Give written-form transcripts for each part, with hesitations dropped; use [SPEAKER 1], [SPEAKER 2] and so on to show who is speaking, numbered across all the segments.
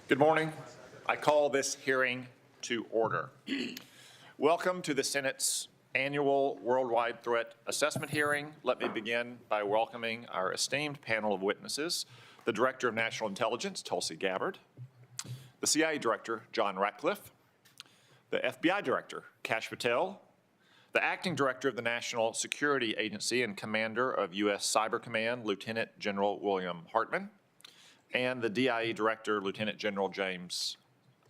[SPEAKER 1] Good morning. I call this hearing to order. Welcome to the Senate's annual Worldwide Threat Assessment hearing. Let me begin by welcoming our esteemed panel of witnesses, the Director of National Intelligence, Tulsi Gabbard, the CIA Director, John Ratcliffe, the FBI Director, Kash Patel, the Acting Director of the National Security Agency and Commander of U.S. Cyber Command, Lieutenant General William Hartman, and the DIE Director, Lieutenant General James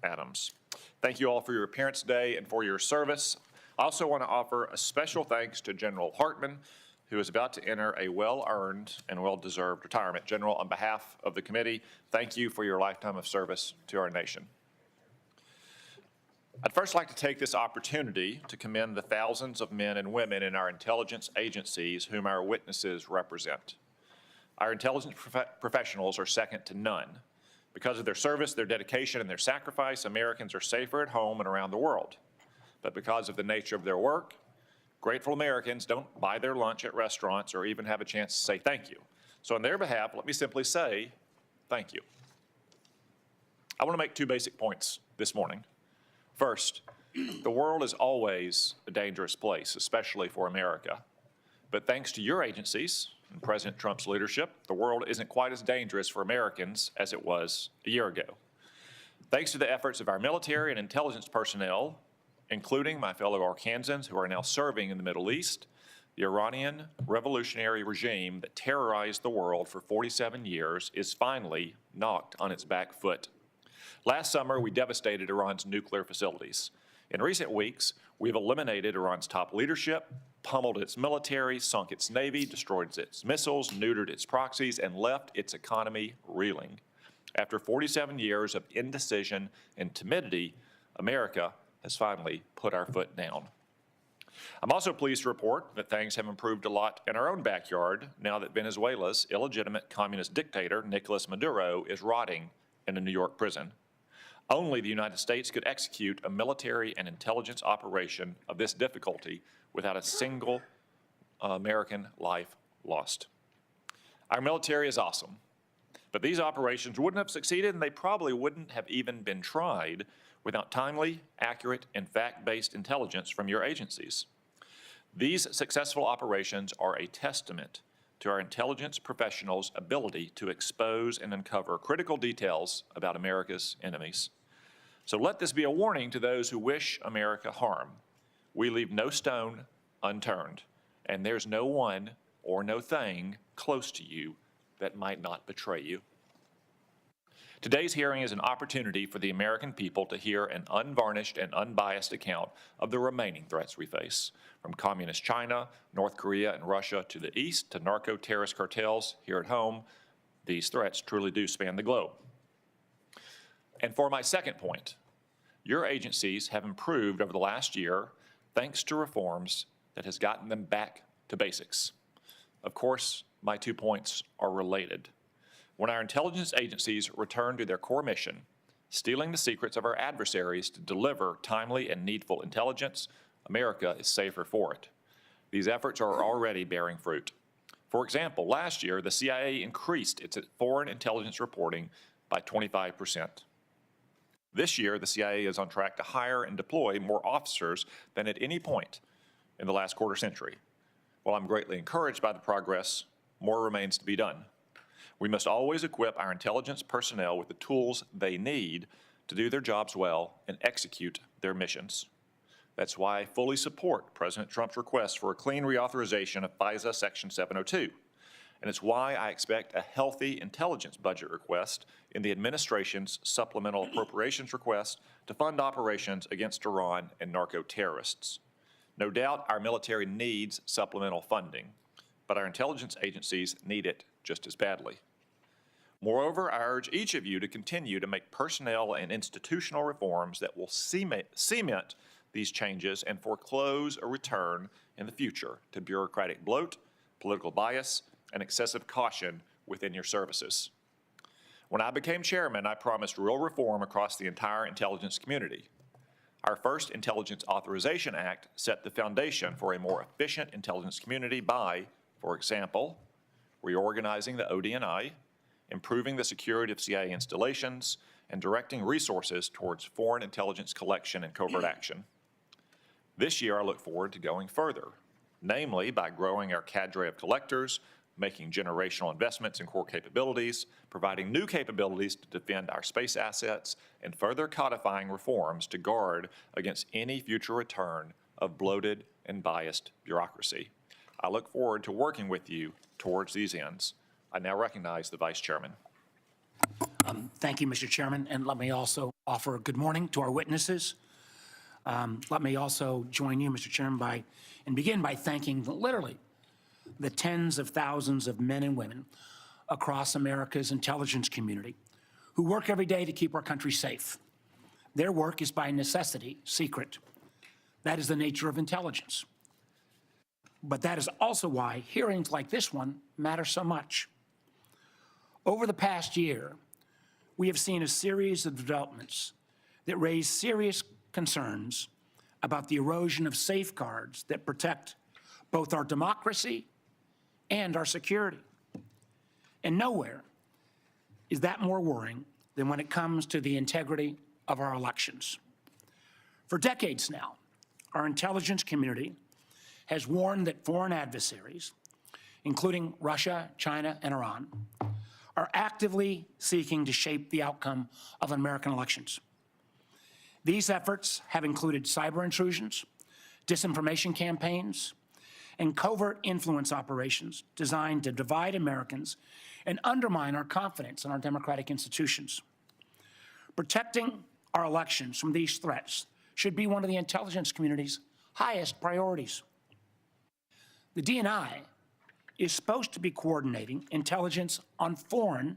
[SPEAKER 1] Adams. Thank you all for your appearance today and for your service. I also want to offer a special thanks to General Hartman, who is about to enter a well-earned and well-deserved retirement. General, on behalf of the committee, thank you for your lifetime of service to our nation. I'd first like to take this opportunity to commend the thousands of men and women in our intelligence agencies whom our witnesses represent. Our intelligence professionals are second to none. Because of their service, their dedication, and their sacrifice, Americans are safer at home and around the world. But because of the nature of their work, grateful Americans don't buy their lunch at restaurants or even have a chance to say thank you. So on their behalf, let me simply say thank you. I want to make two basic points this morning. First, the world is always a dangerous place, especially for America. But thanks to your agencies and President Trump's leadership, the world isn't quite as dangerous for Americans as it was a year ago. Thanks to the efforts of our military and intelligence personnel, including my fellow Arkansans who are now serving in the Middle East, the Iranian revolutionary regime that terrorized the world for 47 years is finally knocked on its back foot. Last summer, we devastated Iran's nuclear facilities. In recent weeks, we've eliminated Iran's top leadership, pummeled its military, sunk its navy, destroyed its missiles, neutered its proxies, and left its economy reeling. After 47 years of indecision and timidity, America has finally put our foot down. I'm also pleased to report that things have improved a lot in our own backyard now that Venezuela's illegitimate communist dictator, Nicolas Maduro, is rotting in a New York prison. Only the United States could execute a military and intelligence operation of this difficulty without a single American life lost. Our military is awesome, but these operations wouldn't have succeeded, and they probably wouldn't have even been tried without timely, accurate, and fact-based intelligence from your agencies. These successful operations are a testament to our intelligence professionals' ability to expose and uncover critical details about America's enemies. So let this be a warning to those who wish America harm. We leave no stone unturned, and there's no one or no thing close to you that might not betray you. Today's hearing is an opportunity for the American people to hear an unvarnished and unbiased account of the remaining threats we face, from communist China, North Korea, and Russia to the east to narco-terrorist cartels here at home. These threats truly do span the globe. And for my second point, your agencies have improved over the last year thanks to reforms that has gotten them back to basics. Of course, my 2 points are related. When our intelligence agencies return to their core mission, stealing the secrets of our adversaries to deliver timely and needful intelligence, America is safer for it. These efforts are already bearing fruit. For example, last year, the CIA increased its foreign intelligence reporting by 25%. This year, the CIA is on track to hire and deploy more officers than at any point in the last quarter century. While I'm greatly encouraged by the progress, more remains to be done. We must always equip our intelligence personnel with the tools they need to do their jobs well and execute their missions. That's why I fully support President Trump's request for a clean reauthorization of FISA Section 702. And it's why I expect a healthy intelligence budget request in the administration's supplemental appropriations request to fund operations against Iran and narco-terrorists. No doubt our military needs supplemental funding, but our intelligence agencies need it just as badly. Moreover, I urge each of you to continue to make personnel and institutional reforms that will cement these changes and foreclose a return in the future to bureaucratic bloat, political bias, and excessive caution within your services. When I became chairman, I promised real reform across the entire intelligence community. Our first Intelligence Authorization Act set the foundation for a more efficient intelligence community by, for example, reorganizing the ODNI, improving the security of CIA installations, and directing resources towards foreign intelligence collection and covert action. This year, I look forward to going further, namely by growing our cadre of collectors, making generational investments in core capabilities, providing new capabilities to defend our space assets, and further codifying reforms to guard against any future return of bloated and biased bureaucracy. I look forward to working with you towards these ends. I now recognize the Vice Chairman.
[SPEAKER 2] Thank you, Mr. Chairman, and let me also offer good morning to our witnesses. Let me also join you, Mr. Chairman, and begin by thanking literally the tens of thousands of men and women across America's intelligence community who work every day to keep our country safe. Their work is by necessity secret. That is the nature of intelligence. But that is also why hearings like this one matter so much. Over the past year, we have seen a series of developments that raise serious concerns about the erosion of safeguards that protect both our democracy and our security. And nowhere is that more worrying than when it comes to the integrity of our elections. For decades now, our intelligence community has warned that foreign adversaries, including Russia, China, and Iran, are actively seeking to shape the outcome of American elections. These efforts have included cyber intrusions, disinformation campaigns, and covert influence operations designed to divide Americans and undermine our confidence in our democratic institutions. Protecting our elections from these threats should be one of the intelligence community's highest priorities. The DNI is supposed to be coordinating intelligence on foreign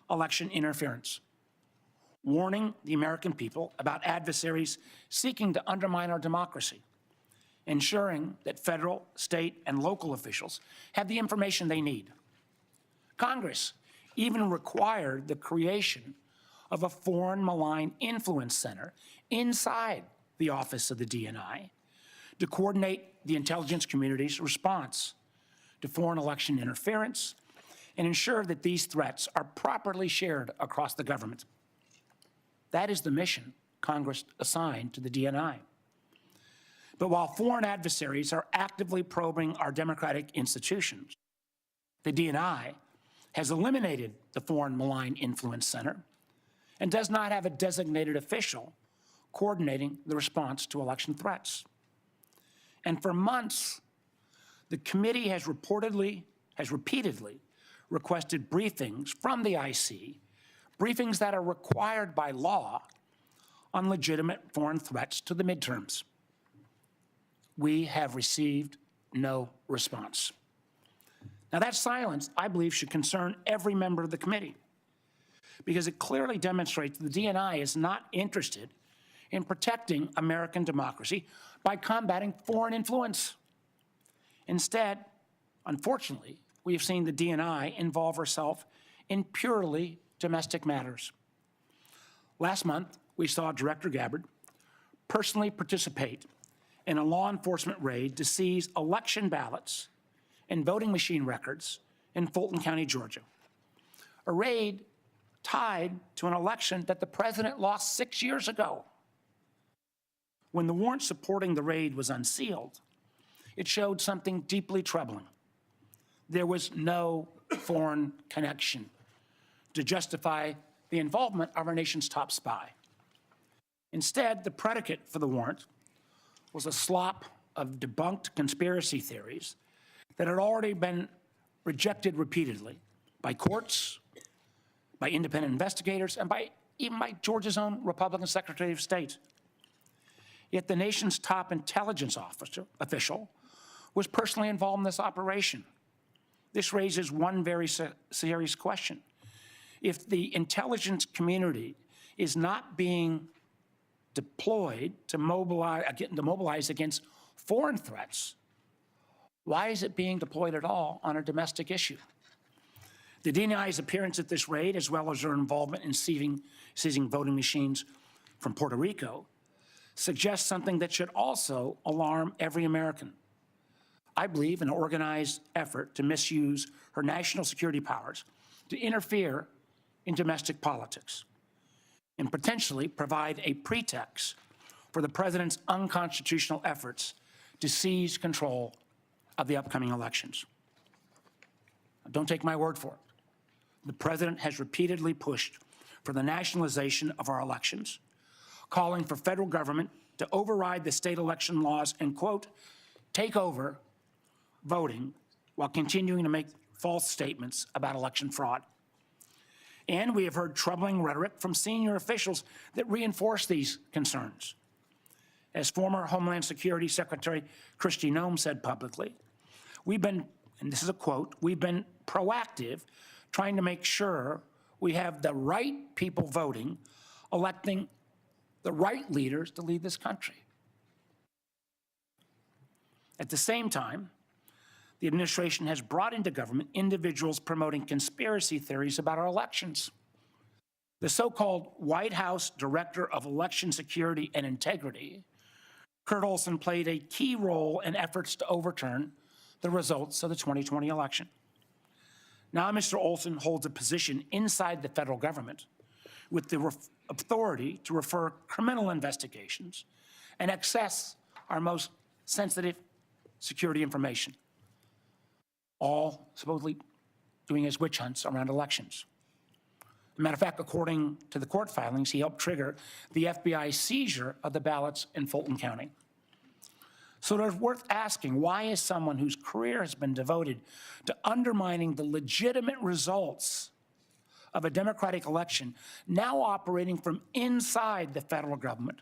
[SPEAKER 2] election interference, warning the American people about adversaries seeking to undermine our democracy, ensuring that federal, state, and local officials have the information they need. Congress even required the creation of a foreign malign influence center inside the office of the DNI to coordinate the intelligence community's response to foreign election interference and ensure that these threats are properly shared across the government. That is the mission Congress assigned to the DNI. But while foreign adversaries are actively probing our democratic institutions, the DNI has eliminated the Foreign Malign Influence Center and does not have a designated official coordinating the response to election threats. And for months, the committee has repeatedly requested briefings from the IC, briefings that are required by law on legitimate foreign threats to the midterms. We have received no response. Now, that silence, I believe, should concern every member of the committee because it clearly demonstrates the DNI is not interested in protecting American democracy by combating foreign influence. Instead, unfortunately, we have seen the DNI involve herself in purely domestic matters. Last month, we saw Director Gabbard personally participate in a law enforcement raid to seize election ballots and voting machine records in Fulton County, Georgia. A raid tied to an election that the president lost 6 years ago. When the warrant supporting the raid was unsealed, it showed something deeply troubling. There was no foreign connection to justify the involvement of our nation's top spy. Instead, the predicate for the warrant was a slop of debunked conspiracy theories that had already been rejected repeatedly by courts, by independent investigators, and even by Georgia's own Republican Secretary of State. Yet the nation's top intelligence official was personally involved in this operation. This raises one very serious question. If the intelligence community is not being deployed to mobilize against foreign threats, why is it being deployed at all on a domestic issue? The DNI's appearance at this raid, as well as their involvement in seizing voting machines from Puerto Rico, suggests something that should also alarm every American. I believe an organized effort to misuse her national security powers to interfere in domestic politics. and potentially provide a pretext for the president's unconstitutional efforts to seize control of the upcoming elections. Don't take my word for it. The president has repeatedly pushed for the nationalization of our elections, calling for federal government to override the state election laws and, quote, take over voting while continuing to make false statements about election fraud. And we have heard troubling rhetoric from senior officials that reinforce these concerns. As former Homeland Security Secretary Kristi Noem said publicly, we've been, and this is a quote, we've been proactive trying to make sure we have the right people voting, electing the right leaders to lead this country. At the same time, the administration has brought into government individuals promoting conspiracy theories about our elections. The so-called White House Director of Election Security and Integrity, Kurt Olson, played a key role in efforts to overturn the results of the 2020 election. Now Mr. Olson holds a position inside the federal government with the authority to refer criminal investigations and access our most sensitive security information, all supposedly doing his witch hunts around elections. As a matter of fact, according to the court filings, he helped trigger the FBI seizure of the ballots in Fulton County. So it's worth asking, why is someone whose career has been devoted to undermining the legitimate results of a democratic election now operating from inside the federal government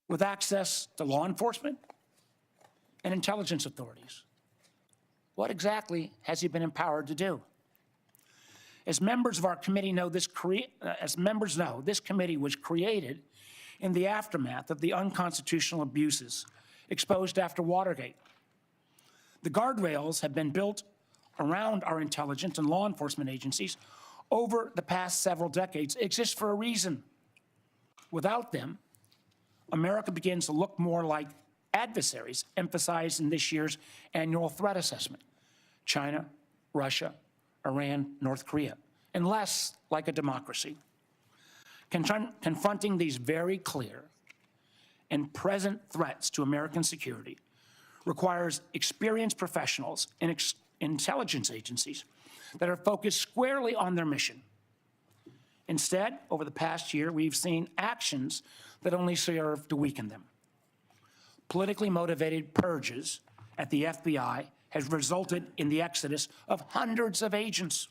[SPEAKER 2] with access to law enforcement and intelligence authorities? What exactly has he been empowered to do? As members of our committee know, this committee was created in the aftermath of the unconstitutional abuses exposed after Watergate. The guardrails have been built around our intelligence and law enforcement agencies over the past several decades exist for a reason. Without them, America begins to look more like adversaries emphasized in this year's annual threat assessment: China, Russia, Iran, North Korea, and less like a democracy. Confronting these very clear and present threats to American security requires experienced professionals in intelligence agencies that are focused squarely on their mission. Instead, over the past year, we've seen actions that only serve to weaken them. Politically motivated purges at the FBI has resulted in the exodus of hundreds of agents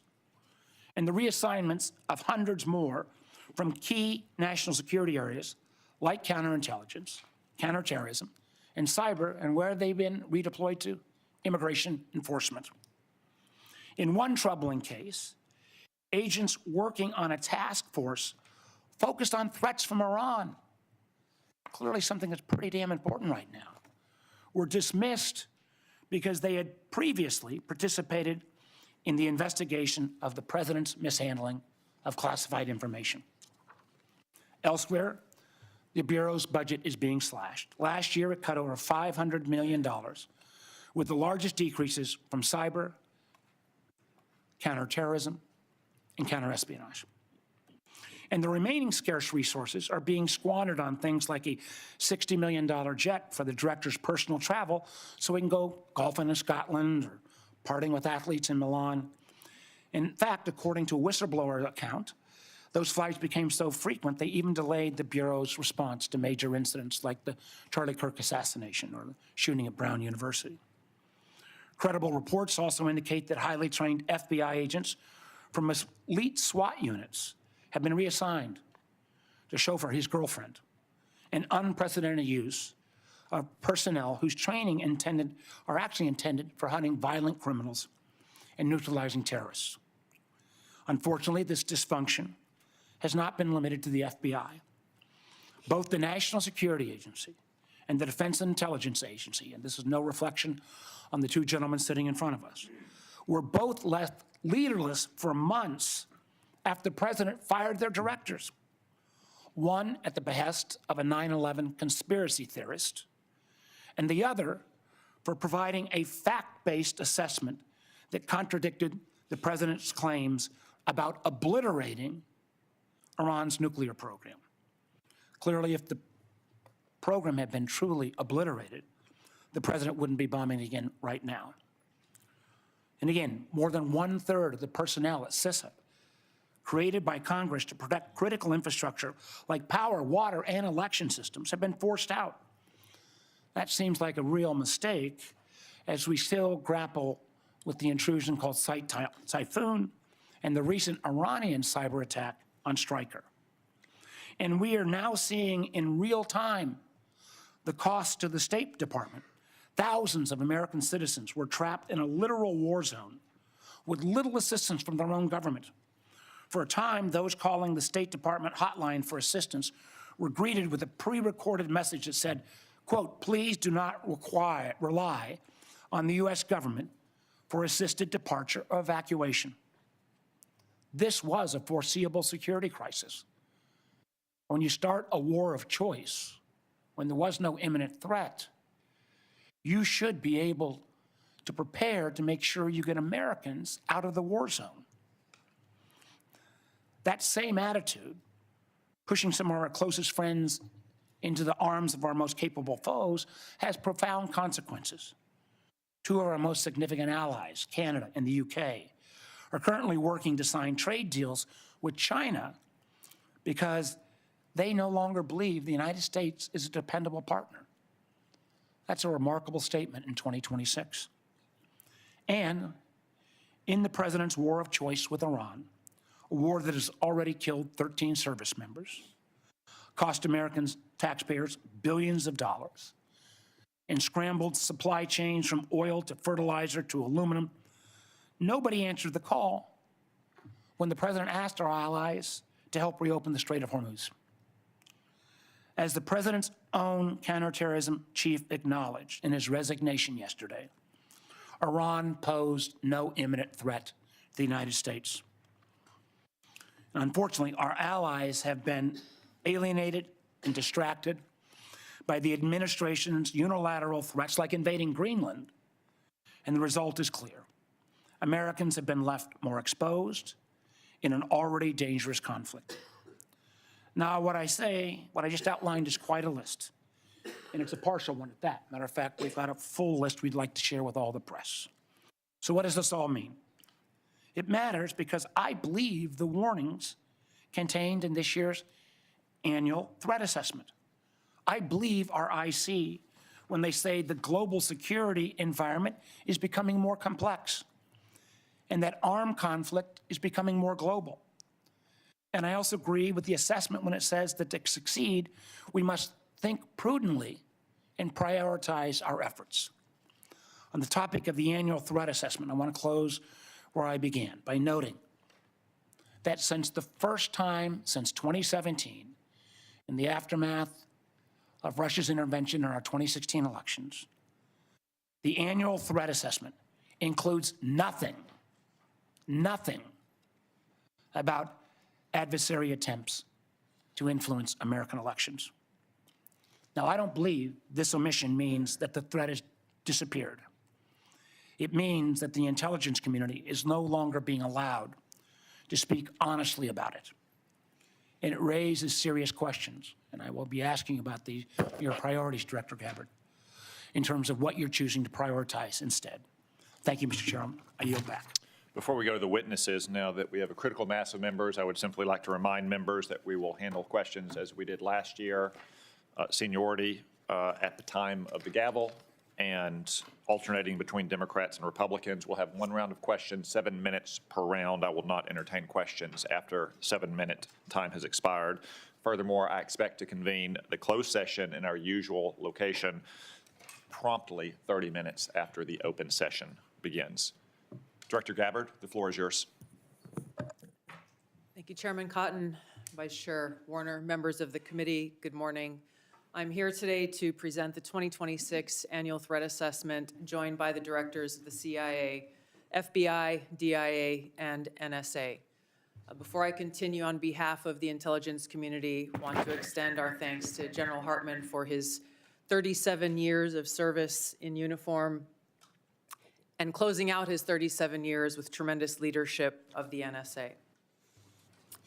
[SPEAKER 2] and the reassignments of hundreds more from key national security areas like counterintelligence, counterterrorism, and cyber, and where they've been redeployed to? Immigration enforcement. In one troubling case, agents working on a task force focused on threats from Iran, clearly something that's pretty damn important right now, were dismissed because they had previously participated in the investigation of the president's mishandling of classified information. Elsewhere, the Bureau's budget is being slashed. Last year, it cut over $500 million, with the largest decreases from cyber, counterterrorism, and counterespionage. And the remaining scarce resources are being squandered on things like a $60 million jet for the director's personal travel so he can go golfing in Scotland or partying with athletes in Milan. In fact, according to a whistleblower account, those flights became so frequent they even delayed the Bureau's response to major incidents like the Charlie Kirk assassination or the shooting at Brown University. Credible reports also indicate that highly trained FBI agents from elite SWAT units have been reassigned to chauffeur his girlfriend, an unprecedented use of personnel whose training are actually intended for hunting violent criminals and neutralizing terrorists. Unfortunately, this dysfunction has not been limited to the FBI. Both the National Security Agency and the Defense Intelligence Agency, and this is no reflection on the two gentlemen sitting in front of us, were both left leaderless for months after the president fired their directors, one at the behest of a 9/11 conspiracy theorist, and the other for providing a fact-based assessment that contradicted the president's claims about obliterating Iran's nuclear program. Clearly, if the program had been truly obliterated, the president wouldn't be bombing again right now. And again, more than 1/3 of the personnel at CISA, created by Congress to protect critical infrastructure like power, water, and election systems, have been forced out. That seems like a real mistake as we still grapple with the intrusion called Typhoon and the recent Iranian cyber attack on Stryker. And we are now seeing in real time the cost to the State Department. Thousands of American citizens were trapped in a literal war zone with little assistance from their own government. For a time, those calling the State Department hotline for assistance were greeted with a pre-recorded message that said, quote, "Please do not rely on the U.S. government for assisted departure or evacuation." This was a foreseeable security crisis. When you start a war of choice, when there was no imminent threat, you should be able to prepare to make sure you get Americans out of the war zone. That same attitude, pushing some of our closest friends into the arms of our most capable foes, has profound consequences. Two of our most significant allies, Canada and the UK, are currently working to sign trade deals with China because they no longer believe the United States is a dependable partner. That's a remarkable statement in 2026. And in the president's war of choice with Iran, a war that has already killed 13 service members, cost American taxpayers billions of dollars, and scrambled supply chains from oil to fertilizer to aluminum, nobody answered the call when the president asked our allies to help reopen the Strait of Hormuz. As the president's own counterterrorism chief acknowledged in his resignation yesterday, Iran posed no imminent threat to the United States. And unfortunately, our allies have been alienated and distracted by the administration's unilateral threats like invading Greenland, and the result is clear. Americans have been left more exposed in an already dangerous conflict. Now, what I just outlined is quite a list, and it's a partial one at that. Matter of fact, we've got a full list we'd like to share with all the press. So what does this all mean? It matters because I believe the warnings contained in this year's annual threat assessment. I believe our IC when they say the global security environment is becoming more complex and that armed conflict is becoming more global. And I also agree with the assessment when it says that to succeed, we must think prudently and prioritize our efforts. On the topic of the annual threat assessment, I want to close where I began by noting that since the first time since 2017, in the aftermath of Russia's intervention in our 2016 elections, the annual threat assessment includes nothing about adversary attempts to influence American elections. Now, I don't believe this omission means that the threat has disappeared. It means that the intelligence community is no longer being allowed to speak honestly about it. And it raises serious questions, and I will be asking about your priorities, Director Gabbard, in terms of what you're choosing to prioritize instead. Thank you, Mr. Chairman. I yield back.
[SPEAKER 1] Before we go to the witnesses, now that we have a critical mass of members, I would simply like to remind members that we will handle questions as we did last year, seniority at the time of the gavel, and alternating between Democrats and Republicans. We'll have one round of questions, 7 minutes per round. I will not entertain questions after 7-minute time has expired. Furthermore, I expect to convene the closed session in our usual location promptly 30 minutes after the open session begins. Director Gabbard, the floor is yours.
[SPEAKER 3] Thank you, Chairman Cotton, Vice Chair Warner, members of the committee, good morning. I'm here today to present the 2026 Annual Threat Assessment, joined by the directors of the CIA, FBI, DIA, and NSA. Before I continue, on behalf of the intelligence community, I want to extend our thanks to General Hartman for his 37 years of service in uniform and closing out his 37 years with tremendous leadership of the NSA.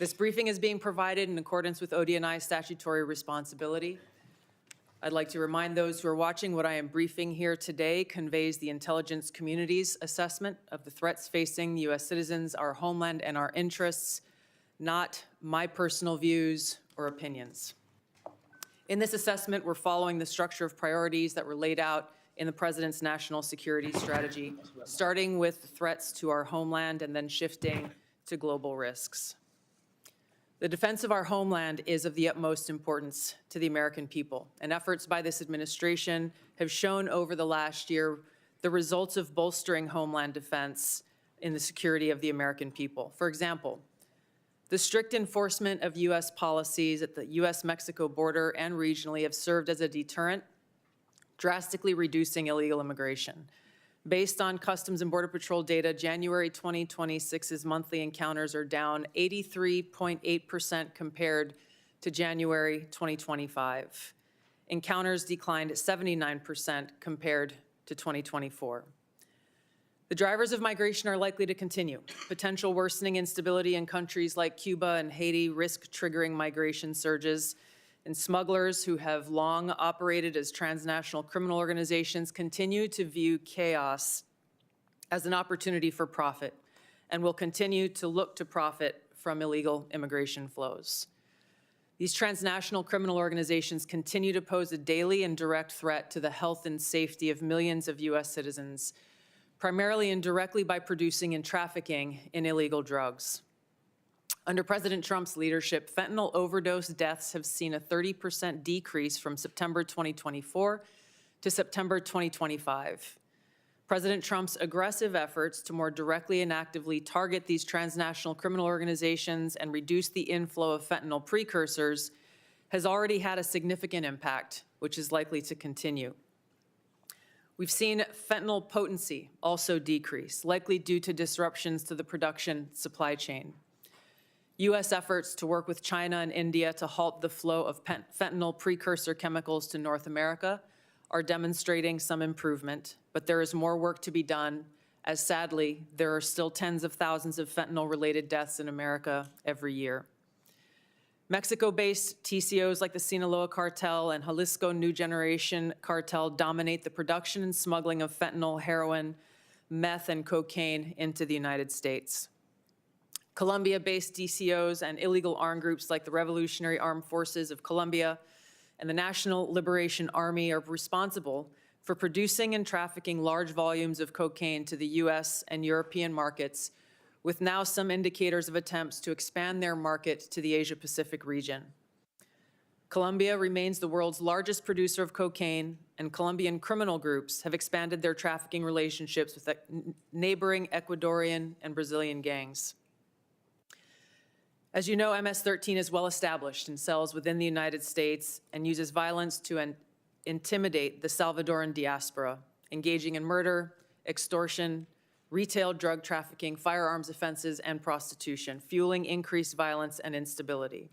[SPEAKER 3] This briefing is being provided in accordance with ODNI statutory responsibility. I'd like to remind those who are watching what I am briefing here today conveys the intelligence community's assessment of the threats facing U.S. citizens, our homeland, and our interests, not my personal views or opinions. In this assessment, we're following the structure of priorities that were laid out in the President's national security strategy, starting with threats to our homeland and then shifting to global risks. The defense of our homeland is of the utmost importance to the American people, and efforts by this administration have shown over the last year the results of bolstering homeland defense in the security of the American people. For example, the strict enforcement of U.S. policies at the U.S.-Mexico border and regionally have served as a deterrent, drastically reducing illegal immigration. Based on Customs and Border Patrol data, January 2026's monthly encounters are down 83.8% compared to January 2025. Encounters declined 79% compared to 2024. The drivers of migration are likely to continue. Potential worsening instability in countries like Cuba and Haiti risk triggering migration surges, and smugglers who have long operated as transnational criminal organizations continue to view chaos as an opportunity for profit and will continue to look to profit from illegal immigration flows. These transnational criminal organizations continue to pose a daily and direct threat to the health and safety of millions of U.S. citizens, primarily and directly by producing and trafficking in illegal drugs. Under President Trump's leadership, fentanyl overdose deaths have seen a 30% decrease from September 2024 to September 2025. President Trump's aggressive efforts to more directly and actively target these transnational criminal organizations and reduce the inflow of fentanyl precursors has already had a significant impact, which is likely to continue. We've seen fentanyl potency also decrease, likely due to disruptions to the production supply chain. U.S. efforts to work with China and India to halt the flow of fentanyl precursor chemicals to North America are demonstrating some improvement, but there is more work to be done, as sadly, there are still tens of thousands of fentanyl-related deaths in America every year. Mexico-based TCOs like the Sinaloa Cartel and Jalisco New Generation Cartel dominate the production and smuggling of fentanyl, heroin, meth, and cocaine into the United States. Colombia-based DCOs and illegal armed groups like the Revolutionary Armed Forces of Colombia and the National Liberation Army are responsible for producing and trafficking large volumes of cocaine to the U.S. and European markets, with now some indicators of attempts to expand their market to the Asia-Pacific region. Colombia remains the world's largest producer of cocaine, and Colombian criminal groups have expanded their trafficking relationships with neighboring Ecuadorian and Brazilian gangs. As you know, MS-13 is well established in cells within the United States and uses violence to intimidate the Salvadoran diaspora, engaging in murder, extortion, retail drug trafficking, firearms offenses, and prostitution, fueling increased violence and instability.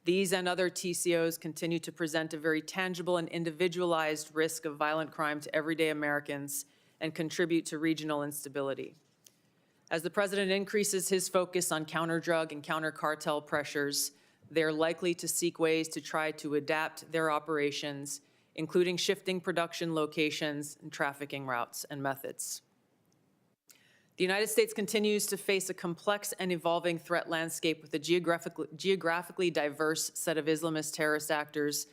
[SPEAKER 3] These and other TCOs continue to present a very tangible and individualized risk of violent crime to everyday Americans and contribute to regional instability. As the President increases his focus on counter-drug and counter-cartel pressures, they're likely to seek ways to try to adapt their operations, including shifting production locations and trafficking routes and methods. The United States continues to face a complex and evolving threat landscape with a geographically diverse set of Islamist terrorist actors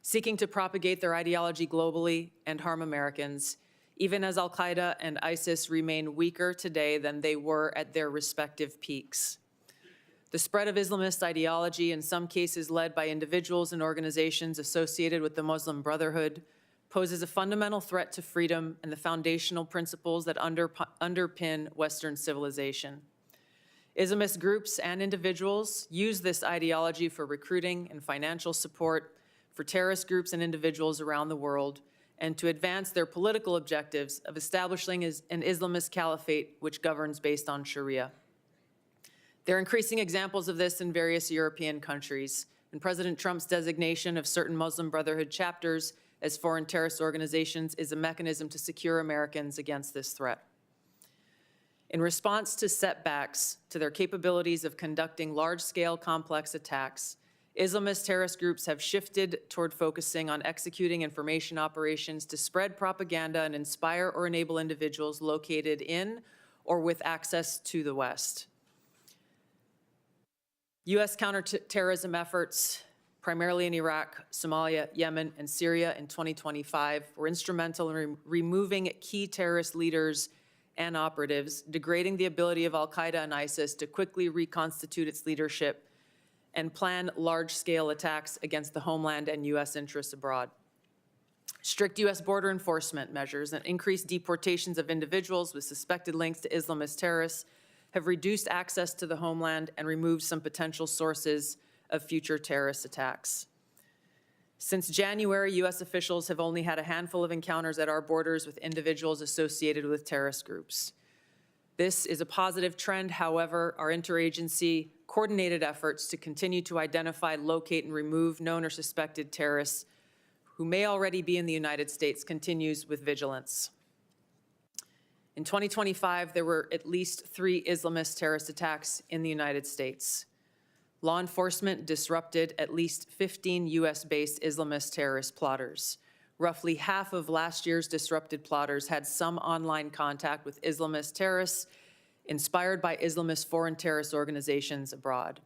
[SPEAKER 3] seeking to propagate their ideology globally and harm Americans, even as al-Qaeda and ISIS remain weaker today than they were at their respective peaks. The spread of Islamist ideology, in some cases led by individuals and organizations associated with the Muslim Brotherhood, poses a fundamental threat to freedom and the foundational principles that underpin Western civilization. Islamist groups and individuals use this ideology for recruiting and financial support for terrorist groups and individuals around the world, and to advance their political objectives of establishing an Islamist caliphate which governs based on Sharia. There are increasing examples of this in various European countries, and President Trump's designation of certain Muslim Brotherhood chapters as foreign terrorist organizations is a mechanism to secure Americans against this threat. In response to setbacks to their capabilities of conducting large-scale complex attacks, Islamist terrorist groups have shifted toward focusing on executing information operations to spread propaganda and inspire or enable individuals located in or with access to the West. U.S. counterterrorism efforts, primarily in Iraq, Somalia, Yemen, and Syria in 2025, were instrumental in removing key terrorist leaders and operatives, degrading the ability of al-Qaeda and ISIS to quickly reconstitute its leadership and plan large-scale attacks against the homeland and U.S. interests abroad. Strict U.S. border enforcement measures and increased deportations of individuals with suspected links to Islamist terrorists have reduced access to the homeland and removed some potential sources of future terrorist attacks. Since January, U.S. officials have only had a handful of encounters at our borders with individuals associated with terrorist groups. This is a positive trend. However, our interagency coordinated efforts to continue to identify, locate, and remove known or suspected terrorists who may already be in the United States continues with vigilance. In 2025, there were at least 3 Islamist terrorist attacks in the United States. Law enforcement disrupted at least 15 U.S.-based Islamist terrorist plotters. Roughly half of last year's disrupted plotters had some online contact with Islamist terrorists inspired by Islamist foreign terrorist organizations abroad.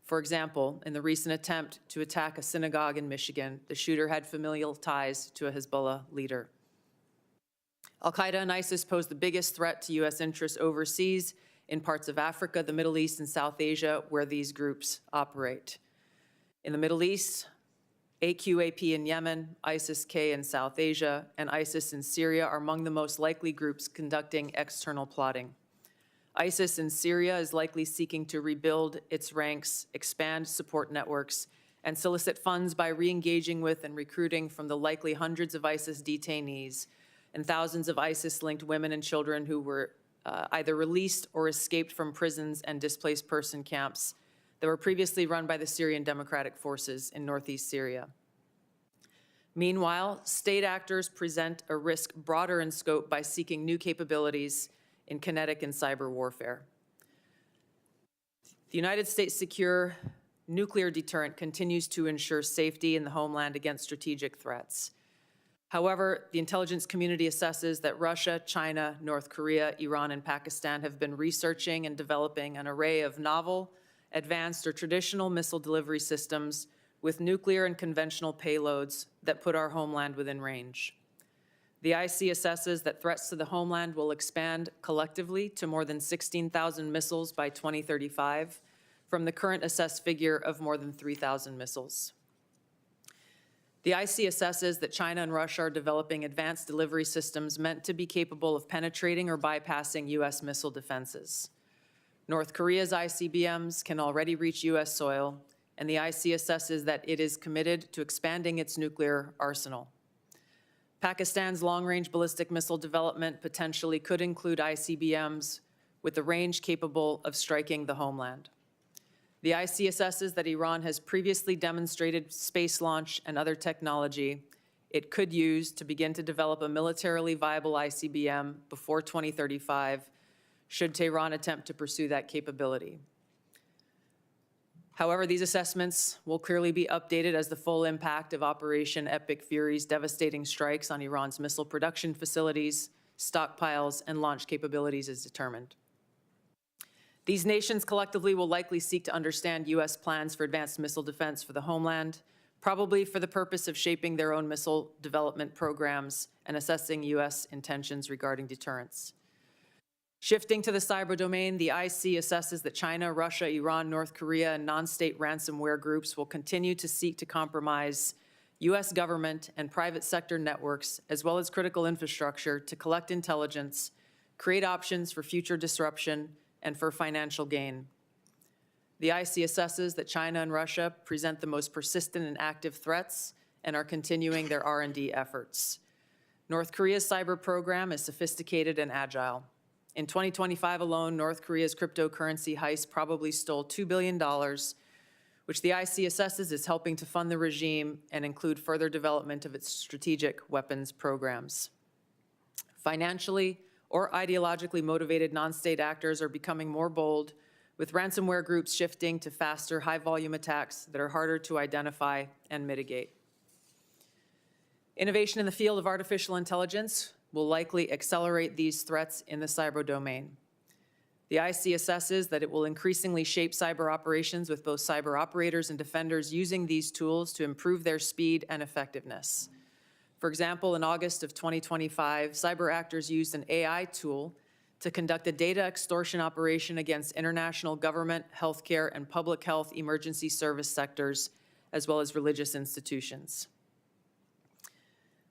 [SPEAKER 3] For example, in the recent attempt to attack a synagogue in Michigan, the shooter had familial ties to a Hezbollah leader. Al-Qaeda and ISIS pose the biggest threat to U.S. interests overseas in parts of Africa, the Middle East, and South Asia, where these groups operate. In the Middle East, AQAP in Yemen, ISIS-K in South Asia, and ISIS in Syria are among the most likely groups conducting external plotting. ISIS in Syria is likely seeking to rebuild its ranks, expand support networks, and solicit funds by re-engaging with and recruiting from the likely hundreds of ISIS detainees and thousands of ISIS-linked women and children who were either released or escaped from prisons and displaced person camps that were previously run by the Syrian Democratic Forces in northeast Syria. Meanwhile, state actors present a risk broader in scope by seeking new capabilities in kinetic and cyber warfare. The United States' secure nuclear deterrent continues to ensure safety in the homeland against strategic threats. However, the intelligence community assesses that Russia, China, North Korea, Iran, and Pakistan have been researching and developing an array of novel, advanced, or traditional missile delivery systems with nuclear and conventional payloads that put our homeland within range. The IC assesses that threats to the homeland will expand collectively to more than 16,000 missiles by 2035, from the current assessed figure of more than 3,000 missiles. The IC assesses that China and Russia are developing advanced delivery systems meant to be capable of penetrating or bypassing U.S. missile defenses. North Korea's ICBMs can already reach U.S. soil, and the IC assesses that it is committed to expanding its nuclear arsenal. Pakistan's long-range ballistic missile development potentially could include ICBMs with a range capable of striking the homeland. The IC assesses that Iran has previously demonstrated space launch and other technology it could use to begin to develop a militarily viable ICBM before 2035, should Tehran attempt to pursue that capability. However, these assessments will clearly be updated as the full impact of Operation Epic Fury's devastating strikes on Iran's missile production facilities, stockpiles, and launch capabilities is determined. These nations collectively will likely seek to understand U.S. plans for advanced missile defense for the homeland, probably for the purpose of shaping their own missile development programs and assessing U.S. intentions regarding deterrence. Shifting to the cyber domain, the IC assesses that China, Russia, Iran, North Korea, and non-state ransomware groups will continue to seek to compromise U.S. government and private sector networks, as well as critical infrastructure, to collect intelligence, create options for future disruption, and for financial gain. The IC assesses that China and Russia present the most persistent and active threats and are continuing their R&D efforts. North Korea's cyber program is sophisticated and agile. In 2025 alone, North Korea's cryptocurrency heist probably stole $2 billion, which the IC assesses is helping to fund the regime and include further development of its strategic weapons programs. Financially, or ideologically motivated non-state actors are becoming more bold, with ransomware groups shifting to faster, high-volume attacks that are harder to identify and mitigate. Innovation in the field of artificial intelligence will likely accelerate these threats in the cyber domain. The IC assesses that it will increasingly shape cyber operations, with both cyber operators and defenders using these tools to improve their speed and effectiveness. For example, in August of 2025, cyber actors used an AI tool to conduct a data extortion operation against international government, healthcare, and public health emergency service sectors, as well as religious institutions.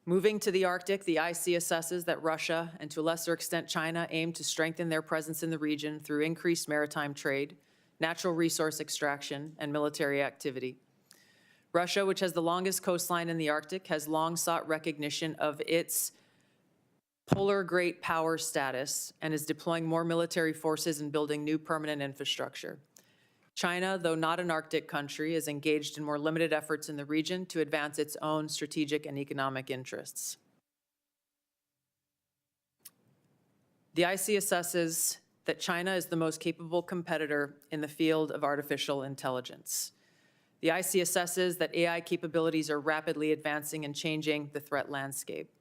[SPEAKER 3] Moving to the Arctic, the IC assesses that Russia, and to a lesser extent China, aim to strengthen their presence in the region through increased maritime trade, natural resource extraction, and military activity. Russia, which has the longest coastline in the Arctic, has long sought recognition of its polar great power status and is deploying more military forces and building new permanent infrastructure. China, though not an Arctic country, is engaged in more limited efforts in the region to advance its own strategic and economic interests. The IC assesses that China is the most capable competitor in the field of artificial intelligence. The IC assesses that AI capabilities are rapidly advancing and changing the threat landscape.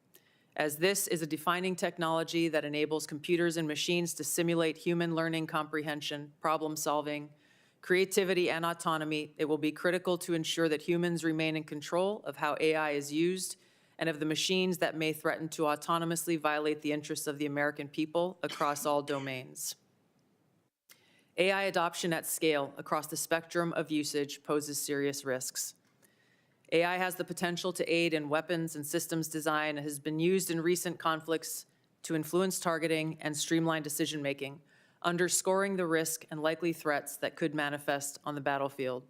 [SPEAKER 3] As this is a defining technology that enables computers and machines to simulate human learning comprehension, problem solving, creativity, and autonomy, it will be critical to ensure that humans remain in control of how AI is used and of the machines that may threaten to autonomously violate the interests of the American people across all domains. AI adoption at scale across the spectrum of usage poses serious risks. AI has the potential to aid in weapons and systems design and has been used in recent conflicts to influence targeting and streamline decision-making, underscoring the risk and likely threats that could manifest on the battlefield.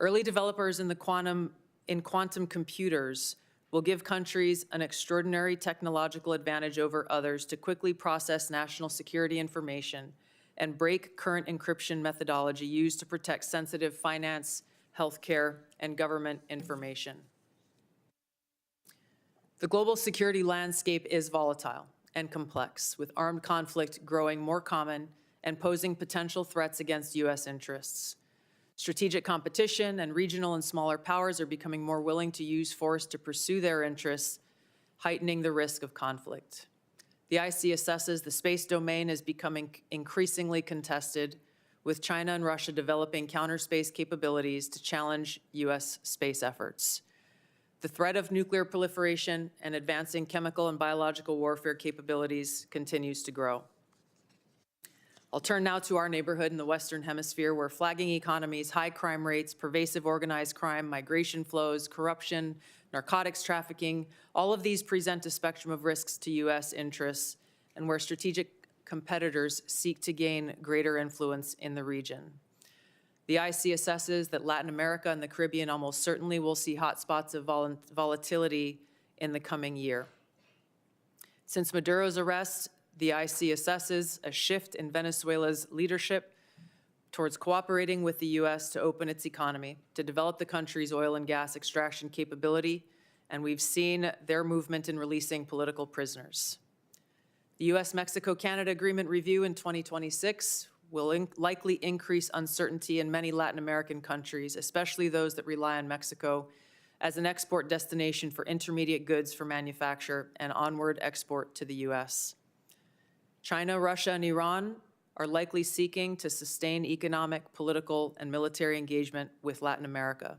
[SPEAKER 3] Early developers in quantum computers will give countries an extraordinary technological advantage over others to quickly process national security information and break current encryption methodology used to protect sensitive finance, healthcare, and government information. The global security landscape is volatile and complex, with armed conflict growing more common and posing potential threats against U.S. interests. Strategic competition and regional and smaller powers are becoming more willing to use force to pursue their interests, heightening the risk of conflict. The IC assesses the space domain is becoming increasingly contested, with China and Russia developing counter-space capabilities to challenge U.S. space efforts. The threat of nuclear proliferation and advancing chemical and biological warfare capabilities continues to grow. I'll turn now to our neighborhood in the Western Hemisphere, where flagging economies, high crime rates, pervasive organized crime, migration flows, corruption, narcotics trafficking, all of these present a spectrum of risks to U.S. interests, and where strategic competitors seek to gain greater influence in the region. The IC assesses that Latin America and the Caribbean almost certainly will see hotspots of volatility in the coming year. Since Maduro's arrest, the IC assesses a shift in Venezuela's leadership towards cooperating with the U.S. to open its economy, to develop the country's oil and gas extraction capability, and we've seen their movement in releasing political prisoners. The U.S.-Mexico-Canada Agreement review in 2026 will likely increase uncertainty in many Latin American countries, especially those that rely on Mexico as an export destination for intermediate goods for manufacture and onward export to the U.S. China, Russia, and Iran are likely seeking to sustain economic, political, and military engagement with Latin America.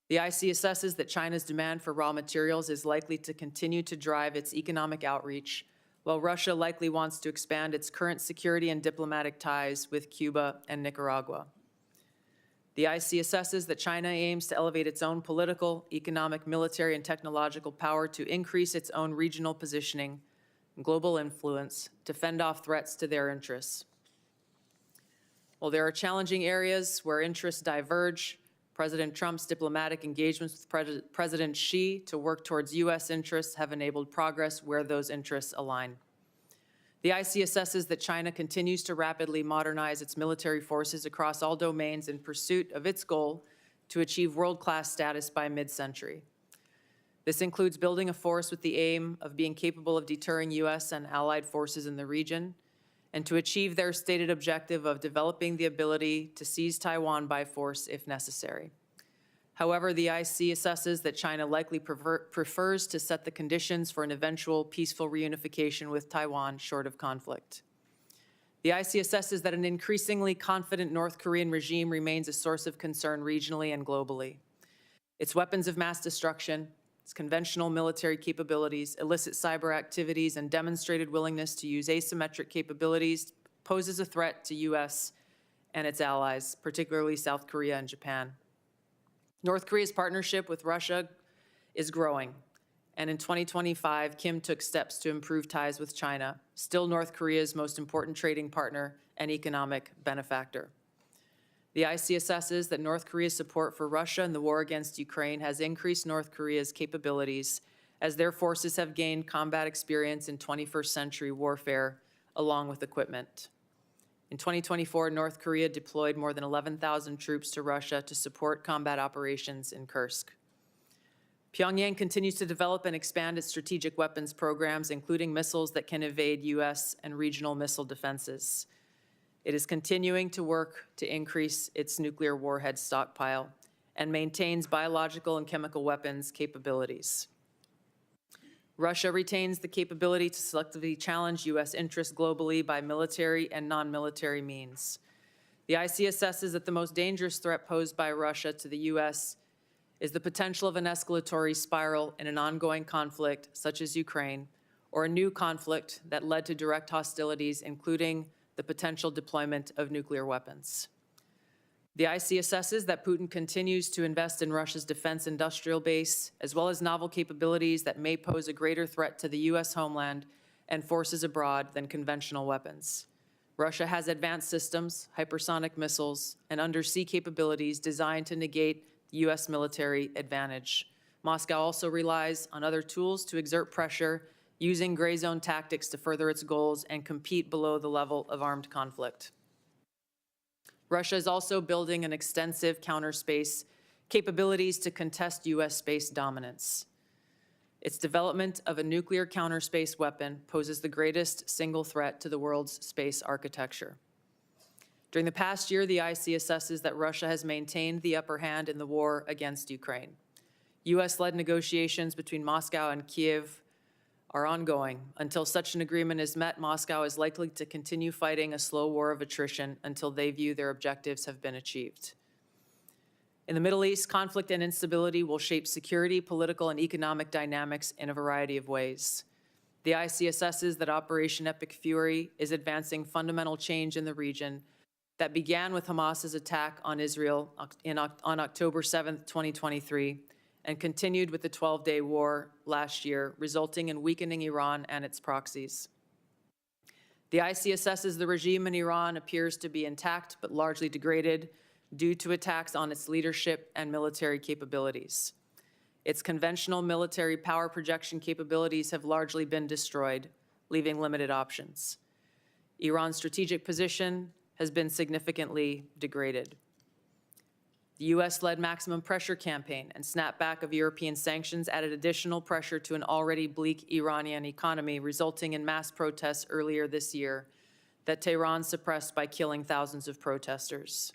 [SPEAKER 3] The IC assesses that China's demand for raw materials is likely to continue to drive its economic outreach, while Russia likely wants to expand its current security and diplomatic ties with Cuba and Nicaragua. The IC assesses that China aims to elevate its own political, economic, military, and technological power to increase its own regional positioning and global influence to fend off threats to their interests. While there are challenging areas where interests diverge, President Trump's diplomatic engagements with President Xi to work towards U.S. interests have enabled progress where those interests align. The IC assesses that China continues to rapidly modernize its military forces across all domains in pursuit of its goal to achieve world-class status by mid-century. This includes building a force with the aim of being capable of deterring U.S. and allied forces in the region, and to achieve their stated objective of developing the ability to seize Taiwan by force if necessary. However, the IC assesses that China likely prefers to set the conditions for an eventual peaceful reunification with Taiwan short of conflict. The IC assesses that an increasingly confident North Korean regime remains a source of concern regionally and globally. Its weapons of mass destruction, its conventional military capabilities, illicit cyber activities, and demonstrated willingness to use asymmetric capabilities poses a threat to U.S. and its allies, particularly South Korea and Japan. North Korea's partnership with Russia is growing, and in 2025, Kim took steps to improve ties with China, still North Korea's most important trading partner and economic benefactor. The IC assesses that North Korea's support for Russia in the war against Ukraine has increased North Korea's capabilities as their forces have gained combat experience in 21st century warfare, along with equipment. In 2024, North Korea deployed more than 11,000 troops to Russia to support combat operations in Kursk. Pyongyang continues to develop and expand its strategic weapons programs, including missiles that can evade U.S. and regional missile defenses. It is continuing to work to increase its nuclear warhead stockpile and maintains biological and chemical weapons capabilities. Russia retains the capability to selectively challenge U.S. interests globally by military and non-military means. The IC assesses that the most dangerous threat posed by Russia to the U.S. is the potential of an escalatory spiral in an ongoing conflict such as Ukraine, or a new conflict that led to direct hostilities, including the potential deployment of nuclear weapons. The IC assesses that Putin continues to invest in Russia's defense industrial base, as well as novel capabilities that may pose a greater threat to the U.S. homeland and forces abroad than conventional weapons. Russia has advanced systems, hypersonic missiles, and undersea capabilities designed to negate the U.S. military advantage. Moscow also relies on other tools to exert pressure, using gray zone tactics to further its goals and compete below the level of armed conflict. Russia is also building an extensive counterspace capabilities to contest U.S. space dominance. Its development of a nuclear counterspace weapon poses the greatest single threat to the world's space architecture. During the past year, the IC assesses that Russia has maintained the upper hand in the war against Ukraine. U.S.-led negotiations between Moscow and Kiev are ongoing. Until such an agreement is met, Moscow is likely to continue fighting a slow war of attrition until they view their objectives have been achieved. In the Middle East, conflict and instability will shape security, political, and economic dynamics in a variety of ways. The IC assesses that Operation Epic Fury is advancing fundamental change in the region that began with Hamas's attack on Israel on October 7, 2023, and continued with the 12-day war last year, resulting in weakening Iran and its proxies. The IC assesses the regime in Iran appears to be intact but largely degraded due to attacks on its leadership and military capabilities. Its conventional military power projection capabilities have largely been destroyed, leaving limited options. Iran's strategic position has been significantly degraded. The U.S.-led maximum pressure campaign and snapback of European sanctions added additional pressure to an already bleak Iranian economy, resulting in mass protests earlier this year that Tehran suppressed by killing thousands of protesters.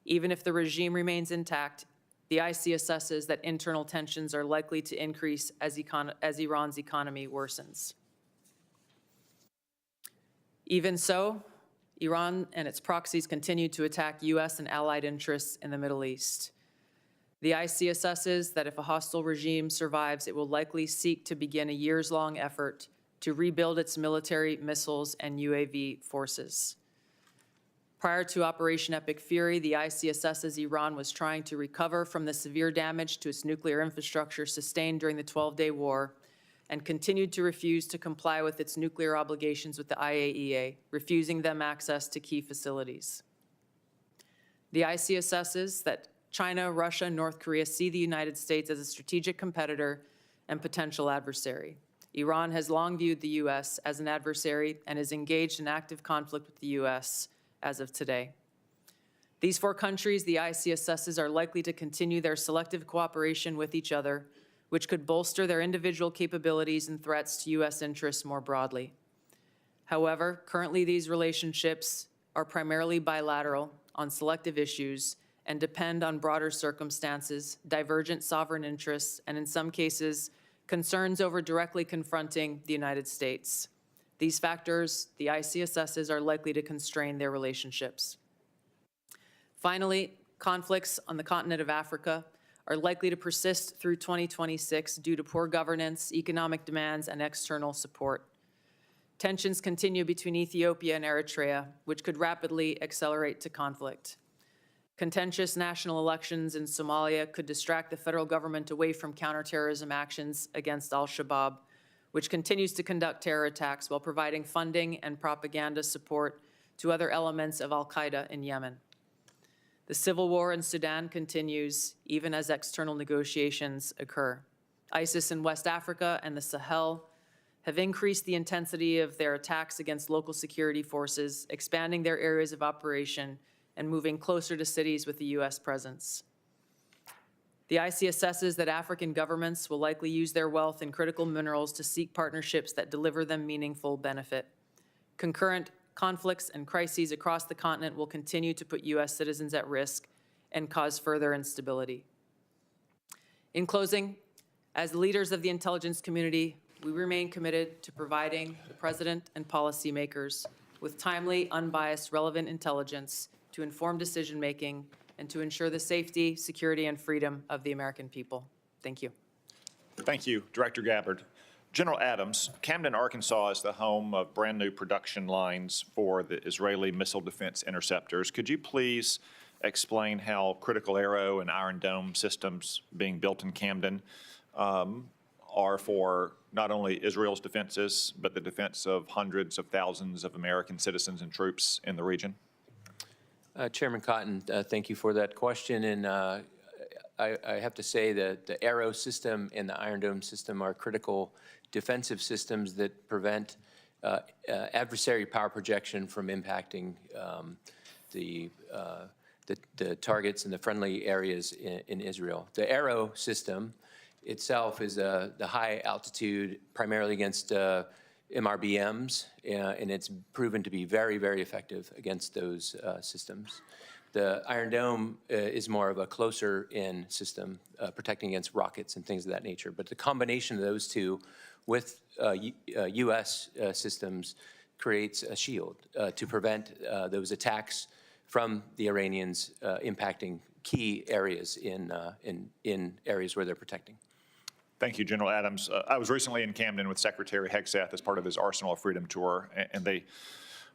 [SPEAKER 3] Even if the regime remains intact, the IC assesses that internal tensions are likely to increase as Iran's economy worsens. Even so, Iran and its proxies continue to attack U.S. and allied interests in the Middle East. The IC assesses that if a hostile regime survives, it will likely seek to begin a years-long effort to rebuild its military, missiles, and UAV forces. Prior to Operation Epic Fury, the IC assesses Iran was trying to recover from the severe damage to its nuclear infrastructure sustained during the 12-day war, and continued to refuse to comply with its nuclear obligations with the IAEA, refusing them access to key facilities. The IC assesses that China, Russia, and North Korea see the United States as a strategic competitor and potential adversary. Iran has long viewed the U.S. as an adversary and is engaged in active conflict with the U.S. as of today. These four countries, the IC assesses, are likely to continue their selective cooperation with each other, which could bolster their individual capabilities and threats to U.S. interests more broadly. However, currently these relationships are primarily bilateral on selective issues and depend on broader circumstances, divergent sovereign interests, and in some cases, concerns over directly confronting the United States. These factors, the ICSSs, are likely to constrain their relationships. Finally, conflicts on the continent of Africa are likely to persist through 2026 due to poor governance, economic demands, and external support. Tensions continue between Ethiopia and Eritrea, which could rapidly accelerate to conflict. Contentious national elections in Somalia could distract the federal government away from counterterrorism actions against al-Shabaab, which continues to conduct terror attacks while providing funding and propaganda support to other elements of al-Qaeda in Yemen. The civil war in Sudan continues, even as external negotiations occur. ISIS in West Africa and the Sahel have increased the intensity of their attacks against local security forces, expanding their areas of operation and moving closer to cities with a U.S. presence. The ICSSs that African governments will likely use their wealth in critical minerals to seek partnerships that deliver them meaningful benefit. Concurrent conflicts and crises across the continent will continue to put U.S. citizens at risk and cause further instability. In closing, as leaders of the intelligence community, we remain committed to providing the President and policymakers with timely, unbiased, relevant intelligence to inform decision-making and to ensure the safety, security, and freedom of the American people. Thank you.
[SPEAKER 1] Thank you, Director Gabbard. General Adams, Camden, Arkansas is the home of brand new production lines for the Israeli missile defense interceptors. Could you please explain how Critical Arrow and Iron Dome systems being built in Camden are for not only Israel's defenses, but the defense of hundreds of thousands of American citizens and troops in the region?
[SPEAKER 4] Chairman Cotton, thank you for that question. And I have to say that the Arrow system and the Iron Dome system are critical defensive systems that prevent adversary power projection from impacting the targets in the friendly areas in Israel. The Arrow system itself is the high altitude, primarily against MRBMs, and it's proven to be very, very effective against those systems. The Iron Dome is more of a closer-in system, protecting against rockets and things of that nature. But the combination of those two with U.S. systems creates a shield to prevent those attacks from the Iranians impacting key areas in areas where they're protecting.
[SPEAKER 1] Thank you, General Adams. I was recently in Camden with Secretary Hegseth as part of his Arsenal of Freedom tour, and they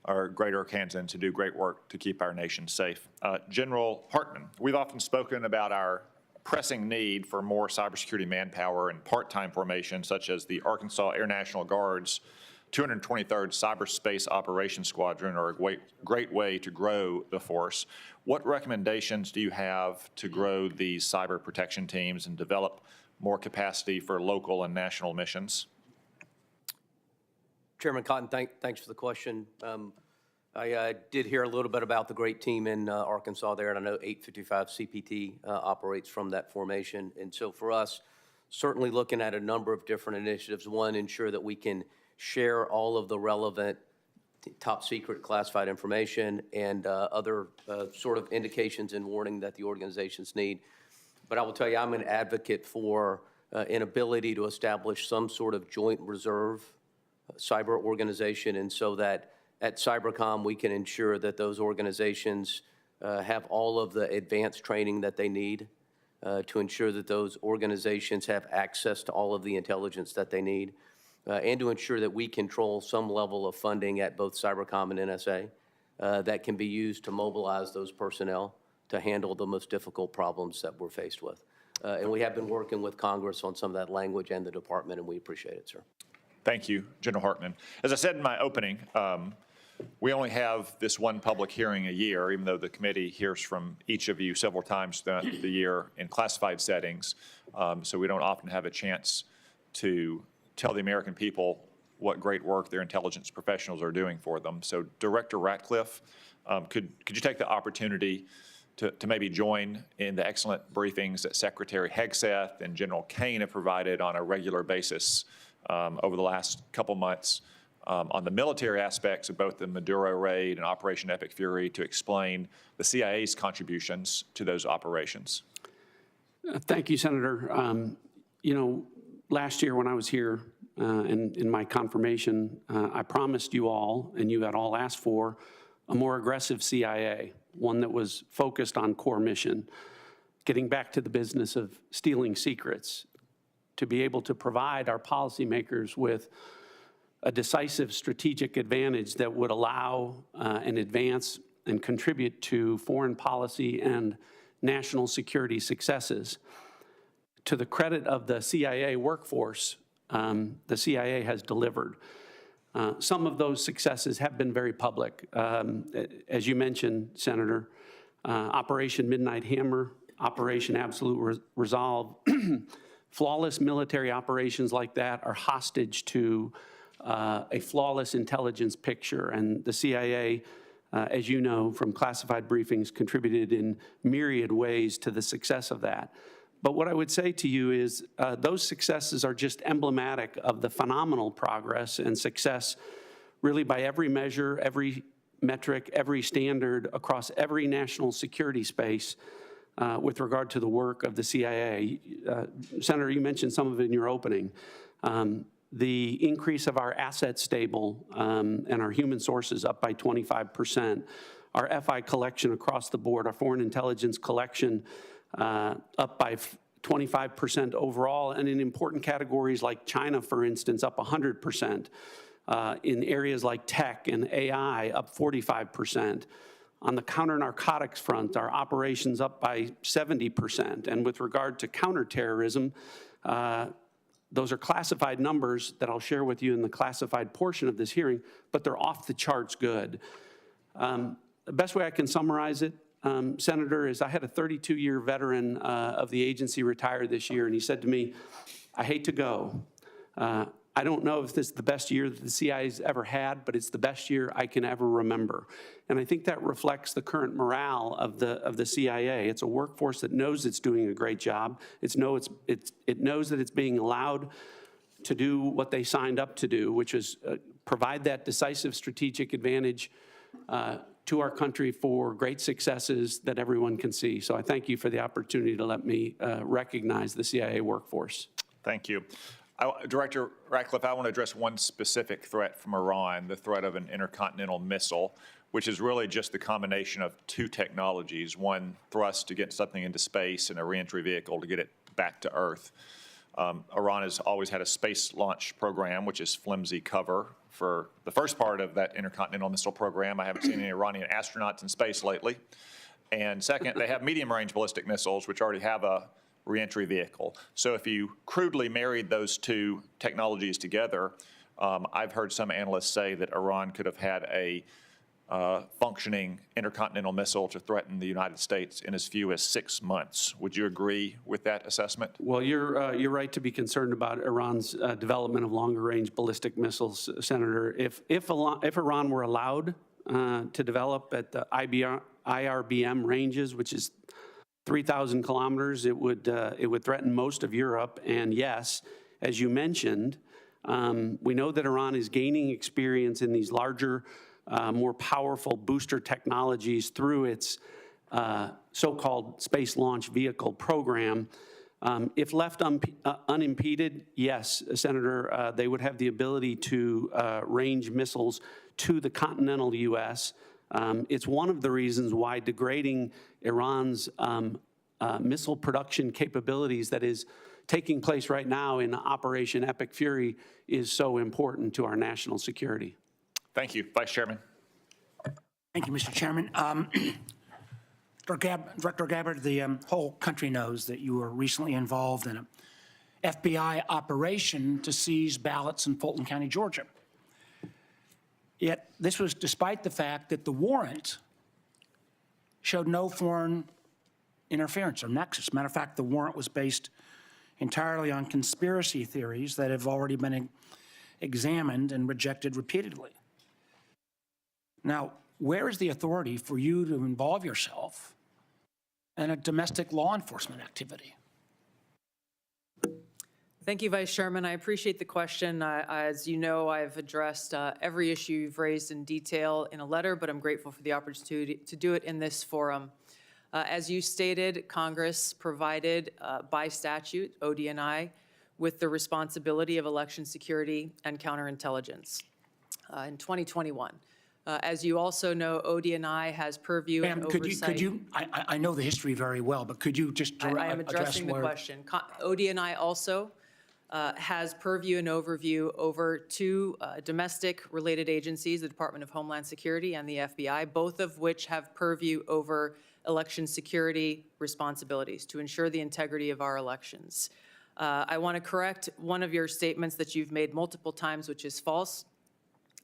[SPEAKER 1] are great Arkansans who do great work to keep our nation safe. General Hartman, we've often spoken about our pressing need for more cybersecurity manpower and part-time formations, such as the Arkansas Air National Guard's 223rd Cyberspace Operations Squadron are a great way to grow the force. What recommendations do you have to grow these cyber protection teams and develop more capacity for local and national missions?
[SPEAKER 5] Chairman Cotton, thanks for the question. I did hear a little bit about the great team in Arkansas there, and I know 855 CPT operates from that formation. And so for us, certainly looking at a number of different initiatives. One, ensure that we can share all of the relevant top secret classified information and other sort of indications and warning that the organizations need. But I will tell you, I'm an advocate for an ability to establish some sort of joint reserve cyber organization, and so that at Cybercom we can ensure that those organizations have all of the advanced training that they need to ensure that those organizations have access to all of the intelligence that they need, and to ensure that we control some level of funding at both Cybercom and NSA that can be used to mobilize those personnel to handle the most difficult problems that we're faced with. And we have been working with Congress on some of that language and the department, and we appreciate it, sir.
[SPEAKER 1] Thank you, General Hartman. As I said in my opening, we only have this one public hearing a year, even though the committee hears from each of you several times throughout the year in classified settings. So we don't often have a chance to tell the American people what great work their intelligence professionals are doing for them. So Director Ratcliffe, could you take the opportunity to maybe join in the excellent briefings that Secretary Hegseth and General Kane have provided on a regular basis over the last couple months on the military aspects of both the Maduro raid and Operation Epic Fury, to explain the CIA's contributions to those operations.
[SPEAKER 6] Thank you, Senator. You know, last year when I was here in my confirmation, I promised you all, and you had all asked for, a more aggressive CIA, one that was focused on core mission, getting back to the business of stealing secrets, to be able to provide our policymakers with a decisive strategic advantage that would allow and advance and contribute to foreign policy and national security successes. To the credit of the CIA workforce, the CIA has delivered. Some of those successes have been very public. As you mentioned, Senator, Operation Midnight Hammer, Operation Absolute Resolve, flawless military operations like that are hostage to a flawless intelligence picture. And the CIA, as you know from classified briefings, contributed in myriad ways to the success of that. But what I would say to you is those successes are just emblematic of the phenomenal progress and success really by every measure, every metric, every standard across every national security space with regard to the work of the CIA. Senator, you mentioned some of it in your opening. The increase of our asset stable and our human sources up by 25%, our FI collection across the board, our foreign intelligence collection up by 25% overall, and in important categories like China, for instance, up 100%. In areas like tech and AI, up 45%. On the counter-narcotics front, our operations up by 70%. And with regard to counterterrorism, those are classified numbers that I'll share with you in the classified portion of this hearing, but they're off the charts good. The best way I can summarize it, Senator, is I had a 32-year veteran of the agency retire this year, and he said to me, I hate to go. I don't know if this is the best year that the CIA's ever had, but it's the best year I can ever remember. And I think that reflects the current morale of the CIA. It's a workforce that knows it's doing a great job. It knows that it's being allowed to do what they signed up to do, which is provide that decisive strategic advantage to our country for great successes that everyone can see. So I thank you for the opportunity to let me recognize the CIA workforce.
[SPEAKER 1] Thank you. Director Ratcliffe, I want to address one specific threat from Iran, the threat of an intercontinental missile, which is really just the combination of two technologies, one thrust to get something into space and a reentry vehicle to get it back to Earth. Iran has always had a space launch program, which is flimsy cover for the first part of that intercontinental missile program. I haven't seen any Iranian astronauts in space lately. And second, they have medium-range ballistic missiles, which already have a reentry vehicle. So if you crudely married those two technologies together, I've heard some analysts say that Iran could have had a functioning intercontinental missile to threaten the United States in as few as 6 months. Would you agree with that assessment?
[SPEAKER 6] Well, you're right to be concerned about Iran's development of longer-range ballistic missiles, Senator. If Iran were allowed to develop at the IRBM ranges, which is 3,000 kilometers, it would threaten most of Europe. And yes, as you mentioned, we know that Iran is gaining experience in these larger, more powerful booster technologies through its so-called space launch vehicle program. If left unimpeded, yes, Senator, they would have the ability to range missiles to the continental U.S. It's one of the reasons why degrading Iran's missile production capabilities that is taking place right now in Operation Epic Fury is so important to our national security.
[SPEAKER 1] Thank you. Vice Chairman.
[SPEAKER 2] Thank you, Mr. Chairman. Director Gabbard, the whole country knows that you were recently involved in an FBI operation to seize ballots in Fulton County, Georgia. Yet this was despite the fact that the warrant showed no foreign interference or nexus. Matter of fact, the warrant was based entirely on conspiracy theories that have already been examined and rejected repeatedly. Now, where is the authority for you to involve yourself and a domestic law enforcement activity?
[SPEAKER 3] Thank you, Vice Chairman. I appreciate the question. As you know, I've addressed every issue you've raised in detail in a letter, but I'm grateful for the opportunity to do it in this forum. As you stated, Congress provided by statute, ODNI, with the responsibility of election security and counterintelligence in 2021. As you also know, ODNI has purview and
[SPEAKER 2] Ma'am,
[SPEAKER 3] oversight.
[SPEAKER 2] I know the history very well, but could you just
[SPEAKER 3] I am
[SPEAKER 2] address
[SPEAKER 3] addressing the
[SPEAKER 2] where?
[SPEAKER 3] question. ODNI also has purview and overview over two domestic-related agencies, the Department of Homeland Security and the FBI, both of which have purview over election security responsibilities to ensure the integrity of our elections. I want to correct one of your statements that you've made multiple times, which is false.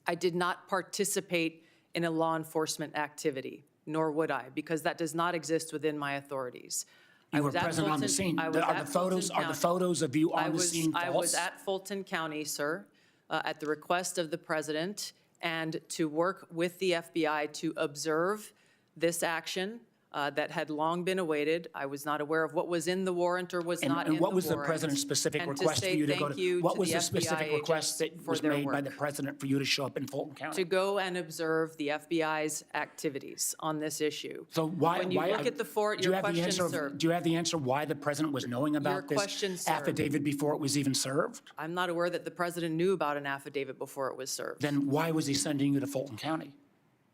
[SPEAKER 3] I did not participate in a law enforcement activity, nor would I, because that does not exist within my authorities.
[SPEAKER 2] You were present on the scene. Are the photos of you on the scene false?
[SPEAKER 3] I was at Fulton County, sir, at the request of the president, and to work with the FBI to observe this action that had long been awaited. I was not aware of what was in the warrant or was not in the warrant.
[SPEAKER 2] And what was the president's specific request for you to go to? What was the specific request that was made by the president for you to show up in Fulton County?
[SPEAKER 3] To go and observe the FBI's activities on this issue.
[SPEAKER 2] So why?
[SPEAKER 3] When you look at the fort, your question, sir.
[SPEAKER 2] Do you have the answer why the president was knowing about this
[SPEAKER 3] question, sir.
[SPEAKER 2] affidavit before it was even served?
[SPEAKER 3] I'm not aware that the president knew about an affidavit before it was served.
[SPEAKER 2] Then why was he sending you to Fulton County?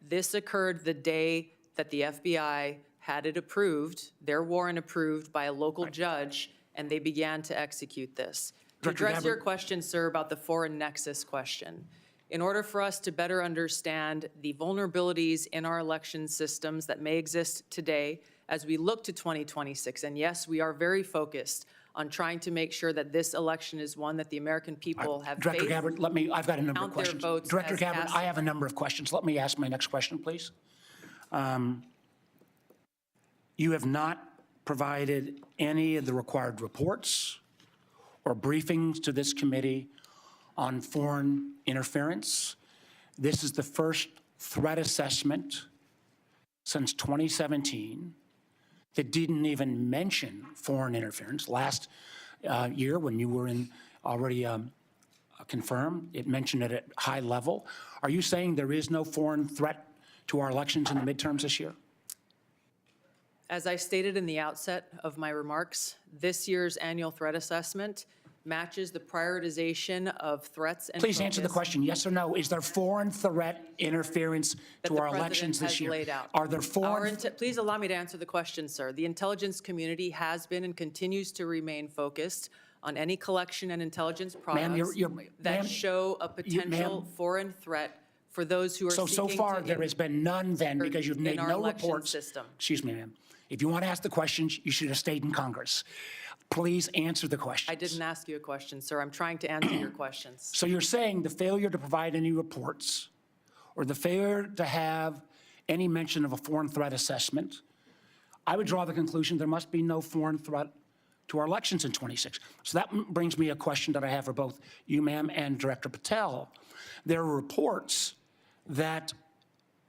[SPEAKER 3] This occurred the day that the FBI had it approved, their warrant approved by a local judge, and they began to execute this. To
[SPEAKER 2] Director
[SPEAKER 3] address your
[SPEAKER 2] Gabbard.
[SPEAKER 3] question, sir, about the foreign nexus question, in order for us to better understand the vulnerabilities in our election systems that may exist today as we look to 2026, and yes, we are very focused on trying to make sure that this election is one that the American people have
[SPEAKER 2] Director
[SPEAKER 3] faith.
[SPEAKER 2] Gabbard, I've got a number of
[SPEAKER 3] count their
[SPEAKER 2] questions.
[SPEAKER 3] votes
[SPEAKER 2] Director
[SPEAKER 3] as
[SPEAKER 2] Gabbard,
[SPEAKER 3] cast-
[SPEAKER 2] I have a number of questions. Let me ask my next question, please. You have not provided any of the required reports or briefings to this committee on foreign interference. This is the first threat assessment since 2017 that didn't even mention foreign interference. Last year, when you were already confirmed, it mentioned it at high level. Are you saying there is no foreign threat to our elections in the midterms this year?
[SPEAKER 3] As I stated in the outset of my remarks, this year's annual threat assessment matches the prioritization of threats and
[SPEAKER 2] Please answer the
[SPEAKER 3] focus
[SPEAKER 2] question, yes or no. Is there foreign threat interference
[SPEAKER 3] that
[SPEAKER 2] to
[SPEAKER 3] the
[SPEAKER 2] our
[SPEAKER 3] president
[SPEAKER 2] elections this
[SPEAKER 3] has
[SPEAKER 2] year?
[SPEAKER 3] laid out.
[SPEAKER 2] Are there foreign?
[SPEAKER 3] Please allow me to answer the question, sir. The intelligence community has been and continues to remain focused on any collection and intelligence products that
[SPEAKER 2] ma'am,
[SPEAKER 3] show a potential foreign threat for those who are seeking to.
[SPEAKER 2] So far, there has been none then because you've made
[SPEAKER 3] in our
[SPEAKER 2] no
[SPEAKER 3] election
[SPEAKER 2] reports.
[SPEAKER 3] system.
[SPEAKER 2] Excuse me, ma'am. If you want to ask the questions, you should have stayed in Congress. Please answer the questions.
[SPEAKER 3] I didn't ask you a question, sir. I'm trying to answer your questions.
[SPEAKER 2] So you're saying the failure to provide any reports or the failure to have any mention of a foreign threat assessment, I would draw the conclusion there must be no foreign threat to our elections in 26. So that brings me a question that I have for both you, ma'am, and Director Patel. There are reports that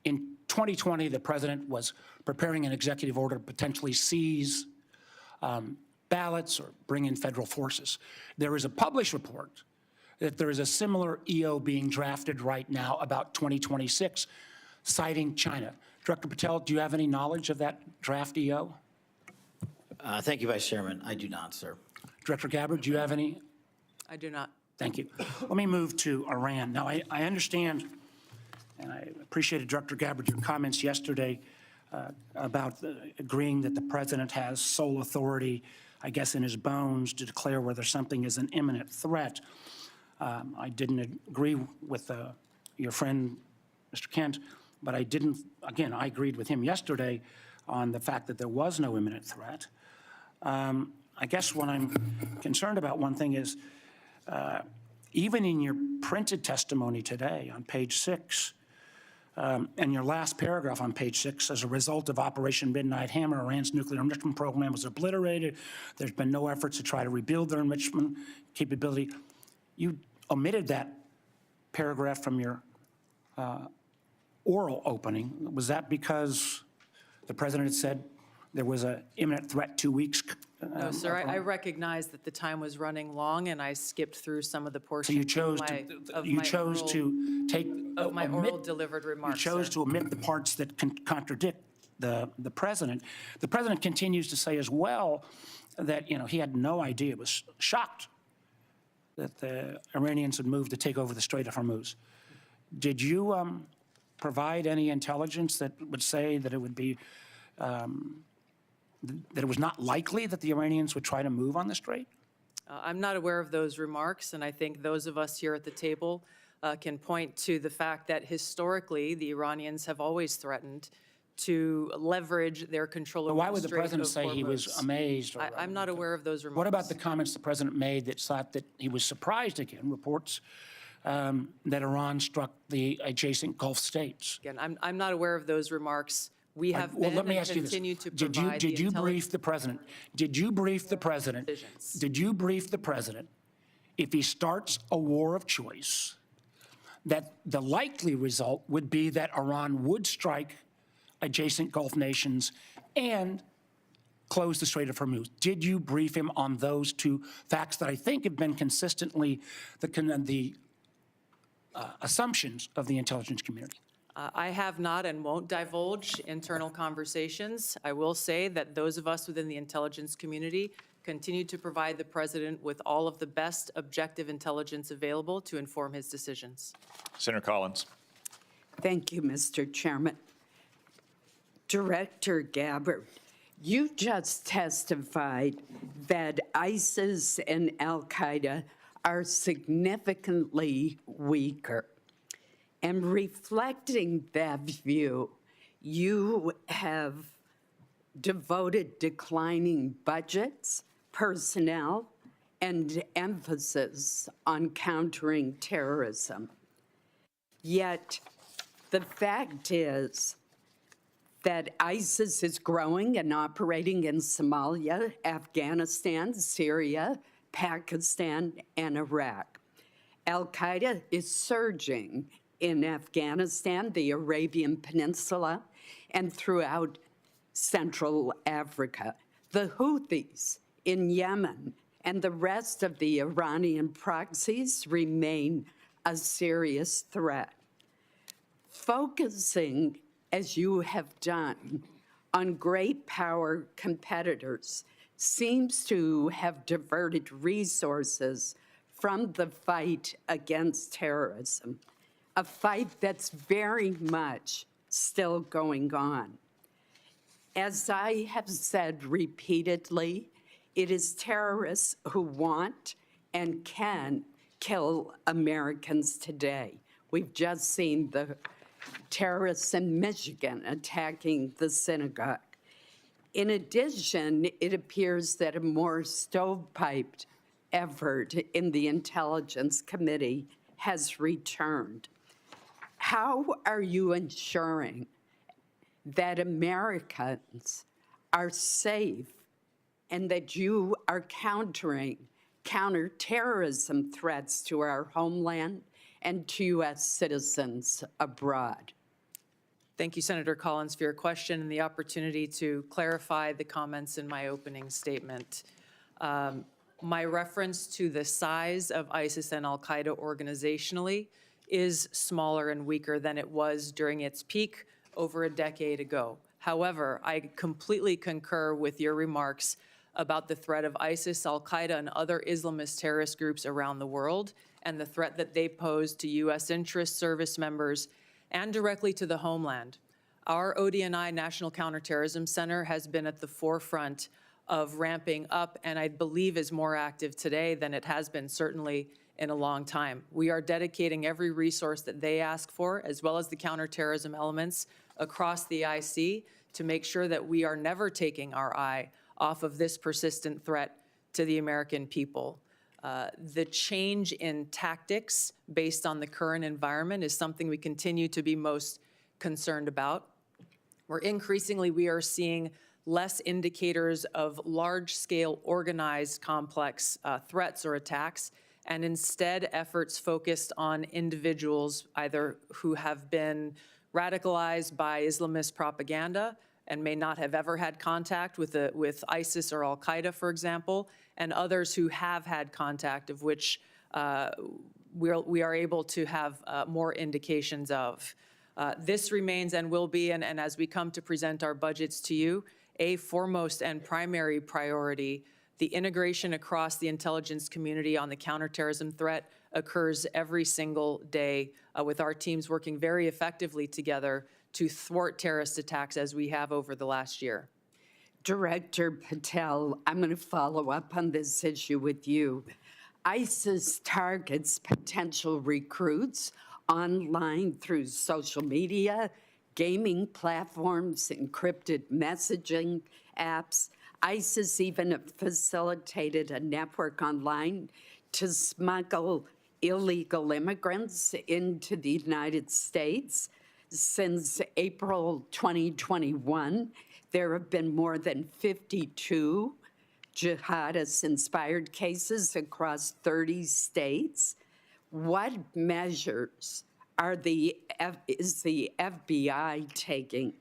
[SPEAKER 2] in 2020, the president was preparing an executive order to potentially seize ballots or bring in federal forces. There is a published report that there is a similar EO being drafted right now about 2026, citing China. Director Patel, do you have any knowledge of that draft EO?
[SPEAKER 7] Thank you, Vice Chairman. I do not, sir.
[SPEAKER 2] Director Gabbard, do you have any?
[SPEAKER 3] I do not.
[SPEAKER 2] Thank you. Let me move to Iran. Now, I understand, and I appreciated, Director Gabbard, your comments yesterday about agreeing that the president has sole authority, I guess, in his bones to declare whether something is an imminent threat. I didn't agree with your friend, Mr. Kent, but I didn't, again, I agreed with him yesterday on the fact that there was no imminent threat. I guess what I'm concerned about, one thing is, even in your printed testimony today on page 6, and your last paragraph on page 6, as a result of Operation Midnight Hammer, Iran's nuclear enrichment program was obliterated. There's been no efforts to try to rebuild their enrichment capability. You omitted that paragraph from your oral opening. Was that because the president had said there was an imminent threat 2 weeks.
[SPEAKER 3] No, sir, I recognize that the time was running long, and I skipped through some of the
[SPEAKER 2] So
[SPEAKER 3] portions
[SPEAKER 2] you chose to take.
[SPEAKER 3] of my
[SPEAKER 2] omit-
[SPEAKER 3] oral delivered remarks,
[SPEAKER 2] You chose
[SPEAKER 3] sir.
[SPEAKER 2] to omit the parts that contradict the president. The president continues to say as well that, he had no idea, was shocked that the Iranians had moved to take over the Strait of Hormuz. Did you provide any intelligence that would say that it would be, that it was not likely that the Iranians would try to move on the strait?
[SPEAKER 3] I'm not aware of those remarks, and I think those of us here at the table can point to the fact that historically, the Iranians have always threatened to leverage their control
[SPEAKER 2] But
[SPEAKER 3] over
[SPEAKER 2] why
[SPEAKER 3] the
[SPEAKER 2] would the
[SPEAKER 3] Strait
[SPEAKER 2] president
[SPEAKER 3] of
[SPEAKER 2] say he was
[SPEAKER 3] Hormuz.
[SPEAKER 2] amazed? Or,
[SPEAKER 3] I'm not aware of those remarks.
[SPEAKER 2] What about the comments the president made that thought that he was surprised again, reports that Iran struck the adjacent Gulf states?
[SPEAKER 3] Again, I'm not aware of those remarks. We have
[SPEAKER 2] Well,
[SPEAKER 3] been
[SPEAKER 2] let me
[SPEAKER 3] and
[SPEAKER 2] ask you this.
[SPEAKER 3] continue to
[SPEAKER 2] Did
[SPEAKER 3] provide the
[SPEAKER 2] you brief
[SPEAKER 3] intelligence.
[SPEAKER 2] the president? Did you brief the president?
[SPEAKER 3] Decisions.
[SPEAKER 2] Did you brief the president if he starts a war of choice, that the likely result would be that Iran would strike adjacent Gulf nations and close the Strait of Hormuz? Did you brief him on those two facts that I think have been consistently the assumptions of the intelligence community?
[SPEAKER 3] I have not and won't divulge internal conversations. I will say that those of us within the intelligence community continue to provide the president with all of the best objective intelligence available to inform his decisions.
[SPEAKER 1] Senator Collins.
[SPEAKER 8] Thank you, Mr. Chairman. Director Gabbard, you just testified that ISIS and al-Qaeda are significantly weaker. And reflecting that view, you have devoted declining budgets, personnel, and emphasis on countering terrorism. Yet, the fact is that ISIS is growing and operating in Somalia, Afghanistan, Syria, Pakistan, and Iraq. Al-Qaeda is surging in Afghanistan, the Arabian Peninsula, and throughout Central Africa. The Houthis in Yemen and the rest of the Iranian proxies remain a serious threat. Focusing, as you have done, on great power competitors seems to have diverted resources from the fight against terrorism, a fight that's very much still going on. As I have said repeatedly, it is terrorists who want and can kill Americans today. We've just seen the terrorists in Michigan attacking the synagogue. In addition, it appears that a more stovepiped effort in the Intelligence Committee has returned. How are you ensuring that Americans are safe and that you are countering counterterrorism threats to our homeland and to U.S. citizens abroad?
[SPEAKER 3] Thank you, Senator Collins, for your question and the opportunity to clarify the comments in my opening statement. My reference to the size of ISIS and al-Qaeda organizationally is smaller and weaker than it was during its peak over a decade ago. However, I completely concur with your remarks about the threat of ISIS, al-Qaeda, and other Islamist terrorist groups around the world and the threat that they pose to U.S. interest service members and directly to the homeland. Our ODNI National Counterterrorism Center has been at the forefront of ramping up and I believe is more active today than it has been certainly in a long time. We are dedicating every resource that they ask for, as well as the counterterrorism elements across the IC, to make sure that we are never taking our eye off of this persistent threat to the American people. The change in tactics based on the current environment is something we continue to be most concerned about. We are seeing less indicators of large-scale organized complex threats or attacks, and instead efforts focused on individuals either who have been radicalized by Islamist propaganda and may not have ever had contact with ISIS or al-Qaeda, for example, and others who have had contact, of which we are able to have more indications of. This remains and will be, and as we come to present our budgets to you, a foremost and primary priority. The integration across the intelligence community on the counterterrorism threat occurs every single day, with our teams working very effectively together to thwart terrorist attacks as we have over the last year.
[SPEAKER 8] Director Patel, I'm going to follow up on this issue with you. ISIS targets potential recruits online through social media, gaming platforms, encrypted messaging apps. ISIS even facilitated a network online to smuggle illegal immigrants into the United States. Since April 2021, there have been more than 52 jihadist-inspired cases across 30 states. What measures is the FBI taking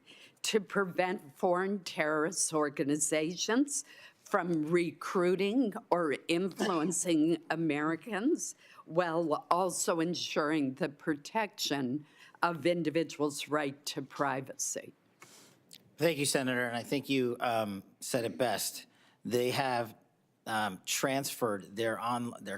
[SPEAKER 8] to prevent foreign terrorist organizations from recruiting or influencing Americans, while also ensuring the protection of individuals' right to privacy?
[SPEAKER 7] Thank you, Senator, and I think you said it best. They have transferred their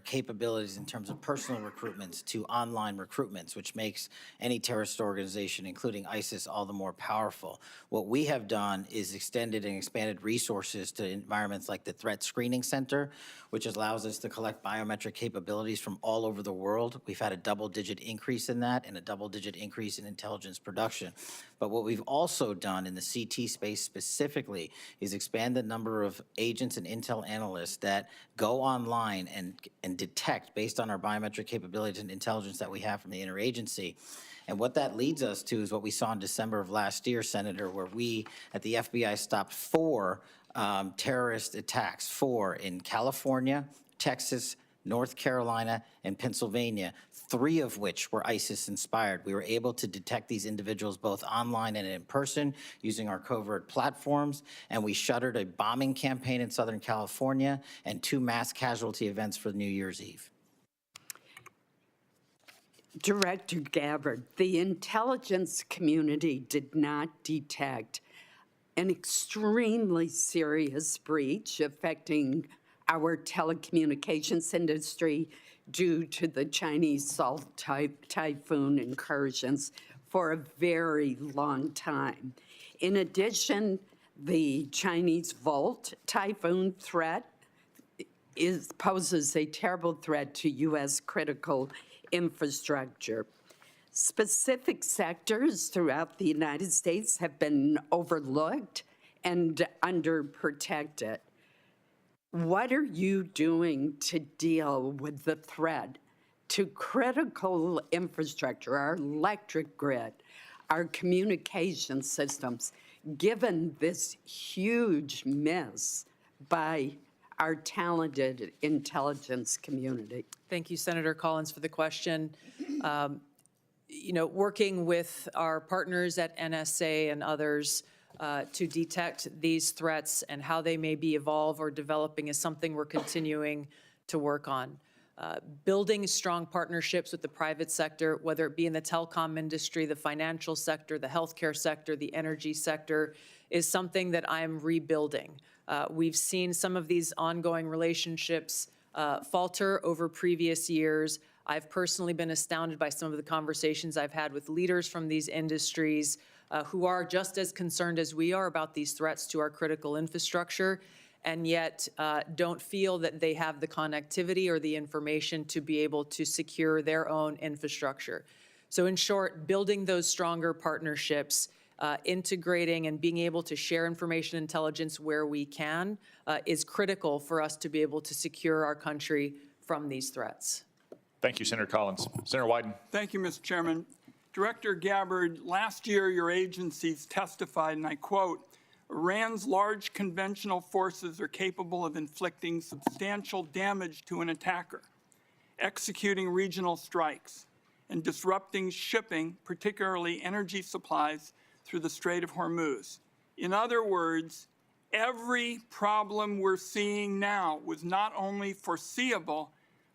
[SPEAKER 7] capabilities in terms of personal recruitments to online recruitments, which makes any terrorist organization, including ISIS, all the more powerful. What we have done is extended and expanded resources to environments like the Threat Screening Center, which allows us to collect biometric capabilities from all over the world. We've had a double-digit increase in that and a double-digit increase in intelligence production. But what we've also done in the CT space specifically is expand the number of agents and intel analysts that go online and detect, based on our biometric capabilities and intelligence that we have from the interagency. And what that leads us to is what we saw in December of last year, Senator, where we at the FBI stopped 4 terrorist attacks, 4 in California, Texas, North Carolina, and Pennsylvania, 3 of which were ISIS-inspired. We were able to detect these individuals both online and in person using our covert platforms, and we shuttered a bombing campaign in Southern California and 2 mass casualty events for New Year's Eve.
[SPEAKER 8] Director Gabbard, the intelligence community did not detect an extremely serious breach affecting our telecommunications industry due to the Chinese Salt Typhoon incursions for a very long time. In addition, the Chinese Volt Typhoon threat poses a terrible threat to U.S. critical infrastructure. Specific sectors throughout the United States have been overlooked and underprotected. What are you doing to deal with the threat to critical infrastructure, our electric grid, our communication systems, given this huge miss by our talented intelligence community?
[SPEAKER 3] Thank you, Senator Collins, for the question. Working with our partners at NSA and others to detect these threats and how they may be evolved or developing is something we're continuing to work on. Building strong partnerships with the private sector, whether it be in the telecom industry, the financial sector, the healthcare sector, the energy sector, is something that I'm rebuilding. We've seen some of these ongoing relationships falter over previous years. I've personally been astounded by some of the conversations I've had with leaders from these industries who are just as concerned as we are about these threats to our critical infrastructure, and yet don't feel that they have the connectivity or the information to be able to secure their own infrastructure. So in short, building those stronger partnerships, integrating and being able to share information intelligence where we can is critical for us to be able to secure our country from these threats.
[SPEAKER 1] Thank you, Senator Collins. Senator Wyden.
[SPEAKER 9] Thank you, Mr. Chairman. Director Gabbard, last year your agencies testified, and I quote, "Iran's large conventional forces are capable of inflicting substantial damage to an attacker, executing regional strikes, and disrupting shipping, particularly energy supplies, through the Strait of Hormuz. In other words, every problem we're seeing now was not only foreseeable,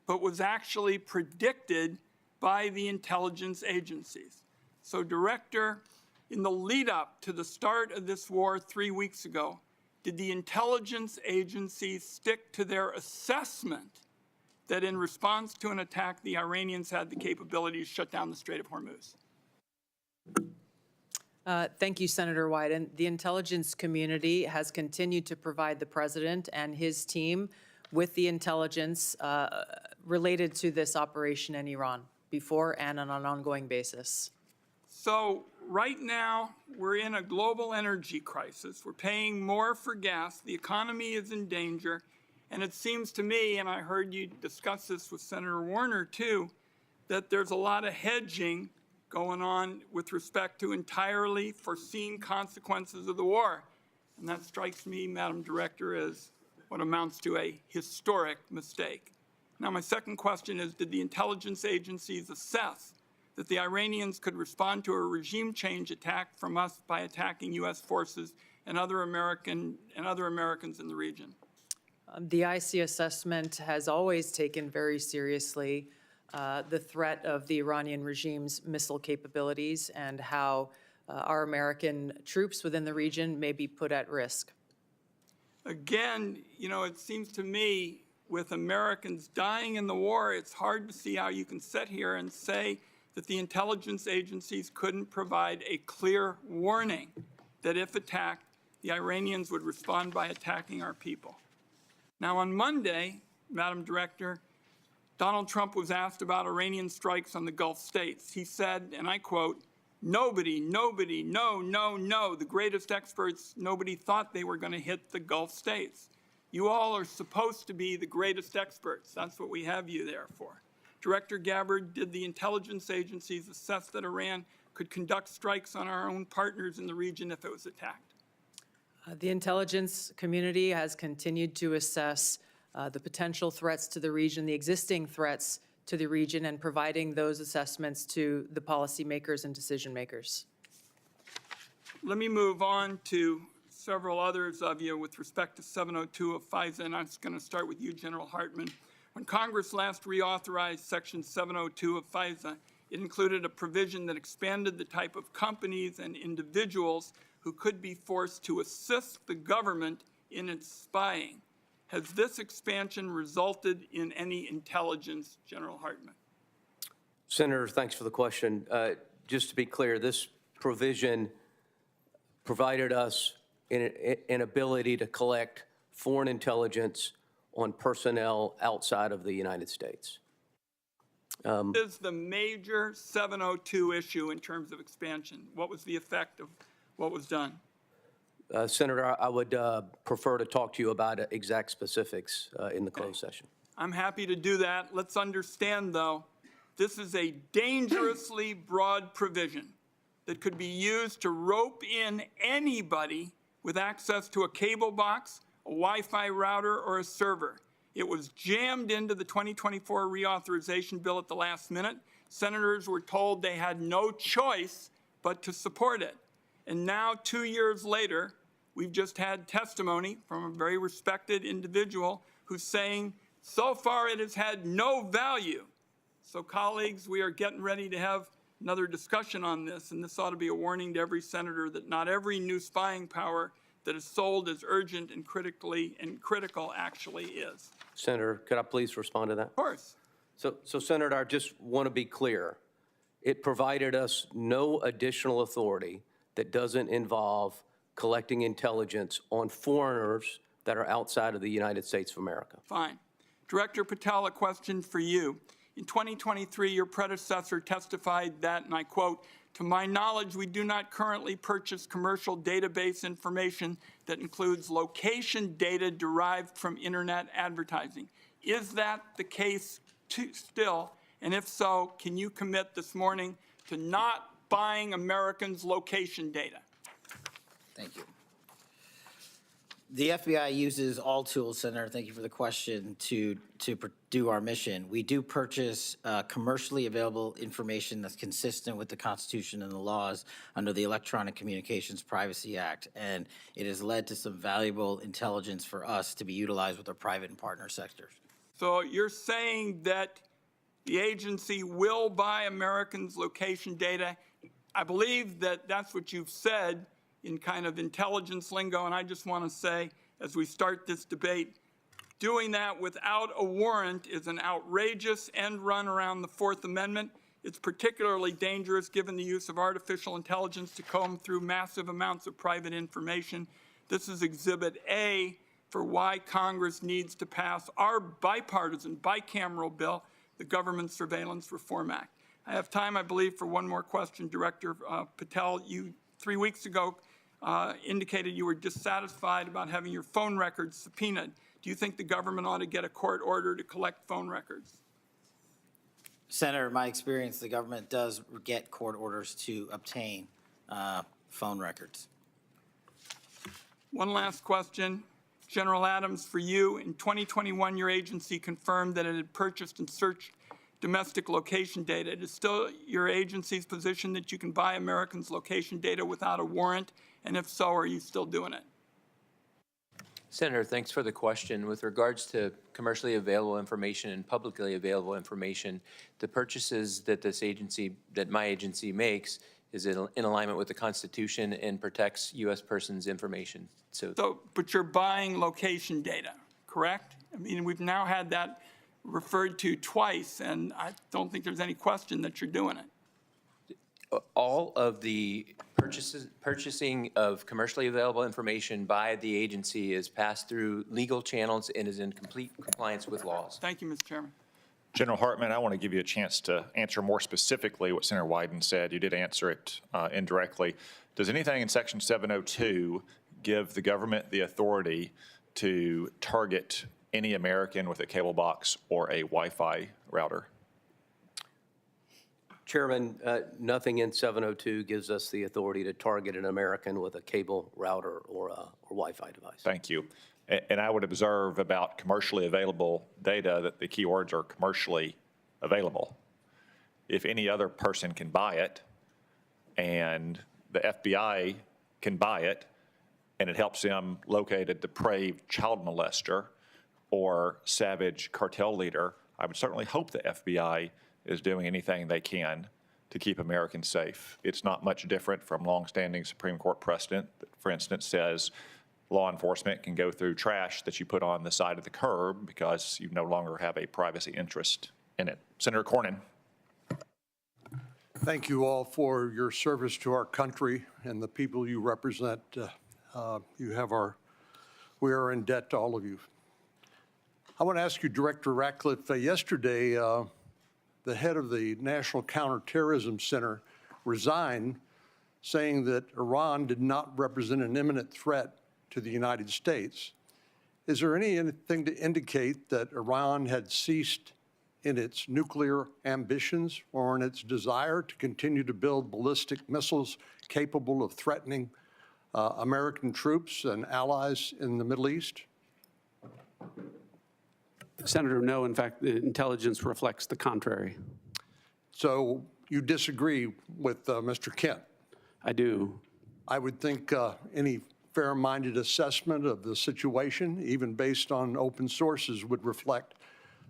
[SPEAKER 9] but was actually predicted by the intelligence agencies. So, Director, in the lead up to the start of this war 3 weeks ago, did the intelligence agencies stick to their assessment that in response to an attack, the Iranians had the capability to shut down the Strait of Hormuz?
[SPEAKER 3] Thank you, Senator Wyden. The intelligence community has continued to provide the president and his team with the intelligence related to this operation in Iran before and on an ongoing basis.
[SPEAKER 9] So right now, we're in a global energy crisis. We're paying more for gas. The economy is in danger. And it seems to me, and I heard you discuss this with Senator Warner too, that there's a lot of hedging going on with respect to entirely foreseen consequences of the war. And that strikes me, Madam Director, as what amounts to a historic mistake. Now, my second question is, did the intelligence agencies assess that the Iranians could respond to a regime change attack from us by attacking U.S. forces and other Americans in the region?
[SPEAKER 3] The IC assessment has always taken very seriously the threat of the Iranian regime's missile capabilities and how our American troops within the region may be put at risk.
[SPEAKER 9] Again, you know, it seems to me with Americans dying in the war, it's hard to see how you can sit here and say that the intelligence agencies couldn't provide a clear warning that if attacked, the Iranians would respond by attacking our people. Now, on Monday, Madam Director, Donald Trump was asked about Iranian strikes on the Gulf states. He said, and I quote, no, the greatest experts, nobody thought they were going to hit the Gulf states. You all are supposed to be the greatest experts. That's what we have you there for. Director Gabbard, did the intelligence agencies assess that Iran could conduct strikes on our own partners in the region if it was attacked?
[SPEAKER 3] The intelligence community has continued to assess the potential threats to the region, the existing threats to the region, and providing those assessments to the policymakers and decision makers.
[SPEAKER 9] Let me move on to several others of you with respect to 702 of FISA, and I'm going to start with you, General Hartman. When Congress last reauthorized Section 702 of FISA, it included a provision that expanded the type of companies and individuals who could be forced to assist the government in its spying. Has this expansion resulted in any intelligence, General Hartman?
[SPEAKER 5] Senator, thanks for the question. Just to be clear, this provision provided us an ability to collect foreign intelligence on personnel outside of the United States.
[SPEAKER 9] This is the major 702 issue in terms of expansion. What was the effect of what was done?
[SPEAKER 5] Senator, I would prefer to talk to you about exact specifics in the closed session.
[SPEAKER 9] I'm happy to do that. Let's understand, though, this is a dangerously broad provision that could be used to rope in anybody with access to a cable box, a Wi-Fi router, or a server. It was jammed into the 2024 reauthorization bill at the last minute. Senators were told they had no choice but to support it. And now, 2 years later, we've just had testimony from a very respected individual who's saying, so far it has had no value. So, colleagues, we are getting ready to have another discussion on this, and this ought to be a warning to every senator that not every new spying power that is sold as urgent and critical actually is.
[SPEAKER 5] Senator, could I please respond to that?
[SPEAKER 9] Of course.
[SPEAKER 5] So, Senator, I just want to be clear. It provided us no additional authority that doesn't involve collecting intelligence on foreigners that are outside of the United States of America.
[SPEAKER 9] Fine. Director Patel, a question for you. In 2023, your predecessor testified that, and I quote, to my knowledge, we do not currently purchase commercial database information that includes location data derived from internet advertising. Is that the case still? And if so, can you commit this morning to not buying Americans' location data?
[SPEAKER 7] Thank you. The FBI uses all tools, Senator, thank you for the question, to do our mission. We do purchase commercially available information that's consistent with the Constitution and the laws under the Electronic Communications Privacy Act, and it has led to some valuable intelligence for us to be utilized with our private and partner sectors.
[SPEAKER 9] So you're saying that the agency will buy Americans' location data. I believe that that's what you've said in kind of intelligence lingo, and I just want to say, as we start this debate, doing that without a warrant is an outrageous end run around the Fourth Amendment. It's particularly dangerous given the use of artificial intelligence to comb through massive amounts of private information. This is Exhibit A for why Congress needs to pass our bipartisan, bicameral bill, the Government Surveillance Reform Act. I have time, I believe, for one more question. Director Patel, you 3 weeks ago indicated you were dissatisfied about having your phone records subpoenaed. Do you think the government ought to get a court order to collect phone records?
[SPEAKER 7] Senator, in my experience, the government does get court orders to obtain phone records.
[SPEAKER 9] One last question. General Adams, for you, in 2021, your agency confirmed that it had purchased and searched domestic location data. It is still your agency's position that you can buy Americans' location data without a warrant? And if so, are you still doing it?
[SPEAKER 4] Senator, thanks for the question. With regards to commercially available information and publicly available information, the purchases that my agency makes is in alignment with the Constitution and protects U.S. persons' information.
[SPEAKER 9] But you're buying location data, correct? I mean, we've now had that referred to twice, and I don't think there's any question that you're doing it.
[SPEAKER 4] All of the purchasing of commercially available information by the agency is passed through legal channels and is in complete compliance with laws.
[SPEAKER 9] Thank you, Mr. Chairman.
[SPEAKER 1] General Hartman, I want to give you a chance to answer more specifically what Senator Wyden said. You did answer it indirectly. Does anything in Section 702 give the government the authority to target any American with a cable box or a Wi-Fi router?
[SPEAKER 5] Chairman, nothing in 702 gives us the authority to target an American with a cable router or Wi-Fi device.
[SPEAKER 1] Thank you. And I would observe about commercially available data that the key words are commercially available. If any other person can buy it and the FBI can buy it and it helps them locate a depraved child molester or savage cartel leader, I would certainly hope the FBI is doing anything they can to keep Americans safe. It's not much different from longstanding Supreme Court precedent that, for instance, says law enforcement can go through trash that you put on the side of the curb because you no longer have a privacy interest in it. Senator Cornyn.
[SPEAKER 10] Thank you all for your service to our country and the people you represent. We are in debt to all of you. I want to ask you, Director Ratcliffe, yesterday, the head of the National Counterterrorism Center resigned, saying that Iran did not represent an imminent threat to the United States. Is there anything to indicate that Iran had ceased in its nuclear ambitions or in its desire to continue to build ballistic missiles capable of threatening American troops and allies in the Middle East?
[SPEAKER 6] Senator, no. In fact, the intelligence reflects the contrary.
[SPEAKER 10] So you disagree with Mr. Kent?
[SPEAKER 6] I do.
[SPEAKER 10] I would think any fair-minded assessment of the situation, even based on open sources, would reflect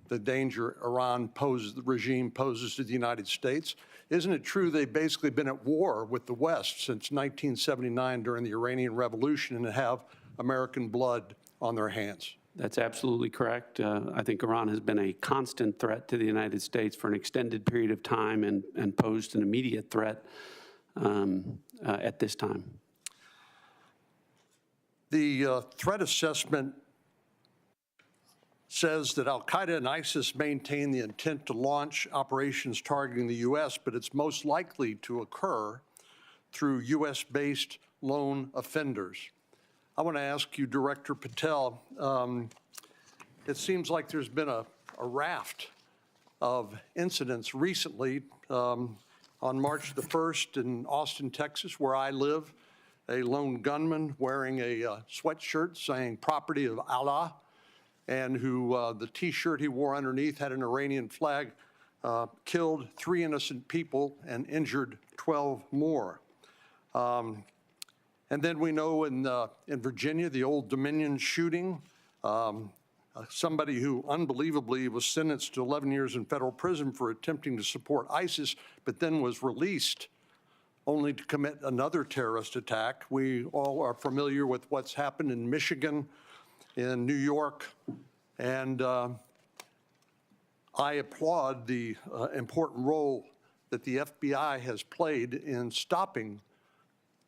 [SPEAKER 10] the danger the regime poses to the United States. Isn't it true they've basically been at war with the West since 1979 during the Iranian Revolution and have American blood on their hands?
[SPEAKER 6] That's absolutely correct. I think Iran has been a constant threat to the United States for an extended period of time and posed an immediate threat at this time.
[SPEAKER 10] The threat assessment says that al-Qaeda and ISIS maintain the intent to launch operations targeting the U.S., but it's most likely to occur through U.S.-based lone offenders. I want to ask you, Director Patel, it seems like there's been a raft of incidents recently. On March the 1st in Austin, Texas, where I live, a lone gunman wearing a sweatshirt saying "Property of Allah," and who the T-shirt he wore underneath had an Iranian flag, killed 3 innocent people and injured 12 more. And then we know in Virginia, the Old Dominion shooting, somebody who unbelievably was sentenced to 11 years in federal prison for attempting to support ISIS, but then was released only to commit another terrorist attack. We all are familiar with what's happened in Michigan, in New York, and I applaud the important role that the FBI has played in stopping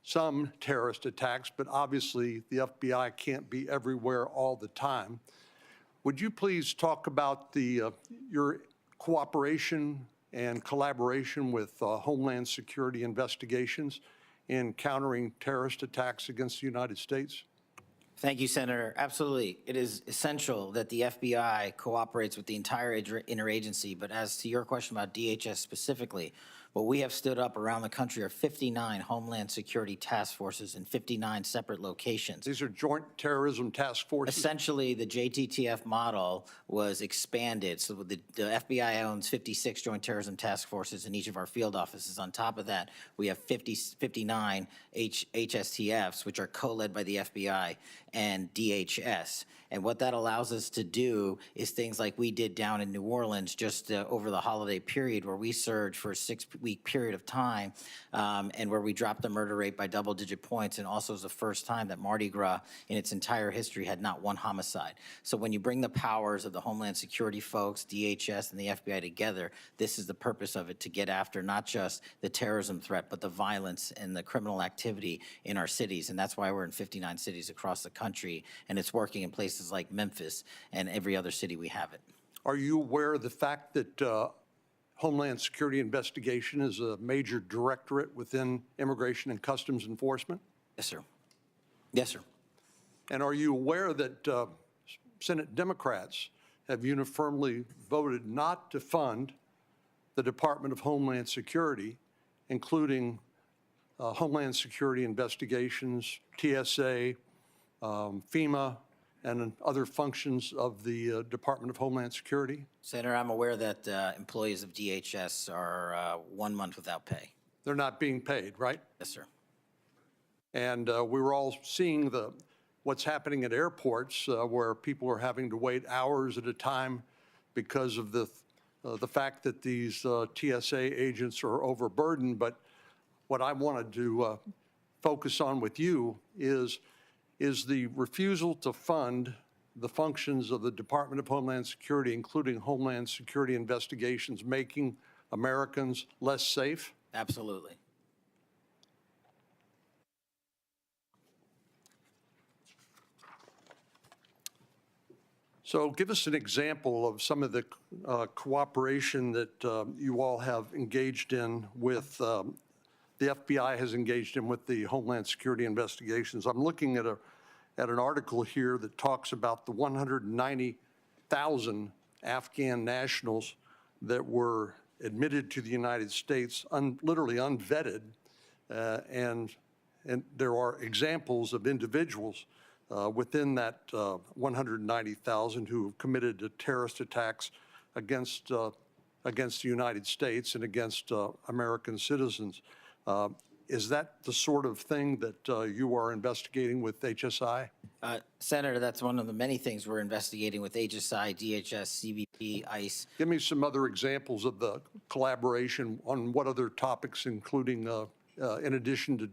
[SPEAKER 10] some terrorist attacks, but obviously the FBI can't be everywhere all the time. Would you please talk about your cooperation and collaboration with Homeland Security investigations in countering terrorist attacks against the United States?
[SPEAKER 7] Thank you, Senator. Absolutely. It is essential that the FBI cooperates with the entire interagency. But as to your question about DHS specifically, what we have stood up around the country are 59 Homeland Security task forces in 59 separate locations.
[SPEAKER 10] These are joint terrorism task forces?
[SPEAKER 7] Essentially, the JTTF model was expanded. So the FBI owns 56 joint terrorism task forces in each of our field offices. On top of that, we have 59 HSTFs, which are co-led by the FBI and DHS. And what that allows us to do is things like we did down in New Orleans just over the holiday period, where we surged for a 6-week period of time, and where we dropped the murder rate by double-digit points, and also was the first time that Mardi Gras in its entire history had not one homicide. So when you bring the powers of the Homeland Security folks, DHS, and the FBI together, this is the purpose of it, to get after not just the terrorism threat, but the violence and the criminal activity in our cities. And that's why we're in 59 cities across the country, and it's working in places like Memphis and every other city we have it.
[SPEAKER 10] Are you aware of the fact that Homeland Security investigation is a major directorate within Immigration and Customs Enforcement?
[SPEAKER 7] Yes, sir. Yes, sir.
[SPEAKER 10] And are you aware that Senate Democrats have uniformly voted not to fund the Department of Homeland Security, including Homeland Security investigations, TSA, FEMA, and other functions of the Department of Homeland Security?
[SPEAKER 7] Senator, I'm aware that employees of DHS are 1 month without pay.
[SPEAKER 10] They're not being paid, right?
[SPEAKER 7] Yes, sir.
[SPEAKER 10] And we were all seeing what's happening at airports where people are having to wait hours at a time because of the fact that these TSA agents are overburdened. But what I wanted to focus on with you is the refusal to fund the functions of the Department of Homeland Security, including Homeland Security investigations, making Americans less safe?
[SPEAKER 7] Absolutely.
[SPEAKER 10] So give us an example of some of the cooperation that you all have engaged in with, the FBI has engaged in with the Homeland Security investigations. I'm looking at an article here that talks about the 190,000 Afghan nationals that were admitted to the United States, literally unvetted, and there are examples of individuals within that 190,000 who have committed terrorist attacks against the United States and against American citizens. Is that the sort of thing that you are investigating with HSI?
[SPEAKER 7] Senator, that's one of the many things we're investigating with HSI, DHS, CBP, ICE.
[SPEAKER 10] Give me some other examples of the collaboration on what other topics, including in addition to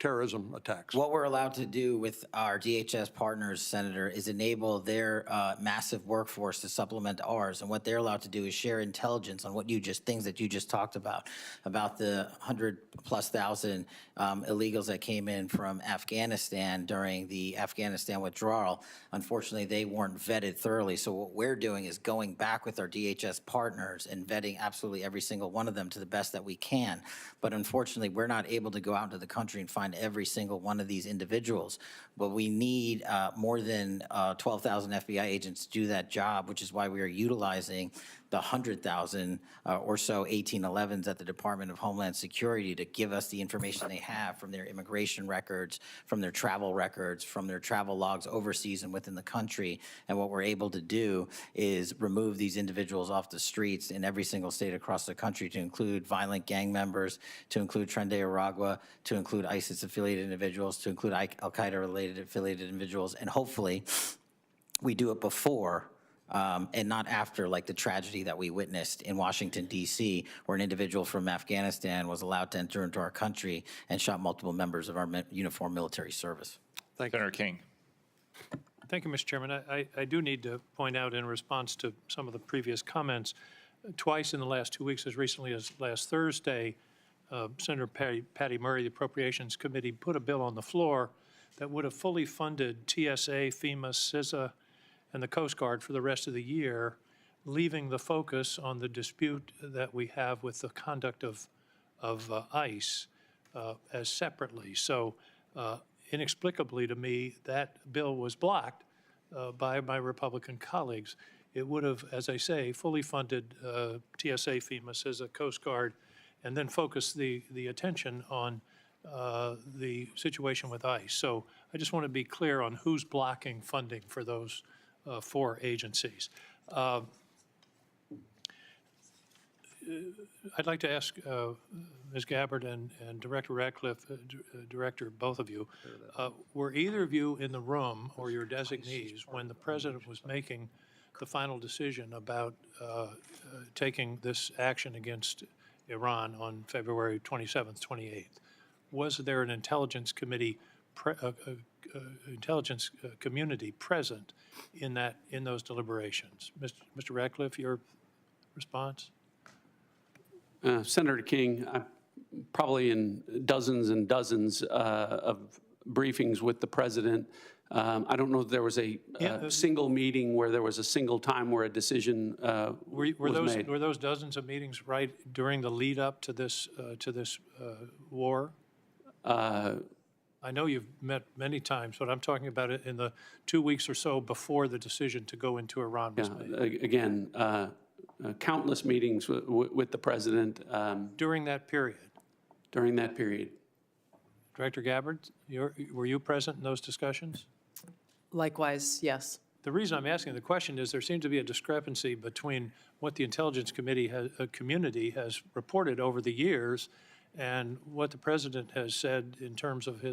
[SPEAKER 10] terrorism attacks.
[SPEAKER 7] What we're allowed to do with our DHS partners, Senator, is enable their massive workforce to supplement ours. And what they're allowed to do is share intelligence on things that you just talked about the 100,000+ illegals that came in from Afghanistan during the Afghanistan withdrawal. Unfortunately, they weren't vetted thoroughly. So what we're doing is going back with our DHS partners and vetting absolutely every single one of them to the best that we can. But unfortunately, we're not able to go out into the country country and find every single one of these individuals. But we need more than 12,000 FBI agents to do that job, which is why we are utilizing the 100,000 or so 1811s at the Department of Homeland Security to give us the information they have from their immigration records, from their travel records, from their travel logs overseas and within the country. And what we're able to do is remove these individuals off the streets in every single state across the country, to include violent gang members, to include Trende Aragua, to include ISIS-affiliated individuals, to include Al-Qaeda-related affiliated individuals. And hopefully we do it before and not after, like the tragedy that we witnessed in Washington, D.C., where an individual from Afghanistan was allowed to enter into our country and shot multiple members of our uniformed military service.
[SPEAKER 1] Thank you. Senator King.
[SPEAKER 11] Thank you, Mr. Chairman. I do need to point out, in response to some of the previous comments, twice in the last 2 weeks, as recently as last Thursday, Senator Patty Murray, the Appropriations Committee, put a bill on the floor that would have fully funded TSA, FEMA, CISA, and the Coast Guard for the rest of the year, leaving the focus on the dispute that we have with the conduct of ICE as separately. So inexplicably to me, that bill was blocked by my Republican colleagues. It would have, as I say, fully funded TSA, FEMA, CISA, Coast Guard, and then focused the attention on the situation with ICE. So I just want to be clear on who's blocking funding for those 4 agencies. I'd like to ask Ms. Gabbard and Director Ratcliffe, Director, both of you, were either of you in the room or your designees when the President was making the final decision about taking this action against Iran on February 27th, 28th? Was there an intelligence committee, community present in those deliberations? Mr. Ratcliffe, your response?
[SPEAKER 6] Senator King, I'm probably in dozens and dozens of briefings with the President. I don't know if there was a single meeting where there was a single time where a decision was made.
[SPEAKER 11] Were those dozens of meetings right during the lead up to this war? I know you've met many times, but I'm talking about it in the 2 weeks or so before the decision to go into Iran was made.
[SPEAKER 6] Again, countless meetings with the President.
[SPEAKER 11] During that period?
[SPEAKER 6] During that period.
[SPEAKER 11] Director Gabbard, were you present in those discussions?
[SPEAKER 3] Likewise, yes.
[SPEAKER 11] The reason I'm asking the question is there seems to be a discrepancy between what the Intelligence Community has reported over the years and what the President has said in terms of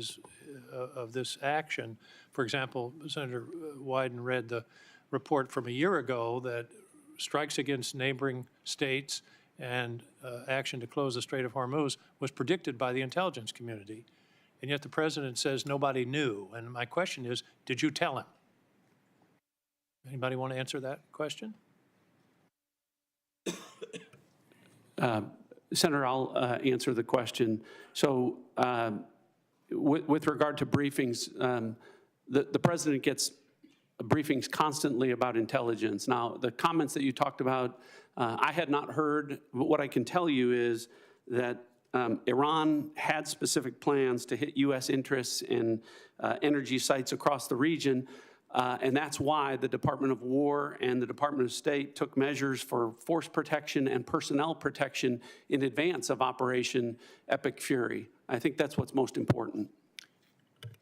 [SPEAKER 11] of this action. For example, Senator Wyden read the report from a year ago that strikes against neighboring states and action to close the Strait of Hormuz was predicted by the intelligence community. And yet the President says nobody knew. And my question is, did you tell him? Anybody want to answer that question?
[SPEAKER 6] Senator, I'll answer the question. So with regard to briefings, the President gets briefings constantly about intelligence. Now, the comments that you talked about, I had not heard, but what I can tell you is that Iran had specific plans to hit U.S. interests in energy sites across the region, and that's why the Department of War and the Department of State took measures for force protection and personnel protection in advance of Operation Epic Fury. I think that's what's most important.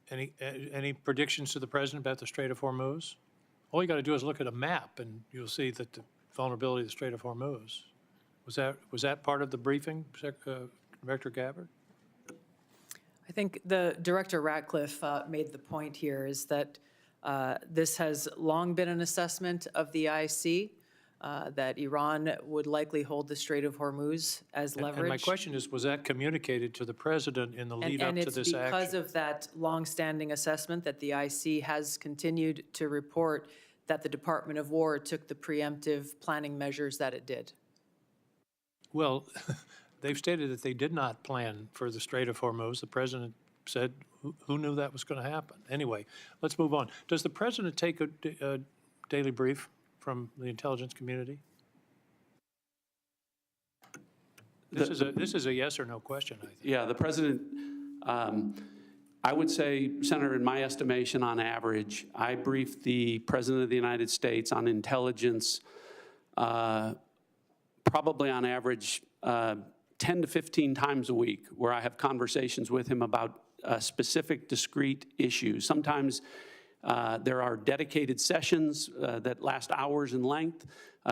[SPEAKER 11] Any predictions to the President about the Strait of Hormuz? All you got to do is look at a map, and you'll see that the vulnerability of the Strait of Hormuz. Was that part of the briefing, Director Gabbard?
[SPEAKER 3] I think the Director Ratcliffe made the point here is that this has long been an assessment of the IC, that Iran would likely hold the Strait of Hormuz as leverage.
[SPEAKER 11] And my question is, was that communicated to the President in the lead up to this action?
[SPEAKER 3] And it's because of that longstanding assessment that the IC has continued to report that the Department of War took the preemptive planning measures that it did.
[SPEAKER 11] Well, they've stated that they did not plan for the Strait of Hormuz. The President said, who knew that was going to happen? Anyway, let's move on. Does the President take a daily brief from the intelligence community? This is a yes or no question, I think.
[SPEAKER 6] Yeah, the President I would say, Senator, in my estimation, on average, I briefed the President of the United States on intelligence probably on average 10 to 15 times a week, where I have conversations with him about specific, discrete issues. Sometimes there are dedicated sessions that last hours in length.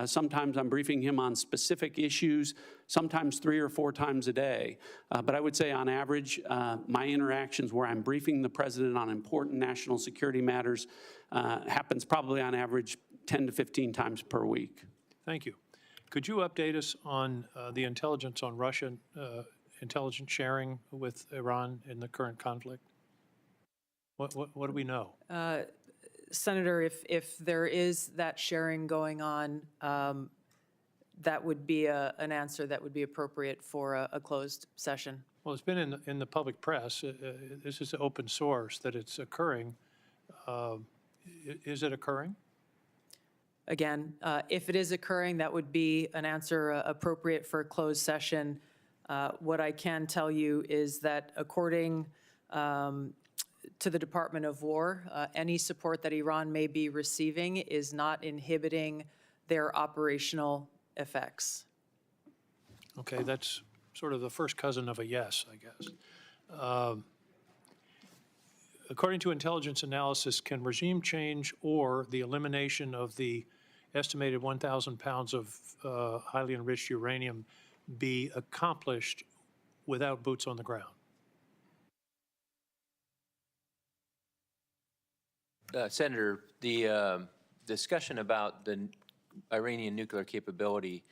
[SPEAKER 6] Sometimes I'm briefing him on specific issues, sometimes 3 or 4 times a day. But I would say on average, my interactions where I'm briefing the president on important national security matters happens probably on average 10 to 15 times per week.
[SPEAKER 11] Thank you. Could you update us on the intelligence on Russian intelligence sharing with Iran in the current conflict? What do we know?
[SPEAKER 3] Senator, if there is that sharing going on, that would be an answer that would be appropriate for a closed session.
[SPEAKER 11] Well, it's been in the public press. This is open source that it's occurring. Is it occurring?
[SPEAKER 3] Again, if it is occurring, that would be an answer appropriate for a closed session. What I can tell you is that according to the Department of War, any support that Iran may be receiving is not inhibiting their operational effects.
[SPEAKER 11] Okay, that's sort of the first cousin of a yes, I guess. According to intelligence analysis, can regime change or the elimination of the estimated 1,000 pounds of highly enriched uranium be accomplished without boots on the ground?
[SPEAKER 4] Senator, the discussion about the Iranian nuclear capability,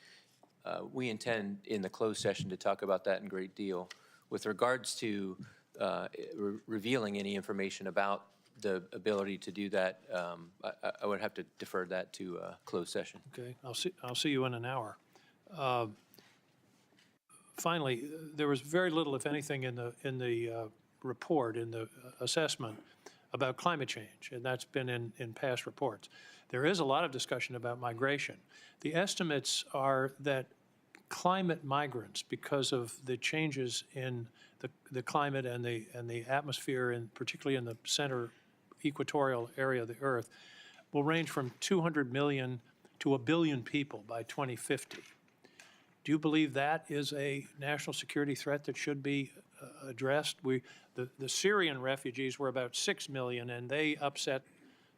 [SPEAKER 4] we intend in the closed session to talk about that in great deal. With regards to revealing any information about the ability to do that, I would have to defer that to closed session.
[SPEAKER 11] Okay, I'll see you in an hour. Finally, there was very little, if anything, in the report, in the assessment about climate change, and that's been in past reports. There is a lot of discussion about migration. The estimates are that climate migrants, because of the changes in the climate and the atmosphere, and particularly in the center equatorial area of the Earth, will range from 200 million to 1 billion people by 2050. Do you believe that is a national security threat that should be addressed? The Syrian refugees were about 6 million, and they upset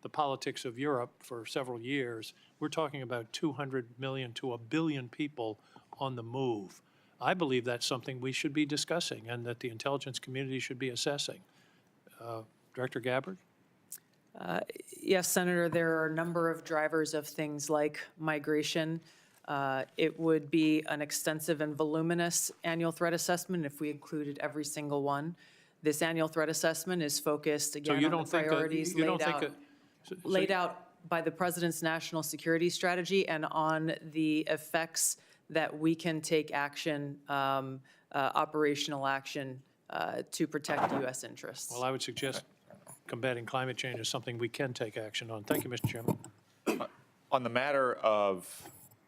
[SPEAKER 11] the politics of Europe for several years. We're talking about 200 million to 1 billion people on the move. I believe that's something we should be discussing and that the intelligence community should be assessing. Director Gabbard?
[SPEAKER 3] Yes, Senator, there are a number of drivers of things like migration. It would be an extensive and voluminous annual threat assessment if we included every single one. This annual threat assessment is focused, again, on the priorities laid out by the President's national security strategy and on the effects that we can take action, operational action, to protect U.S. interests.
[SPEAKER 11] Well, I would suggest combating climate change is something we can take action on. Thank you, Mr. Chairman.
[SPEAKER 1] On the matter of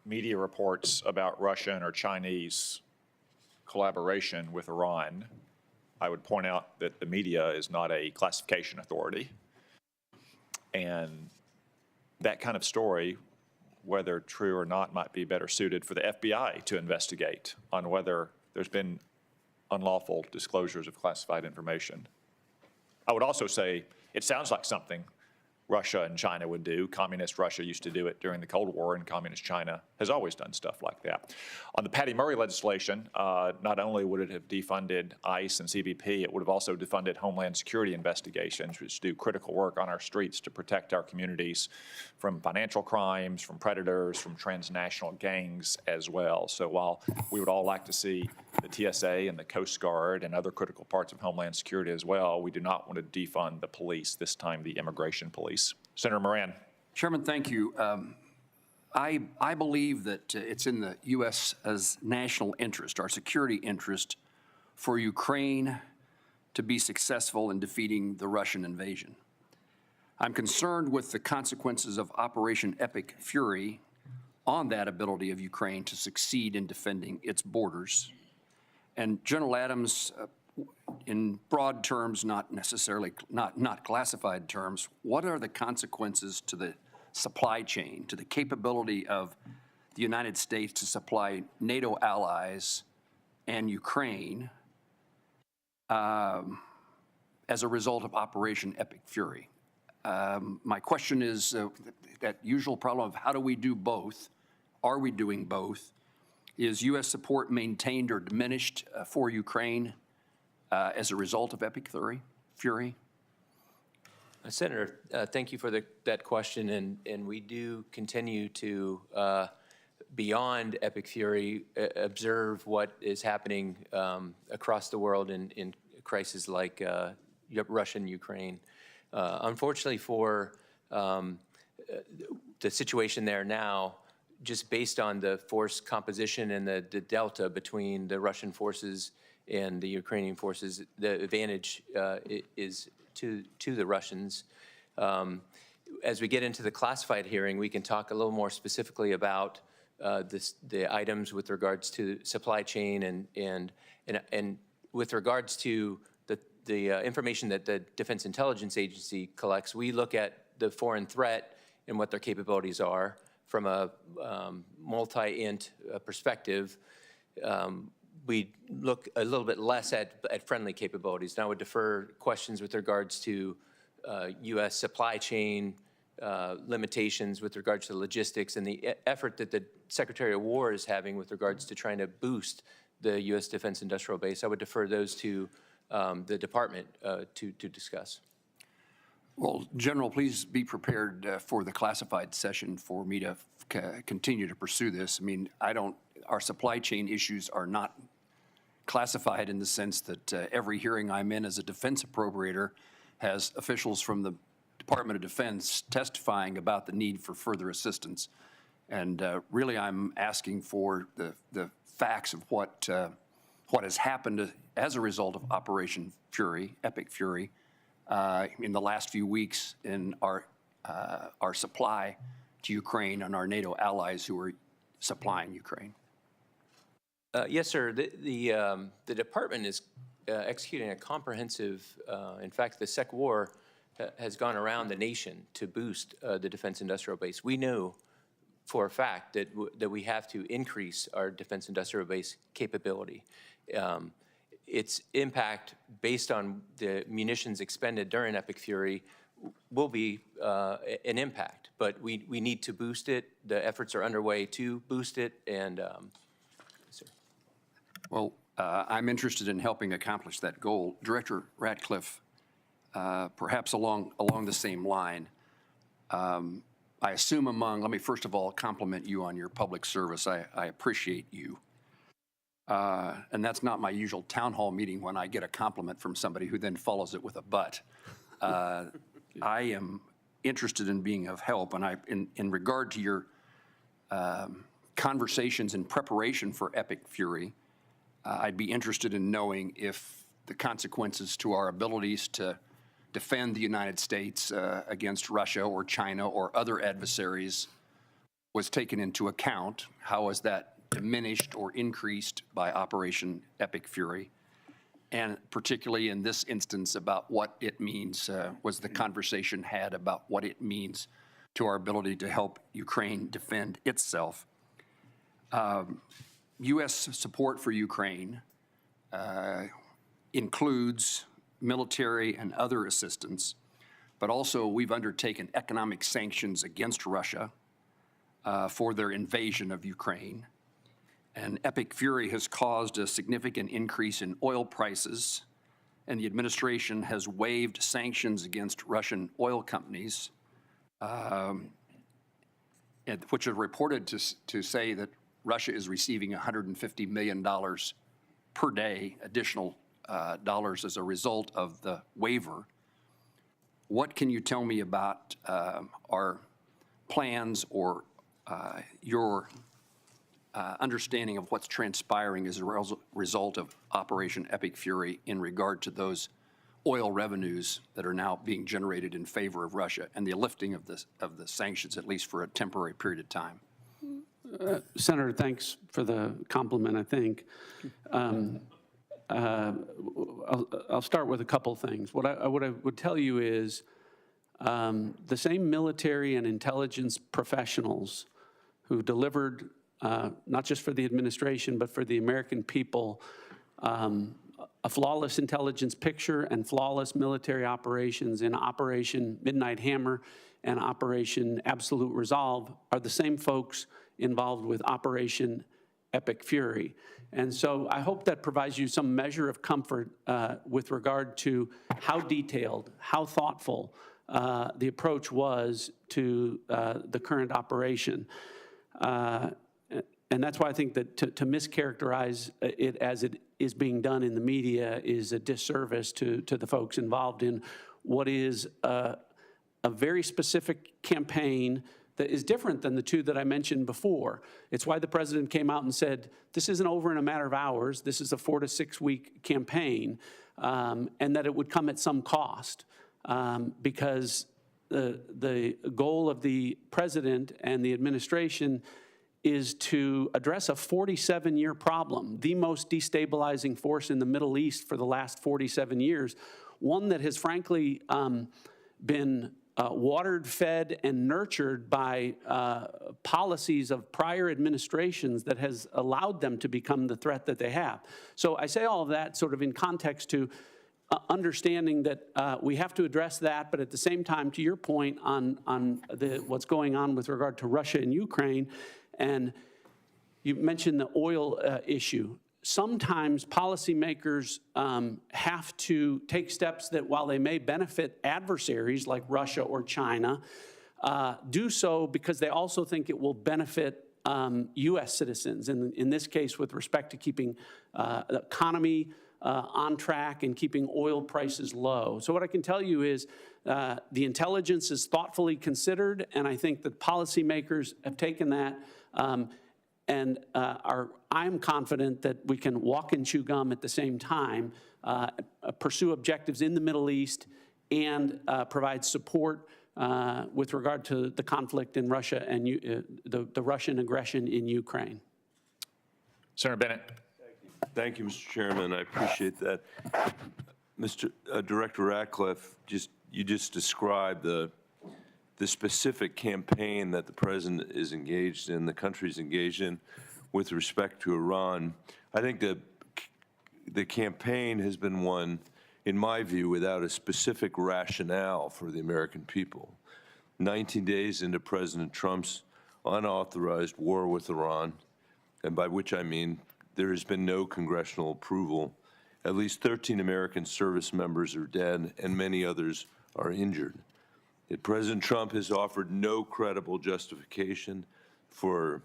[SPEAKER 1] media reports about Russian or Chinese collaboration with Iran, I would point out that the media is not a classification authority. And that kind of story, whether true or not, might be better suited for the FBI to investigate on whether there's been unlawful disclosures of classified information. I would also say it sounds like something Russia and China would do. Communist Russia used to do it during the Cold War, and Communist China has always done stuff like that. On the Patty Murray legislation, not only would it have defunded ICE and CBP, it would have also defunded Homeland Security investigations, which do critical work on our streets to protect our communities from financial crimes, from predators, from transnational gangs as well. So while we would all like to see the TSA and the Coast Guard and other critical parts of Homeland Security as well, we do not want to defund the police, this time the immigration police. Senator Moran.
[SPEAKER 12] Chairman, thank you. I believe that it's in the U.S.'s national interest, our security interest, for Ukraine to be successful in defeating the Russian invasion. I'm concerned with the consequences of Operation Epic Fury on that ability of Ukraine to succeed in defending its borders. And General Adams, in broad terms, not necessarily, not classified terms, what are the consequences to the supply chain, to the capability of the United States to supply NATO allies and Ukraine as a result of Operation Epic Fury? My question is that usual problem of how do we do both? Are we doing both? Is U.S. support maintained or diminished for Ukraine as a result of Epic Fury?
[SPEAKER 4] Senator, thank you for that question, and we do continue to, beyond Epic Fury, observe what is happening across the world in crises like Russia and Ukraine. Unfortunately for the situation there now, just based on the force composition and the delta between the Russian forces and the Ukrainian forces, the advantage is to the Russians. As we get into the classified hearing, we can talk a little more specifically about the items with regards to supply chain and with regards to the information that the Defense Intelligence Agency collects. We look at the foreign threat and what their capabilities are from a multi-int perspective. We look a little bit less at friendly capabilities. And I would defer questions with regards to U.S. supply chain limitations with regards to logistics and the effort that the Secretary of War is having with regards to trying to boost the U.S. Defense Industrial Base. I would defer those to the Department to discuss.
[SPEAKER 12] Well, General, please be prepared for the classified session for me to continue to pursue this. I mean, our supply chain issues are not classified in the sense that every hearing I'm in as a defense appropriator has officials from the Department of Defense testifying about the need for further assistance. And really, I'm asking for the facts of what has happened as a result of Operation Fury, Epic Fury, in the last few weeks in our supply to Ukraine and our NATO allies who are supplying Ukraine.
[SPEAKER 4] Yes, sir. The department is executing a comprehensive, in fact, the Sec War has gone around the nation to boost the defense industrial base. We know for a fact that we have to increase our defense industrial base capability. Its impact based on the munitions expended during Epic Fury will be an impact, but we need to boost it. The efforts are underway to boost it, and sir.
[SPEAKER 12] Well, I'm interested in helping accomplish that goal. Director Ratcliffe, perhaps along the same line, I assume let me first of all compliment you on your public service. I appreciate you. And that's not my usual town hall meeting when I get a compliment from somebody who then follows it with a but. I am interested in being of help, and in regard to your conversations in preparation for Epic Fury, I'd be interested in knowing if the consequences to our abilities to defend the United States against Russia or China or other adversaries was taken into account. How was that diminished or increased by Operation Epic Fury? And particularly in this instance about what it means, was the conversation had about what it means to our ability to help Ukraine defend itself? U.S. support for Ukraine includes military and other assistance, but also we've undertaken economic sanctions against Russia for their invasion of Ukraine. And Epic Fury has caused a significant increase in oil prices, and the administration has waived sanctions against Russian oil companies, which are reported to say that Russia is receiving $150 million per day, additional dollars as a result of the waiver. What can you tell me about our plans or your understanding of what's transpiring as a result of Operation Epic Fury in regard to those oil revenues that are now being generated in favor of Russia and the lifting of the sanctions, at least for a temporary period of time?
[SPEAKER 6] Senator, thanks for the compliment, I think. I'll start with a couple things. What I would tell you is the same military and intelligence professionals who delivered, not just for the administration, but for the American people, a flawless intelligence picture and flawless military operations in Operation Midnight Hammer and Operation Absolute Resolve are the same folks involved with Operation Epic Fury. And so I hope that provides you some measure of comfort with regard to how detailed, how thoughtful the approach was to the current operation. And that's why I think that to mischaracterize it as it is being done in the media is a disservice to the folks involved in what is a very specific campaign that is different than the two that I mentioned before. It's why the president came out and said, this isn't over in a matter of hours, this is a 4 to 6 week campaign, and that it would come at some cost, because the goal of the president and the administration is to address a 47-year problem, the most destabilizing force in the Middle East for the last 47 years, one that has frankly been watered, fed, and nurtured by policies of prior administrations that has allowed them to become the threat that they have. So I say all of that sort of in context to understanding that we have to address that, but at the same time, to your point on what's going on with regard to Russia and Ukraine, and you mentioned the oil issue. Sometimes policymakers have to take steps that, while they may benefit adversaries like Russia or China, do so because they also think it will benefit U.S. citizens, in this case with respect to keeping the economy on track and keeping oil prices low. So what I can tell you is the intelligence is thoughtfully considered, and I think that policymakers have taken that and I'm confident that we can walk and chew gum at the same time, pursue objectives in the Middle East, and provide support with regard to the conflict in Russia and the Russian aggression in Ukraine.
[SPEAKER 1] Senator Bennett.
[SPEAKER 13] Thank you, Mr. Chairman. I appreciate that. Mr. Director Ratcliffe, you just described the specific campaign that the president is engaged in, the country's engaged in with respect to Iran. I think the campaign has been one, in my view, without a specific rationale for the American people. 19 days into President Trump's unauthorized war with Iran, and by which I mean there has been no congressional approval, at least 13 American service members are dead and many others are injured. Yet President Trump has offered no credible justification for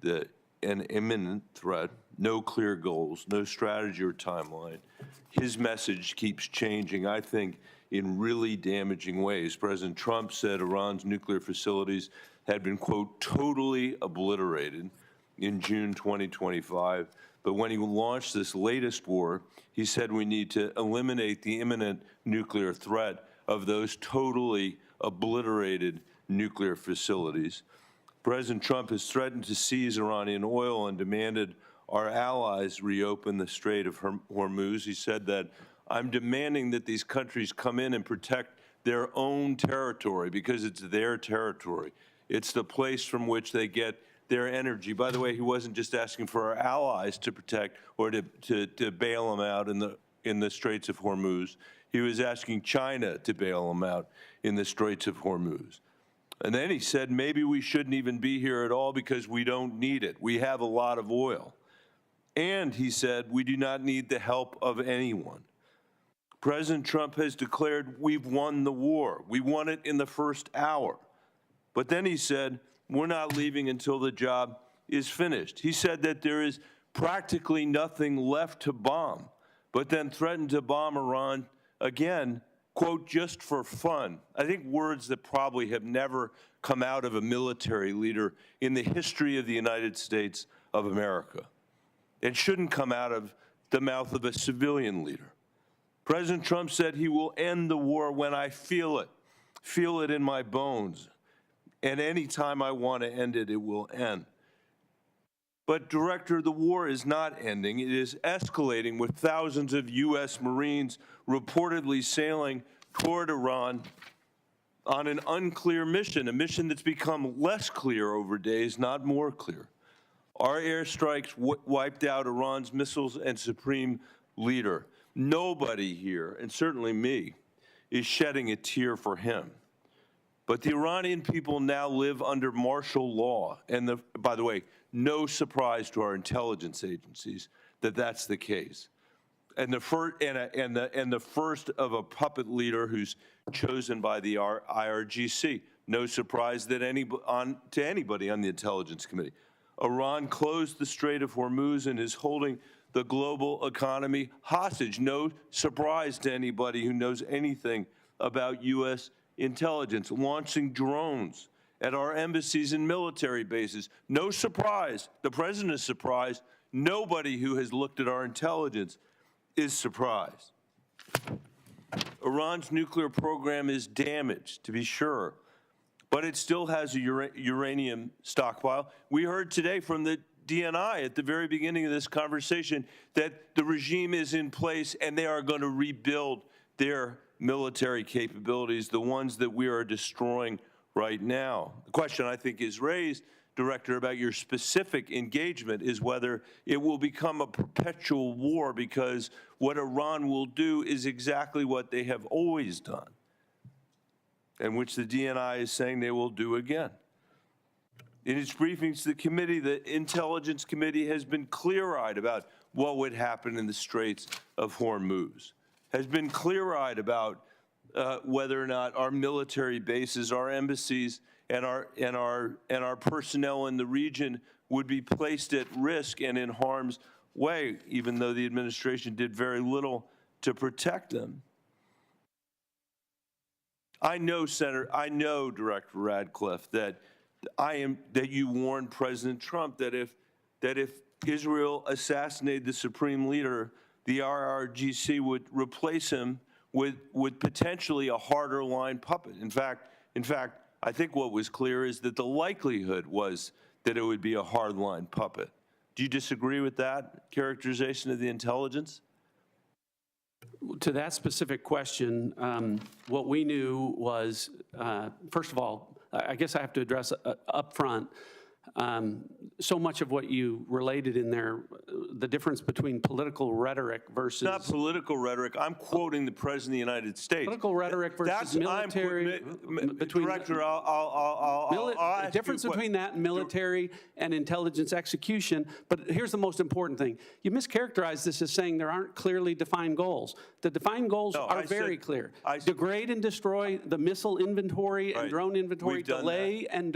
[SPEAKER 13] an imminent threat, no clear goals, no strategy or timeline. His message keeps changing, I think, in really damaging ways. President Trump said Iran's nuclear facilities had been, quote, totally obliterated in June 2025. But when he launched this latest war, he said we need to eliminate the imminent nuclear threat of those totally obliterated nuclear facilities. President Trump has threatened to seize Iranian oil and demanded our allies reopen the Strait of Hormuz. He said that I'm demanding that these countries come in and protect their own territory because it's their territory. It's the place from which they get their energy. By the way, he wasn't just asking for our allies to protect or to bail them out in the Straits of Hormuz. He was asking China to bail them out in the Straits of Hormuz. And then he said, maybe we shouldn't even be here at all because we don't need it. We have a lot of oil. And he said, we do not need the help of anyone. President Trump has declared we've won the war. We won it in the first hour. But then he said, we're not leaving until the job is finished. He said that there is practically nothing left to bomb, but then threatened to bomb Iran again, quote, just for fun. I think words that probably have never come out of a military leader in the history of the United States of America. It shouldn't come out of the mouth of a civilian leader. President Trump said he will end the war when I feel it in my bones. And any time I want to end it, it will end. But, Director, the war is not ending. It is escalating, with thousands of U.S. Marines reportedly sailing toward Iran on an unclear mission, a mission that's become less clear over days, not more clear. Our airstrikes wiped out Iran's missiles and supreme leader. Nobody here, and certainly me, is shedding a tear for him. But the Iranian people now live under martial law. And by the way, no surprise to our intelligence agencies that that's the case. And the first of a puppet leader who's chosen by the IRGC. No surprise that to anybody on the Intelligence Committee. Iran closed the Strait of Hormuz and is holding the global economy hostage. No surprise to anybody who knows anything about U.S. intelligence. Launching drones at our embassies and military bases. No surprise. The president is surprised. Nobody who has looked at our intelligence is surprised. Iran's nuclear program is damaged, to be sure, but it still has a uranium stockpile. We heard today from the DNI at the very beginning of this conversation that the regime is in place and they are going to rebuild their military capabilities, the ones that we are destroying right now. The question I think is raised, Director, about your specific engagement is whether it will become a perpetual war, because what Iran will do is exactly what they have always done, and which the DNI is saying they will do again. In its briefings to the committee, the Intelligence Committee has been clear-eyed about what would happen in the Straits of Hormuz, has been clear-eyed about whether or not our military bases, our embassies, and our personnel in the region would be placed at risk and in harm's way, even though the administration did very little to protect them. I know, Director Radcliffe, that you warned President Trump that if Israel assassinated the supreme leader, the IRGC would replace him with potentially a harder line puppet. In fact, I think what was clear is that the likelihood was that it would be a hard line puppet. Do you disagree with that characterization of the intelligence?
[SPEAKER 6] To that specific question, what we knew was, first of all, I guess I have to address up front, so much of what you related in there, the difference between political rhetoric versus...
[SPEAKER 13] Not political rhetoric. I'm quoting the President of the United States.
[SPEAKER 6] Political rhetoric versus military...
[SPEAKER 13] Director, I'll ask
[SPEAKER 6] difference between that and military and intelligence execution. But here's the most important thing. You mischaracterized this as saying there aren't clearly defined goals. The defined goals are very clear. Degrade and destroy the missile inventory and drone inventory, delay and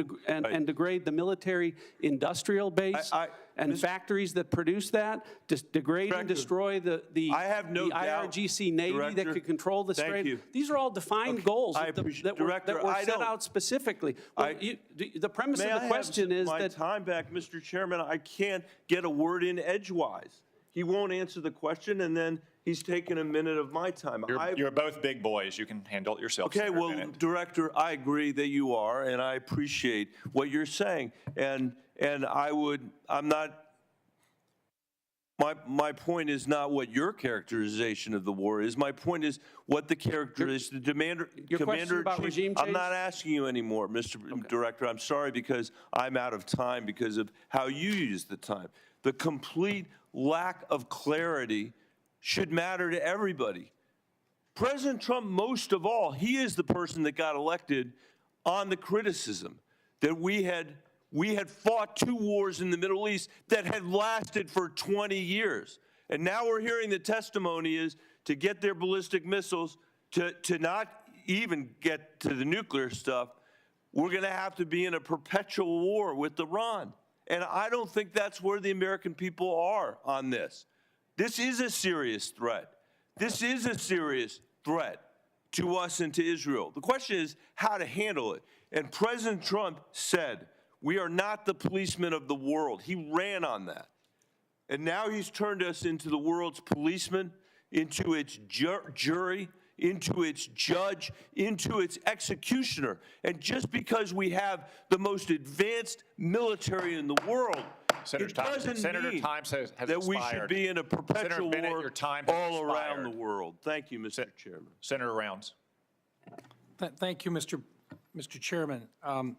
[SPEAKER 6] degrade the military industrial base and factories that produce that, degrade and destroy the IRGC Navy that could control the strait. These are all defined goals that were set out specifically. The premise of the question is that...
[SPEAKER 13] time back, Mr. Chairman, I can't get a word in edgewise. He won't answer the question, and then he's taken a minute of my time.
[SPEAKER 1] You're both big boys. You can handle it yourself.
[SPEAKER 13] Okay, well, Director, I agree that you are, and I appreciate what you're saying. And I'm not, my point is not what your characterization of the war is. My point is what the characterization, the Commander-in-Chief. I'm not asking you anymore, Mr. Director. I'm sorry, because I'm out of time because of how you use the time. The complete lack of clarity should matter to everybody. President Trump, most of all, he is the person that got elected on the criticism that we had fought 2 wars in the Middle East that had lasted for 20 years. And now we're hearing the testimony is to get their ballistic missiles, to not even get to the nuclear stuff, we're going to have to be in a perpetual war with Iran. And I don't think that's where the American people are on this. This is a serious threat. This is a serious threat to us and to Israel. The question is how to handle it. And President Trump said, we are not the policemen of the world. He ran on that. And now he's turned us into the world's policeman, into its jury, into its judge, into its executioner. And just because we have the most advanced military in the world
[SPEAKER 1] Senator
[SPEAKER 13] It doesn't
[SPEAKER 1] Senator
[SPEAKER 13] mean
[SPEAKER 1] Times has expired.
[SPEAKER 13] that we should be in a perpetual
[SPEAKER 1] Senator Bennett,
[SPEAKER 13] war
[SPEAKER 1] your time has
[SPEAKER 13] all around the
[SPEAKER 1] expired.
[SPEAKER 13] world. Thank you, Mr. Chairman.
[SPEAKER 1] Senator Rounds.
[SPEAKER 14] Thank you, Mr. Chairman. And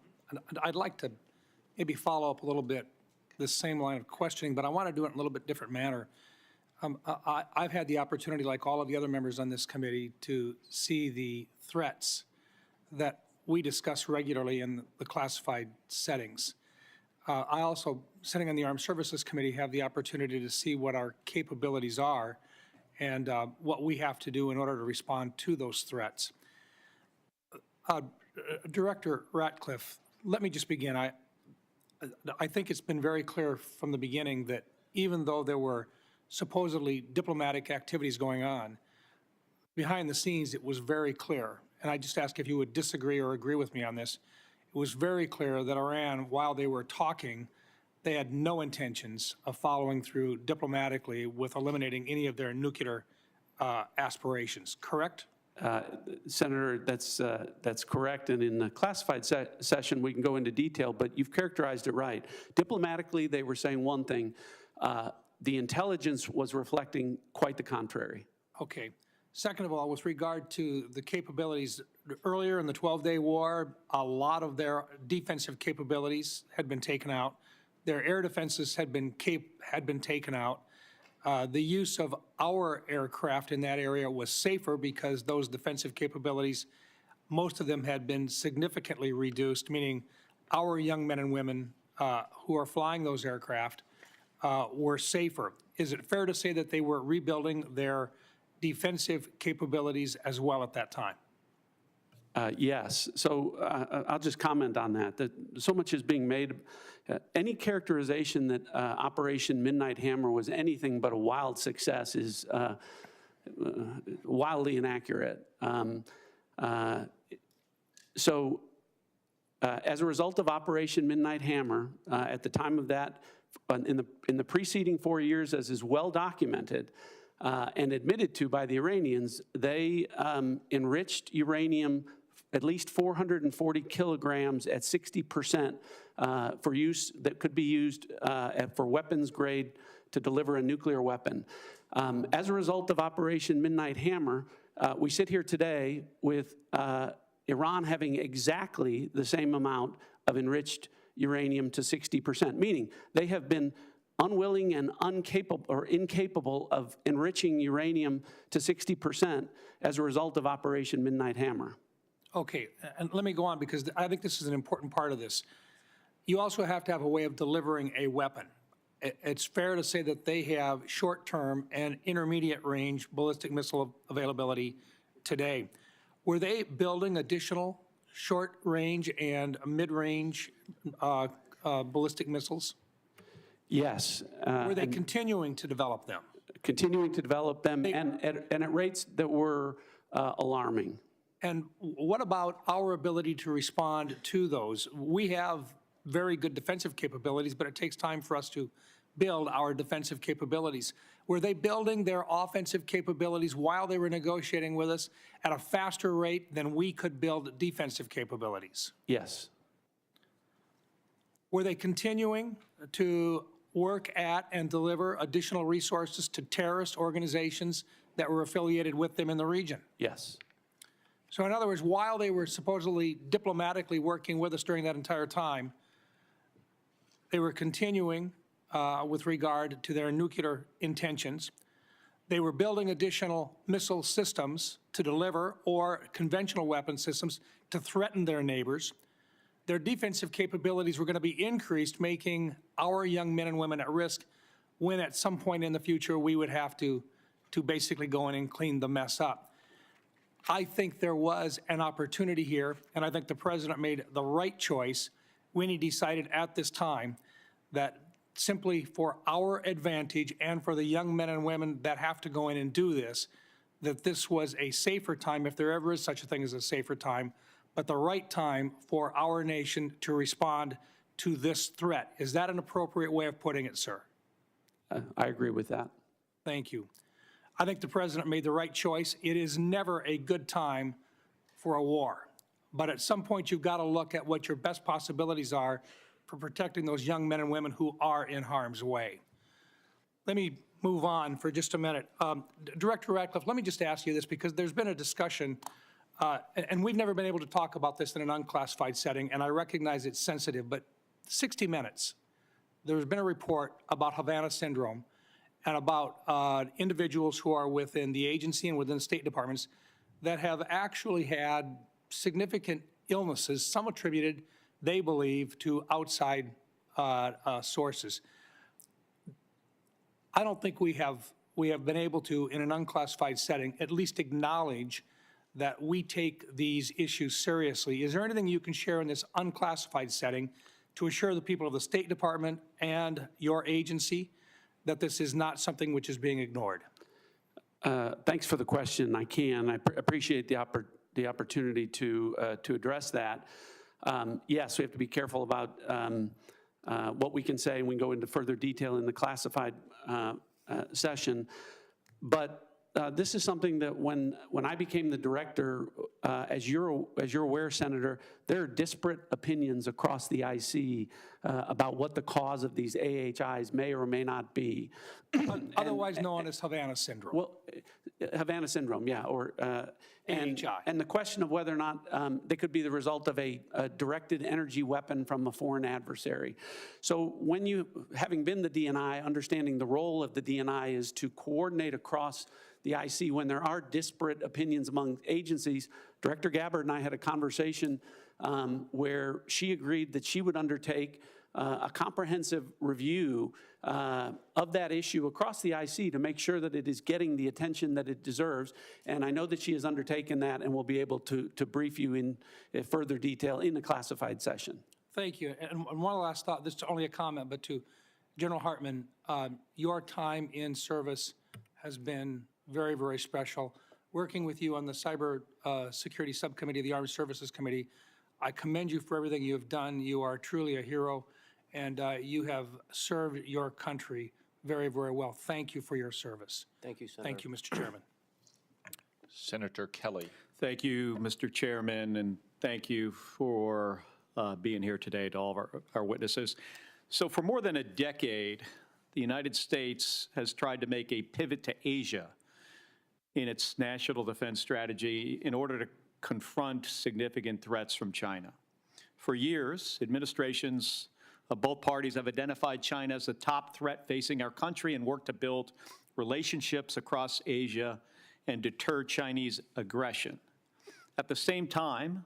[SPEAKER 14] I'd like to maybe follow up a little bit this same line of questioning, but I want to do it in a little bit different manner. I've had the opportunity, like all of the other members on this committee, to see the threats that we discuss regularly in the classified settings. I also, sitting on the Armed Services Committee, have the opportunity to see what our capabilities are and what we have to do in order to respond to those threats. Director Ratcliffe, let me just begin. I think it's been very clear from the beginning that even though there were supposedly diplomatic activities going on, behind the scenes it was very clear, and I just ask if you would disagree or agree with me on this, it was very clear that Iran, while they were talking, they had no intentions of following through diplomatically with eliminating any of their nuclear aspirations, correct?
[SPEAKER 6] Senator, that's correct, and in the classified session, we can go into detail, but you've characterized it right. Diplomatically, they were saying one thing. The intelligence was reflecting quite the contrary.
[SPEAKER 14] Okay. Second of all, with regard to the capabilities, earlier in the 12-day war, a lot of their defensive capabilities had been taken out. Their air defenses had been taken out. The use of our aircraft in that area was safer because those defensive capabilities, most of them had been significantly reduced, meaning our young men and women who are flying those aircraft were safer. Is it fair to say that they were rebuilding their defensive capabilities as well at that time?
[SPEAKER 6] Yes. So I'll just comment on that so much is being made. Any characterization that Operation Midnight Hammer was anything but a wild success is wildly inaccurate. As a result of Operation Midnight Hammer, at the time of that, in the preceding 4 years, as is well documented and admitted to by the Iranians, they enriched uranium at least 440 kilograms at 60% for use that could be used for weapons grade to deliver a nuclear weapon. As a result of Operation Midnight Hammer, we sit here today with Iran having exactly the same amount of enriched uranium to 60%, meaning they have been unwilling and incapable of enriching uranium to 60% as a result of Operation Midnight Hammer.
[SPEAKER 14] Okay, and let me go on because I think this is an important part of this. You also have to have a way of delivering a weapon. It's fair to say that they have short-term and intermediate-range ballistic missile availability today. Were they building additional short-range and mid-range ballistic missiles?
[SPEAKER 6] Yes.
[SPEAKER 14] Were they continuing to develop them?
[SPEAKER 6] Continuing to develop them and at rates that were alarming.
[SPEAKER 14] And what about our ability to respond to those? We have very good defensive capabilities, but it takes time for us to build our defensive capabilities. Were they building their offensive capabilities while they were negotiating with us at a faster rate than we could build defensive capabilities?
[SPEAKER 6] Yes.
[SPEAKER 14] Were they continuing to work at and deliver additional resources to terrorist organizations that were affiliated with them in the region?
[SPEAKER 6] Yes.
[SPEAKER 14] So in other words, while they were supposedly diplomatically working with us during that entire time, they were continuing with regard to their nuclear intentions. They were building additional missile systems to deliver or conventional weapon systems to threaten their neighbors. Their defensive capabilities were going to be increased, making our young men and women at risk when at some point in the future we would have to basically go in and clean the mess up. I think there was an opportunity here, and I think the President made the right choice when he decided at this time that simply for our advantage and for the young men and women that have to go in and do this, that this was a safer time, if there ever is such a thing as a safer time, but the right time for our nation to respond to this threat. Is that an appropriate way of putting it, sir?
[SPEAKER 6] I agree with that.
[SPEAKER 14] Thank you. I think the President made the right choice. It is never a good time for a war. But at some point, you've got to look at what your best possibilities are for protecting those young men and women who are in harm's way. Let me move on for just a minute. Director Ratcliffe, let me just ask you this, because there's been a discussion, and we've never been able to talk about this in an unclassified setting, and I recognize it's sensitive, but 60 Minutes, there's been a report about Havana syndrome and about individuals who are within the agency and within state departments that have actually had significant illnesses, some attributed, they believe, to outside sources. I don't think we have been able to, in an unclassified setting, at least acknowledge that we take these issues seriously. Is there anything you can share in this unclassified setting to assure the people of the State Department and your agency that this is not something which is being ignored?
[SPEAKER 6] Thanks for the question. I appreciate the opportunity to address that. Yes, we have to be careful about what we can say, and we can go into further detail in the classified session. But this is something that when I became the director, as you're aware, Senator, there are disparate opinions across the IC about what the cause of these AHIs may or may not be.
[SPEAKER 14] Otherwise known as Havana syndrome.
[SPEAKER 6] Well, Havana syndrome, yeah, or
[SPEAKER 14] AHI.
[SPEAKER 6] And the question of whether or not they could be the result of a directed energy weapon from a foreign adversary. So when you, having been the DNI, understanding the role of the DNI is to coordinate across the IC when there are disparate opinions among agencies. Director Gabbard and I had a conversation where she agreed that she would undertake a comprehensive review of that issue across the IC to make sure that it is getting the attention that it deserves. And I know that she has undertaken that and will be able to brief you in further detail in the classified session.
[SPEAKER 14] Thank you. And one last thought, this is only a comment, but to General Hartman, your time in service has been very, very special. Working with you on the Cyber Security Subcommittee of the Armed Services Committee, I commend you for everything you have done. You are truly a hero, and you have served your country very, very well. Thank you for your service.
[SPEAKER 5] Thank you, Senator.
[SPEAKER 14] Thank you, Mr. Chairman.
[SPEAKER 1] Senator Kelly.
[SPEAKER 15] Thank you, Mr. Chairman, and thank you for being here today to all of our witnesses. So for more than a decade, the United States has tried to make a pivot to Asia in its national defense strategy in order to confront significant threats from China. For years, administrations of both parties have identified China as a top threat facing our country and worked to build relationships across Asia and deter Chinese aggression. At the same time,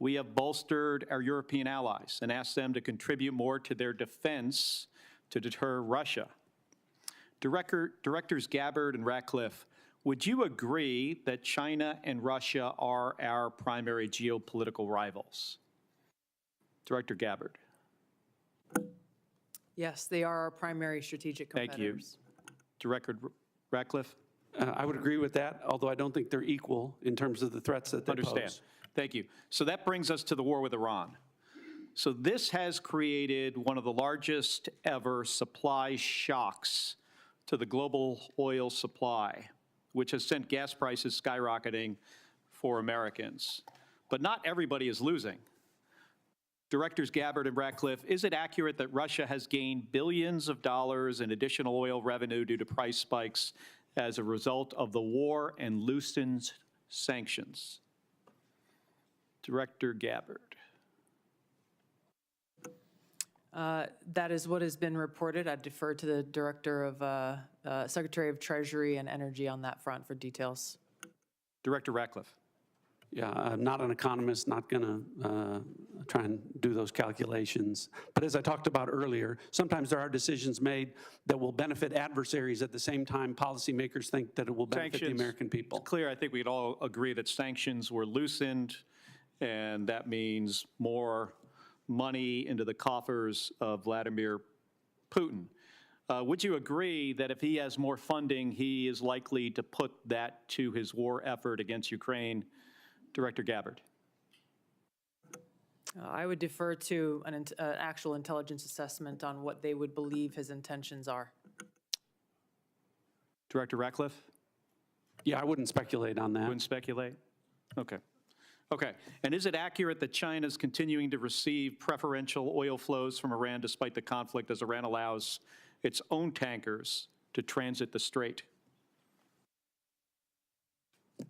[SPEAKER 15] we have bolstered our European allies and asked them to contribute more to their defense to deter Russia. Directors Gabbard and Ratcliffe, would you agree that China and Russia are our primary geopolitical rivals? Director Gabbard.
[SPEAKER 3] Yes, they are our primary strategic competitors.
[SPEAKER 15] Thank you. Director Ratcliffe?
[SPEAKER 6] I would agree with that, although I don't think they're equal in terms of the threats that they pose.
[SPEAKER 15] Thank you. So that brings us to the war with Iran. So this has created one of the largest ever supply shocks to the global oil supply, which has sent gas prices skyrocketing for Americans. But not everybody is losing. Directors Gabbard and Ratcliffe, is it accurate that Russia has gained billions of dollars in additional oil revenue due to price spikes as a result of the war and loosened sanctions? Director Gabbard.
[SPEAKER 3] That is what has been reported. I'd defer to the Director of Secretary of Treasury and Energy on that front for details.
[SPEAKER 15] Director Ratcliffe.
[SPEAKER 6] Yeah, I'm not an economist, not going to try and do those calculations. But as I talked about earlier, sometimes there are decisions made that will benefit adversaries. At the same time, policymakers think that it will benefit the American people.
[SPEAKER 15] It's clear, I think we'd all agree that sanctions were loosened, and that means more money into the coffers of Vladimir Putin. Would you agree that if he has more funding, he is likely to put that to his war effort against Ukraine? Director Gabbard.
[SPEAKER 3] I would defer to an actual intelligence assessment on what they would believe his intentions are.
[SPEAKER 15] Director Ratcliffe?
[SPEAKER 6] Yeah, I wouldn't speculate on that.
[SPEAKER 15] Wouldn't speculate? Okay. Okay. And is it accurate that China is continuing to receive preferential oil flows from Iran despite the conflict as Iran allows its own tankers to transit the strait?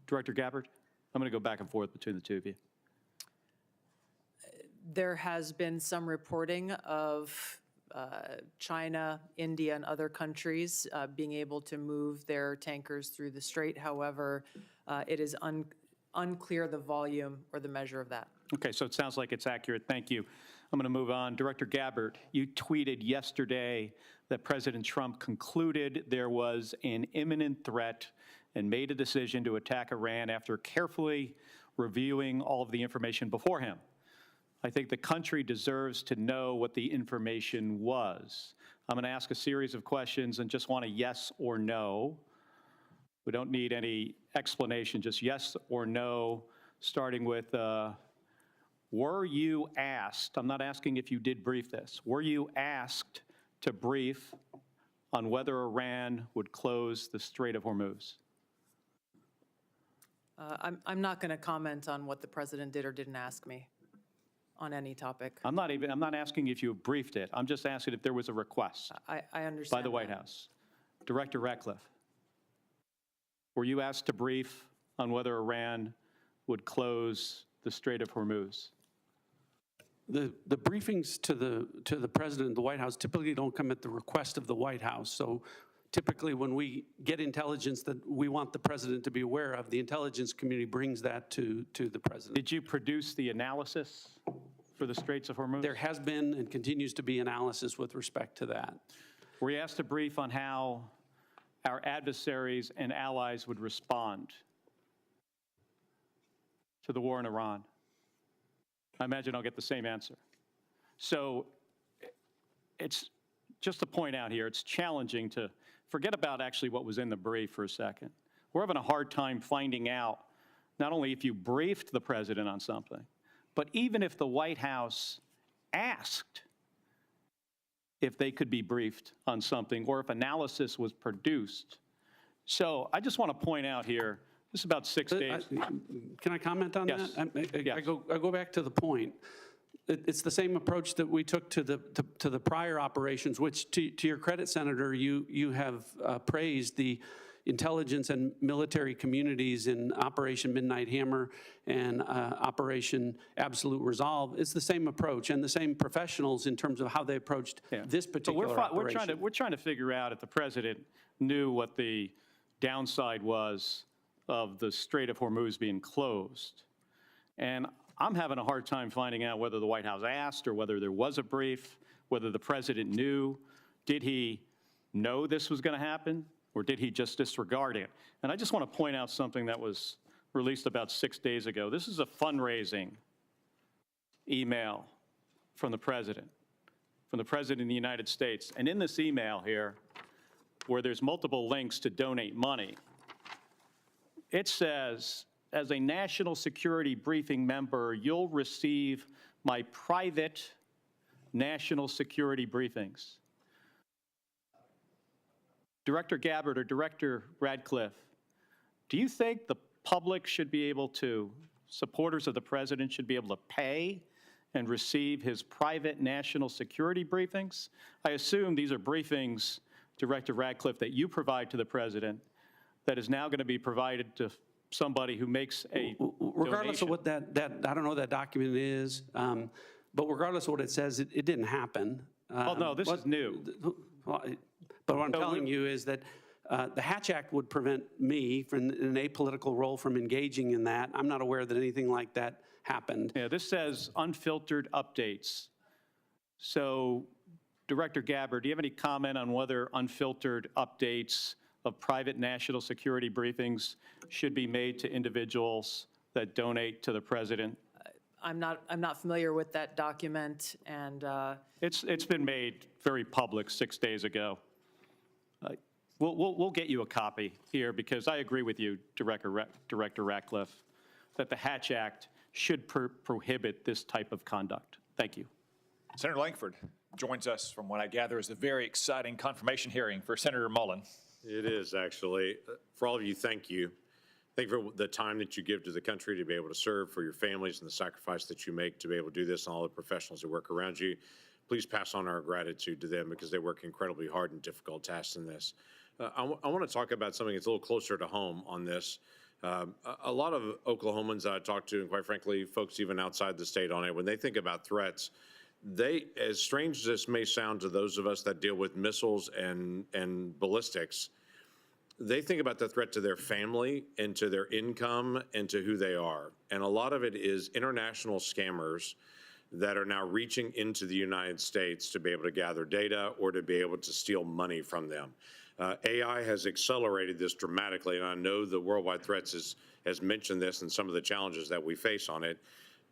[SPEAKER 15] Director Gabbard, I'm going to go back and forth between the two of you.
[SPEAKER 3] There has been some reporting of China, India, and other countries being able to move their tankers through the strait. However, it is unclear the volume or the measure of that.
[SPEAKER 15] Okay, so it sounds like it's accurate. Thank you. I'm going to move on. Director Gabbard, you tweeted yesterday that President Trump concluded there was an imminent threat and made a decision to attack Iran after carefully reviewing all of the information before him. I think the country deserves to know what the information was. I'm going to ask a series of questions and just want a yes or no. We don't need any explanation, just yes or no, starting with, were you asked, I'm not asking if you did brief this, were you asked to brief on whether Iran would close the Strait of Hormuz?
[SPEAKER 3] I'm not going to comment on what the president did or didn't ask me on any topic.
[SPEAKER 15] I'm not asking if you briefed it. I'm just asking if there was a request
[SPEAKER 3] I understand
[SPEAKER 15] by the White
[SPEAKER 3] that.
[SPEAKER 15] House. Director Ratcliffe, were you asked to brief on whether Iran would close the Strait of Hormuz?
[SPEAKER 6] The briefings to the president of the White House typically don't come at the request of the White House. So typically when we get intelligence that we want the president to be aware of, the intelligence community brings that to the president.
[SPEAKER 15] Did you produce the analysis for the Straits of Hormuz?
[SPEAKER 6] There has been and continues to be analysis with respect to that.
[SPEAKER 15] Were you asked to brief on how our adversaries and allies would respond to the war in Iran? I imagine I'll get the same answer. So it's just to point out here, it's challenging to forget about actually what was in the brief for a second. We're having a hard time finding out not only if you briefed the president on something, but even if the White House asked if they could be briefed on something or if analysis was produced. So I just want to point out here, this is about 6 days.
[SPEAKER 6] Can I comment on
[SPEAKER 15] Yes.
[SPEAKER 6] that?
[SPEAKER 15] Yes.
[SPEAKER 6] I go back to the point. It's the same approach that we took to the prior operations, which to your credit, Senator, you have praised the intelligence and military communities in Operation Midnight Hammer and Operation Absolute Resolve. It's the same approach and the same professionals in terms of how they approached this particular operation.
[SPEAKER 15] We're trying to figure out if the president knew what the downside was of the Strait of Hormuz being closed. And I'm having a hard time finding out whether the White House asked or whether there was a brief, whether the president knew. Did he know this was going to happen, or did he just disregard it? And I just want to point out something that was released about 6 days ago. This is a fundraising email from the president of the United States. And in this email here, where there's multiple links to donate money, it says, as a national security briefing member, you'll receive my private national security briefings. Director Gabbard or Director Ratcliffe, do you think the public should be able to, supporters of the president should be able to pay and receive his private national security briefings? I assume these are briefings, Director Ratcliffe, that you provide to the president that is now going to be provided to somebody who makes a
[SPEAKER 6] Regardless
[SPEAKER 15] donation.
[SPEAKER 6] of what that I don't know what that document is, but regardless of what it says, it didn't happen.
[SPEAKER 15] Oh, no, this is new.
[SPEAKER 6] But what I'm telling you is that the Hatch Act would prevent me from an apolitical role from engaging in that. I'm not aware that anything like that happened.
[SPEAKER 15] Yeah, this says unfiltered updates. So, Director Gabbard, do you have any comment on whether unfiltered updates of private national security briefings should be made to individuals that donate to the president?
[SPEAKER 3] I'm not familiar with that document, and
[SPEAKER 15] It's been made very public 6 days ago. We'll get you a copy here because I agree with you, Director Ratcliffe, that the Hatch Act should prohibit this type of conduct. Thank you.
[SPEAKER 1] Senator Lankford joins us from what I gather is a very exciting confirmation hearing for Senator Mullen.
[SPEAKER 16] It is, actually. For all of you, thank you. Thank you for the time that you give to the country to be able to serve, for your families and the sacrifice that you make to be able to do this, and all the professionals that work around you. Please pass on our gratitude to them because they work incredibly hard and difficult tasks in this. I want to talk about something that's a little closer to home on this. A lot of Oklahomans that I talk to, and quite frankly, folks even outside the state on it, when they think about threats, they, as strange as this may sound to those of us that deal with missiles and ballistics, they think about the threat to their family and to their income and to who they are. And a lot of it is international scammers that are now reaching into the United States to be able to gather data or to be able to steal money from them. AI has accelerated this dramatically, and I know the Worldwide Threats has mentioned this and some of the challenges that we face on it,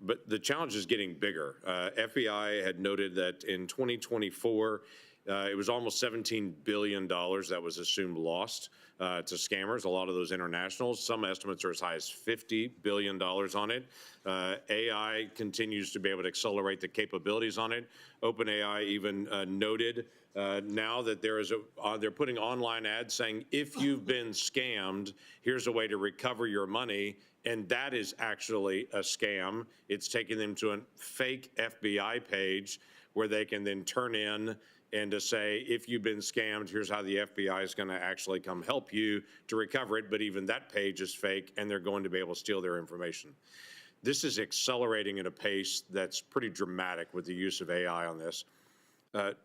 [SPEAKER 16] but the challenge is getting bigger. FBI had noted that in 2024, it was almost $17 billion that was assumed lost to scammers, a lot of those internationals. Some estimates are as high as $50 billion on it. AI continues to be able to accelerate the capabilities on it. OpenAI even noted now that they're putting online ads saying, if you've been scammed, here's a way to recover your money. And that is actually a scam. It's taking them to a fake FBI page where they can then turn in and to say, if you've been scammed, here's how the FBI is going to actually come help you to recover it. But even that page is fake, and they're going to be able to steal their information. This is accelerating at a pace that's pretty dramatic with the use of AI on this.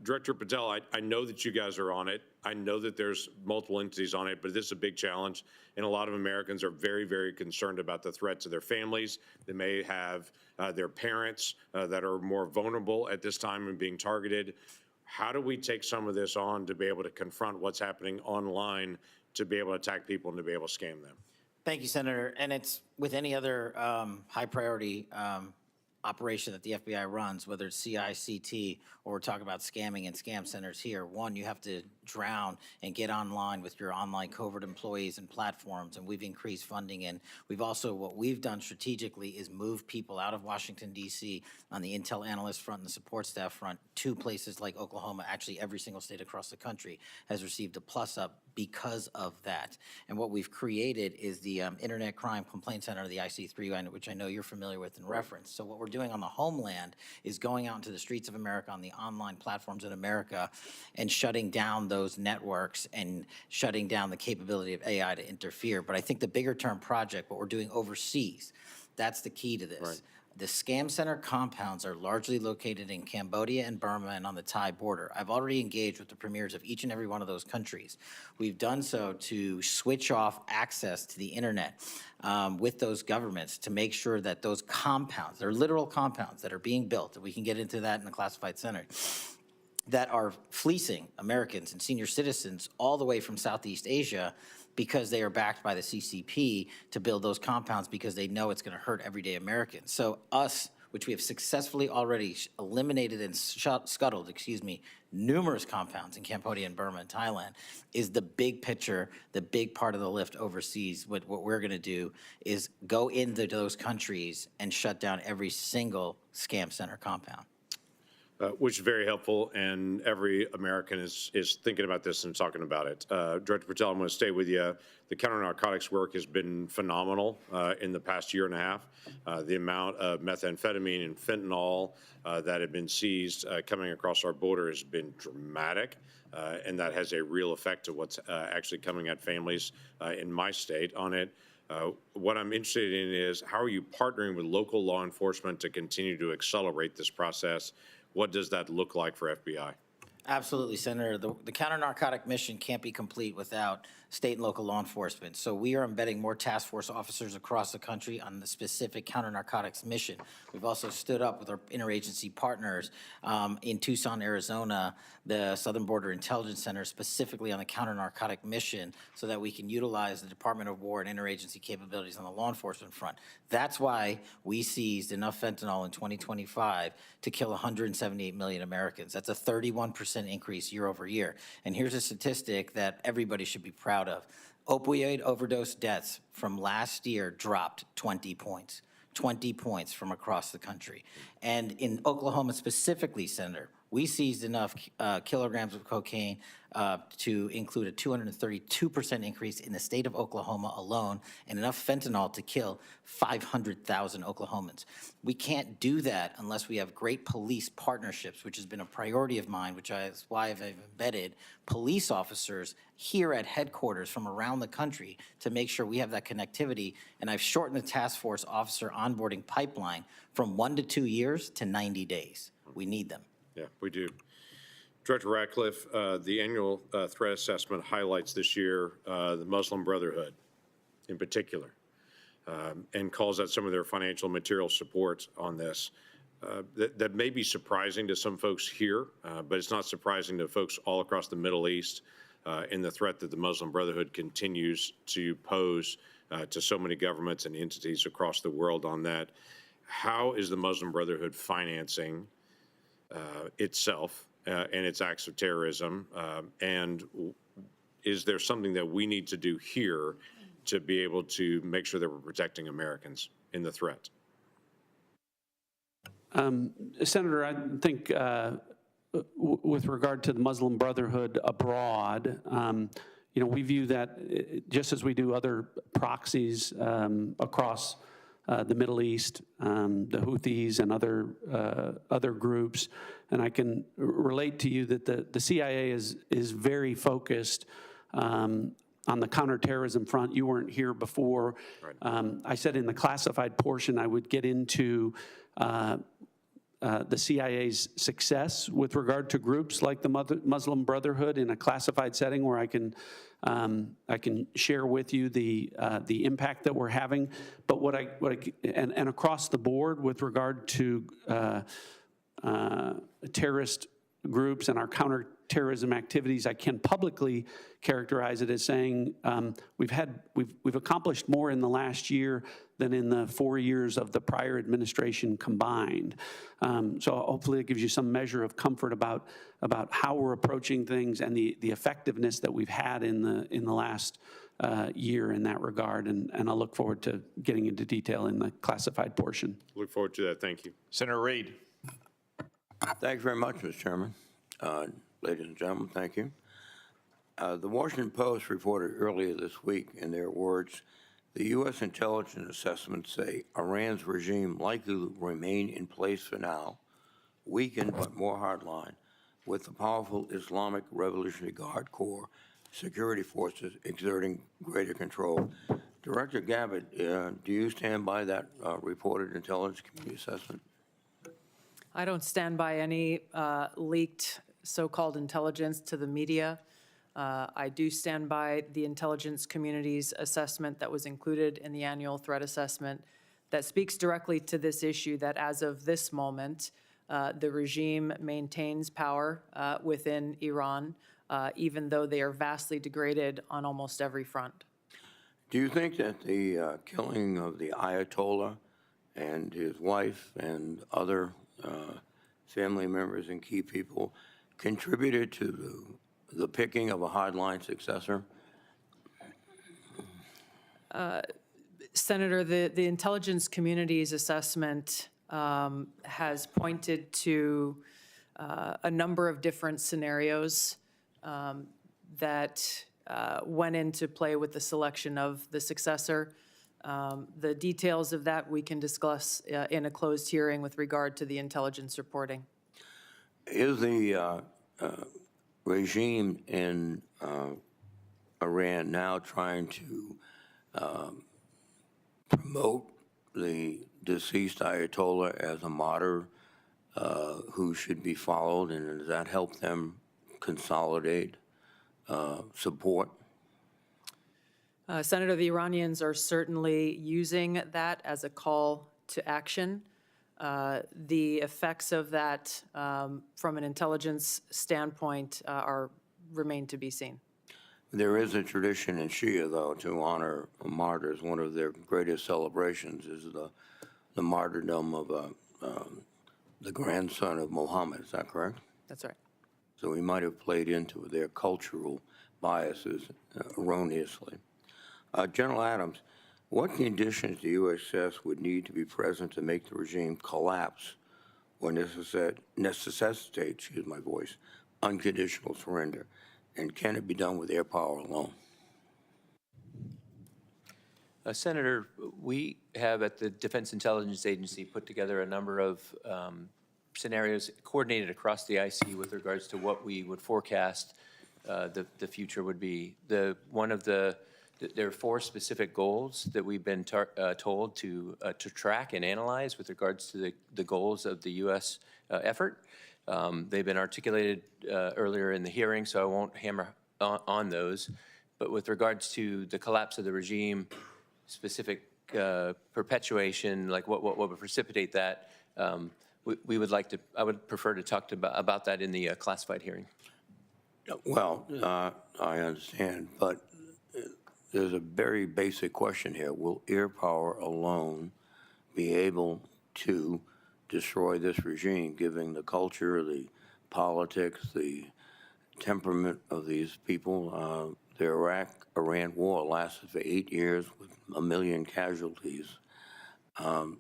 [SPEAKER 16] Director Patel, I know that you guys are on it. I know that there's multiple entities on it, but this is a big challenge. And a lot of Americans are very, very concerned about the threat to their families. They may have their parents that are more vulnerable at this time and being targeted. How do we take some of this on to be able to confront what's happening online, to be able to attack people and to be able to scam them?
[SPEAKER 7] Thank you, Senator. And it's with any other high priority operation that the FBI runs, whether it's CICT or we're talking about scamming and scam centers here. One, you have to drown and get online with your online covert employees and platforms, and we've increased funding. And we've also, what we've done strategically is move people out of Washington, D.C. on the intel analyst front and the support staff front to places like Oklahoma. Actually, every single state across the country has received a plus up because of that. And what we've created is the Internet Crime Complaint Center, the IC3, which I know you're familiar with and reference. So what we're doing on the homeland is going out into the streets of America, on the online platforms in America, and shutting down those networks and shutting down the capability of AI to interfere. But I think the bigger term project, what we're doing overseas, that's the key to this.
[SPEAKER 16] Right.
[SPEAKER 7] The scam center compounds are largely located in Cambodia and Burma and on the Thai border. I've already engaged with the premiers of each and every one of those countries. We've done so to switch off access to the internet with those governments to make sure that those compounds, they're literal compounds that are being built, and we can get into that in the classified center, that are fleecing Americans and senior citizens all the way from Southeast Asia because they are backed by the CCP to build those compounds because they know it's going to hurt everyday Americans. So us, which we have successfully already eliminated and scuttled, numerous compounds in Cambodia and Burma and Thailand, is the big picture, the big part of the lift overseas. What we're going to do is go into those countries and shut down every single scam center compound.
[SPEAKER 16] Which is very helpful, and every American is thinking about this and talking about it. Director Patel, I'm going to stay with you. The counter-narcotics work has been phenomenal in the past year and a half. The amount of methamphetamine and fentanyl that have been seized coming across our border has been dramatic, and that has a real effect to what's actually coming at families in my state on it. What I'm interested in is, how are you partnering with local law enforcement to continue to accelerate this process? What does that look like for FBI?
[SPEAKER 7] Absolutely, Senator. The counter-narcotic mission can't be complete without state and local law enforcement. So we are embedding more task force officers across the country on the specific counter-narcotics mission. We've also stood up with our interagency partners in Tucson, Arizona, the Southern Border Intelligence Center, specifically on the counter-narcotic mission, so that we can utilize the Department of War and interagency capabilities on the law enforcement front. That's why we seized enough fentanyl in 2025 to kill 178 million Americans. That's a 31% increase year over year. And here's a statistic that everybody should be proud of. Opioid overdose deaths from last year dropped 20 points. 20 points from across the country. And in Oklahoma specifically, Senator, We seized enough kilograms of cocaine to include a 232% increase in the state of Oklahoma alone, and enough fentanyl to kill 500,000 Oklahomans. We can't do that unless we have great police partnerships, which has been a priority of mine, is why I've embedded police officers here at headquarters from around the country to make sure we have that connectivity. And I've shortened the task force officer onboarding pipeline from 1 to 2 years to 90 days. We need them.
[SPEAKER 16] Yeah, we do. Director Ratcliffe, the annual threat assessment highlights this year the Muslim Brotherhood in particular, and calls out some of their financial material support on this. That may be surprising to some folks here, but it's not surprising to folks all across the Middle East in the threat that the Muslim Brotherhood continues to pose to so many governments and entities across the world on that. How is the Muslim Brotherhood financing itself and its acts of terrorism? And is there something that we need to do here to be able to make sure that we're protecting Americans in the threat?
[SPEAKER 6] Senator, I think with regard to the Muslim Brotherhood abroad, we view that just as we do other proxies across the Middle East, the Houthis and other groups. And I can relate to you that the CIA is very focused on the counterterrorism front. You weren't here before.
[SPEAKER 16] Right.
[SPEAKER 6] I said in the classified portion I would get into the CIA's success with regard to groups like the Muslim Brotherhood in a classified setting where I can share with you the impact that we're having. But and across the board with regard to terrorist groups and our counterterrorism activities, I can publicly characterize it as saying we've accomplished more in the last year than in the 4 years of the prior administration combined. So hopefully it gives you some measure of comfort about how we're approaching things and the effectiveness that we've had in the last year in that regard. And I look forward to getting into detail in the classified portion.
[SPEAKER 16] Look forward to that. Thank you.
[SPEAKER 1] Senator Reed.
[SPEAKER 17] Thank you very much, Mr. Chairman. Ladies and gentlemen, thank you. The Washington Post reported earlier this week, in their words, the U.S. intelligence assessments say Iran's regime likely to remain in place for now, weakened but more hardline, with the powerful Islamic Revolutionary Guard Corps security forces exerting greater control. Director Gabbard, do you stand by that reported intelligence community assessment?
[SPEAKER 3] I don't stand by any leaked so-called intelligence to the media. I do stand by the intelligence community's assessment that was included in the annual threat assessment that speaks directly to this issue, that as of this moment, the regime maintains power within Iran, even though they are vastly degraded on almost every front.
[SPEAKER 17] Do you think that the killing of the Ayatollah and his wife and other family members and key people contributed to the picking of a hardline successor?
[SPEAKER 3] Senator, the intelligence community's assessment has pointed to a number of different scenarios that went into play with the selection of the successor. The details of that we can discuss in a closed hearing with regard to the intelligence reporting.
[SPEAKER 17] Is the regime in Iran now trying to promote the deceased Ayatollah as a martyr who should be followed, and does that help them consolidate support?
[SPEAKER 3] Senator, the Iranians are certainly using that as a call to action. The effects of that from an intelligence standpoint remain to be seen.
[SPEAKER 17] There is a tradition in Shia, though, to honor martyrs. One of their greatest celebrations is the martyrdom of the grandson of Muhammad. Is that correct?
[SPEAKER 3] That's right.
[SPEAKER 17] So we might have played into their cultural biases erroneously. General Adams, what conditions do you assess would need to be present to make the regime collapse or necessitates, excuse my voice, unconditional surrender? And can it be done with air power alone?
[SPEAKER 4] Senator, we have at the Defense Intelligence Agency put together a number of scenarios coordinated across the IC with regards to what we would forecast the future would be. There are 4 specific goals that we've been told to track and analyze with regards to the goals of the U.S. Effort. They've been articulated earlier in the hearing, so I won't hammer on those. But with regards to the collapse of the regime, specific perpetuation, like what would precipitate that, we would like to, I would prefer to talk about that in the classified hearing.
[SPEAKER 17] Well, I understand, but there's a very basic question here. Will air power alone be able to destroy this regime, given the culture, the politics, the temperament of these people? The Iraq-Iran war lasted for 8 years with 1 million casualties. Do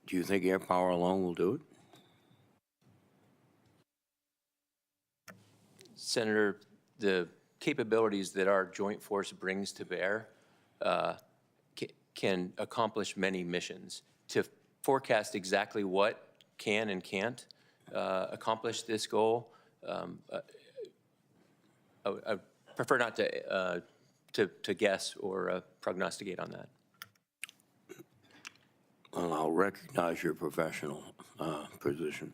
[SPEAKER 17] you think air power alone will do it?
[SPEAKER 4] Senator, the capabilities that our joint force brings to bear can accomplish many missions. To forecast exactly what can and can't accomplish this goal, I prefer not to guess or prognosticate on that.
[SPEAKER 17] Well, I'll recognize your professional position.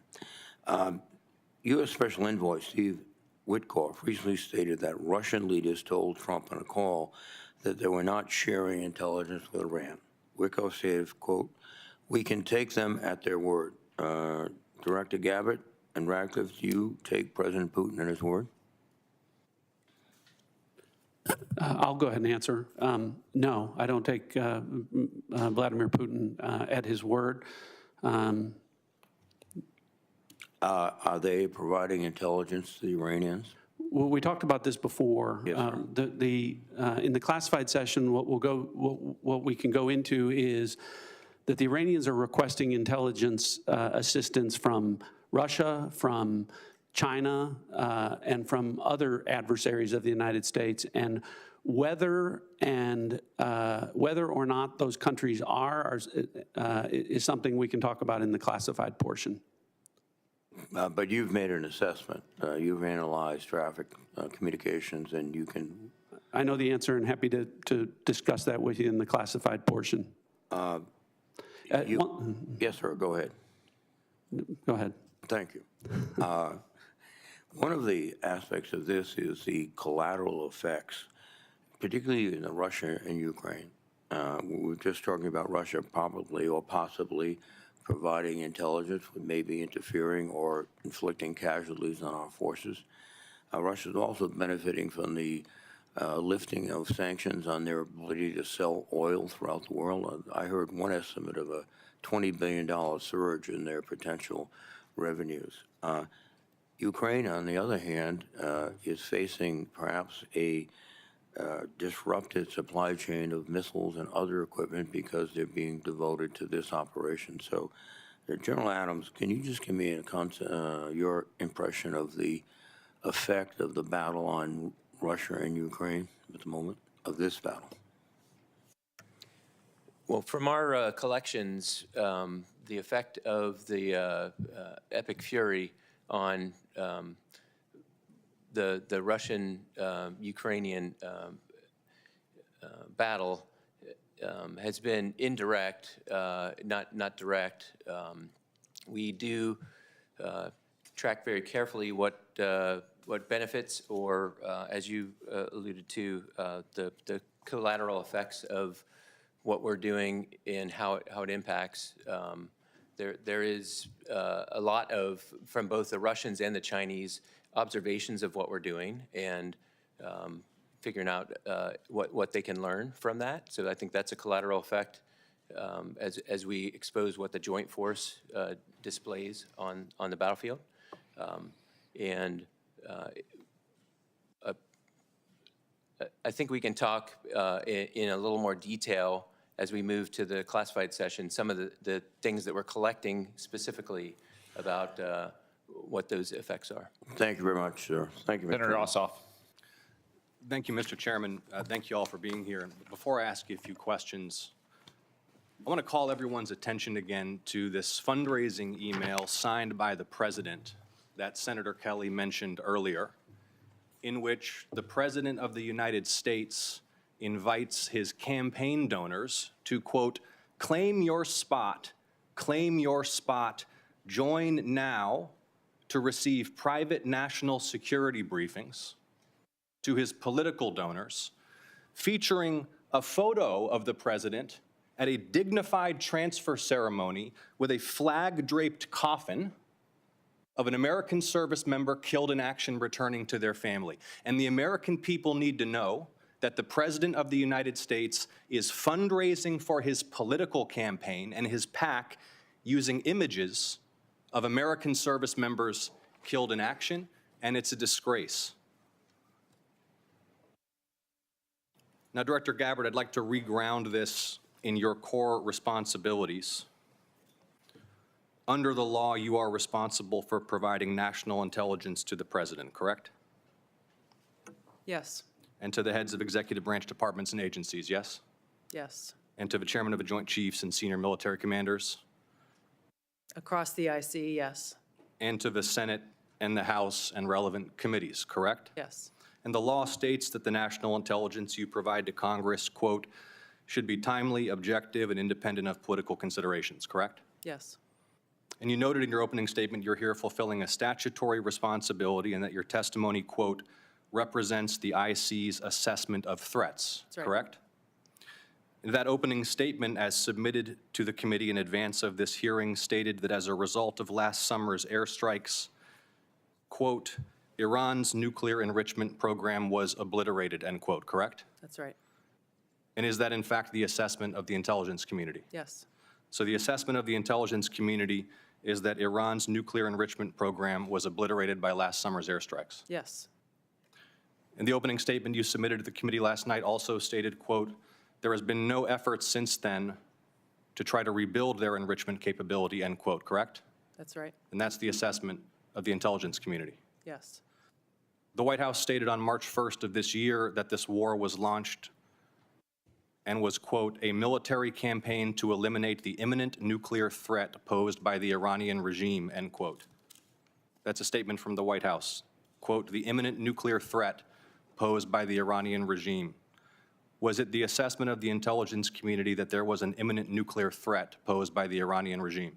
[SPEAKER 17] U.S. Special Envoy Steve Witkoff recently stated that Russian leaders told Trump on a call that they were not sharing intelligence with Iran. Witkoff said, quote, "We can take them at their word." Director Gabbard and Ratcliffe, do you take President Putin at his word?
[SPEAKER 6] I'll go ahead and answer. No, I don't take Vladimir Putin at his word.
[SPEAKER 17] Are they providing intelligence to the Iranians?
[SPEAKER 6] Well, we talked about this before.
[SPEAKER 17] Yes, sir.
[SPEAKER 6] In the classified session, what we can go into is that the Iranians are requesting intelligence assistance from Russia, from China, and from other adversaries of the United States, and whether or not those countries is something we can talk about in the classified portion.
[SPEAKER 17] But you've made an assessment. You've analyzed traffic communications, and you can...
[SPEAKER 6] I know the answer and happy to discuss that with you in the classified portion.
[SPEAKER 17] Yes, sir, go ahead.
[SPEAKER 6] Go ahead.
[SPEAKER 17] Thank you. One of the aspects of this is the collateral effects, particularly in Russia and Ukraine. We were just talking about Russia probably or possibly providing intelligence, maybe interfering or inflicting casualties on our forces. Russia is also benefiting from the lifting of sanctions on their ability to sell oil throughout the world. I heard one estimate of a $20 billion surge in their potential revenues. Ukraine, on the other hand, is facing perhaps a disrupted supply chain of missiles and other equipment because they're being devoted to this operation. So, General Adams, can you just give me your impression of the effect of the battle on Russia and Ukraine at the moment, of this battle?
[SPEAKER 4] Well, from our collections, the effect of the epic fury on the Russian-Ukrainian battle has been indirect, not direct. We do track very carefully what benefits or, as you alluded to, the collateral effects of what we're doing and how it impacts. There is a lot of, from both the Russians and the Chinese, observations of what we're doing and figuring out what they can learn from that. So I think that's a collateral effect as we expose what the joint force displays on the battlefield. I think we can talk in a little more detail as we move to the classified session, some of the things that we're collecting specifically about what those effects are.
[SPEAKER 17] Thank you very much, sir. Thank you, Mr.
[SPEAKER 1] Senator
[SPEAKER 17] Chairman.
[SPEAKER 1] Ossoff.
[SPEAKER 15] Thank you, Mr. Chairman. Thank you all for being here. And before I ask you a few questions, I want to call everyone's attention again to this fundraising email signed by the President that Senator Kelly mentioned earlier, in which the President of the United States invites his campaign donors to, quote, claim your spot, join now to receive private national security briefings to his political donors, featuring a photo of the President at a dignified transfer ceremony with a flag-draped coffin of an American service member killed in action returning to their family. And the American people need to know that the President of the United States is fundraising for his political campaign and his PAC using images of American service members killed in action, and it's a disgrace. Now, Director Gabbard, I'd like to reground this in your core responsibilities. Under the law, you are responsible for providing national intelligence to the President, correct?
[SPEAKER 3] Yes,
[SPEAKER 15] And to the heads of executive branch departments and agencies, yes?
[SPEAKER 3] yes.
[SPEAKER 15] And to the chairman of the Joint Chiefs and senior military commanders?
[SPEAKER 3] Across the IC, yes,
[SPEAKER 15] And to the Senate and the House and relevant committees, correct?
[SPEAKER 3] yes,
[SPEAKER 15] And the law states that the national intelligence you provide to Congress, quote, should be timely, objective, and independent of political considerations, correct?
[SPEAKER 3] yes,
[SPEAKER 15] And you noted in your opening statement you're here fulfilling a statutory responsibility and that your testimony, quote, represents the IC's assessment of threats,
[SPEAKER 3] That's right.
[SPEAKER 15] correct? That opening statement, as submitted to the committee in advance of this hearing, stated that as a result of last summer's airstrikes, quote, Iran's nuclear enrichment program was obliterated, end quote, correct?
[SPEAKER 3] that's right,
[SPEAKER 15] And is that in fact the assessment of the intelligence community?
[SPEAKER 3] yes,
[SPEAKER 15] So the assessment of the intelligence community is that Iran's nuclear enrichment program was obliterated by last summer's airstrikes.
[SPEAKER 3] yes,
[SPEAKER 15] In the opening statement you submitted to the committee last night also stated, quote, there has been no effort since then to try to rebuild their enrichment capability, end quote, correct?
[SPEAKER 3] that's right,
[SPEAKER 15] And that's the assessment of the intelligence community.
[SPEAKER 3] yes,
[SPEAKER 15] The White House stated on March 1st of this year that this war was launched and was, quote, a military campaign to eliminate the imminent nuclear threat posed by the Iranian regime, end quote. That's a statement from the White House. Quote, the imminent nuclear threat posed by the Iranian regime. Was it the assessment of the intelligence community that there was an imminent nuclear threat posed by the Iranian regime?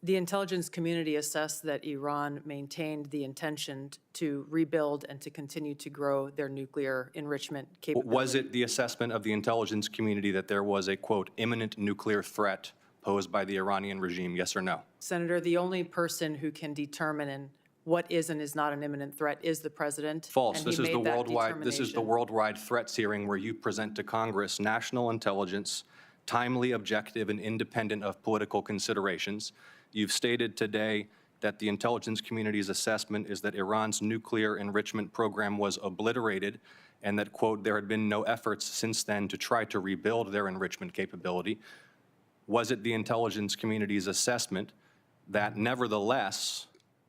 [SPEAKER 3] The intelligence community assessed that Iran maintained the intention to rebuild and to continue to grow their nuclear enrichment capability.
[SPEAKER 15] Was it the assessment of the intelligence community that there was a, quote, imminent nuclear threat posed by the Iranian regime, yes or no?
[SPEAKER 3] Senator, the only person who can determine what is and is not an imminent threat is the president.
[SPEAKER 15] False.
[SPEAKER 3] and
[SPEAKER 15] This
[SPEAKER 3] he
[SPEAKER 15] is the
[SPEAKER 3] made that
[SPEAKER 15] worldwide, this is the
[SPEAKER 3] determination.
[SPEAKER 15] worldwide threats hearing where you present to Congress national intelligence, timely, objective, and independent of political considerations. You've stated today that the intelligence community's assessment is that Iran's nuclear enrichment program was obliterated and that, quote, there had been no efforts since then to try to rebuild their enrichment capability. Was it the intelligence community's assessment that nevertheless,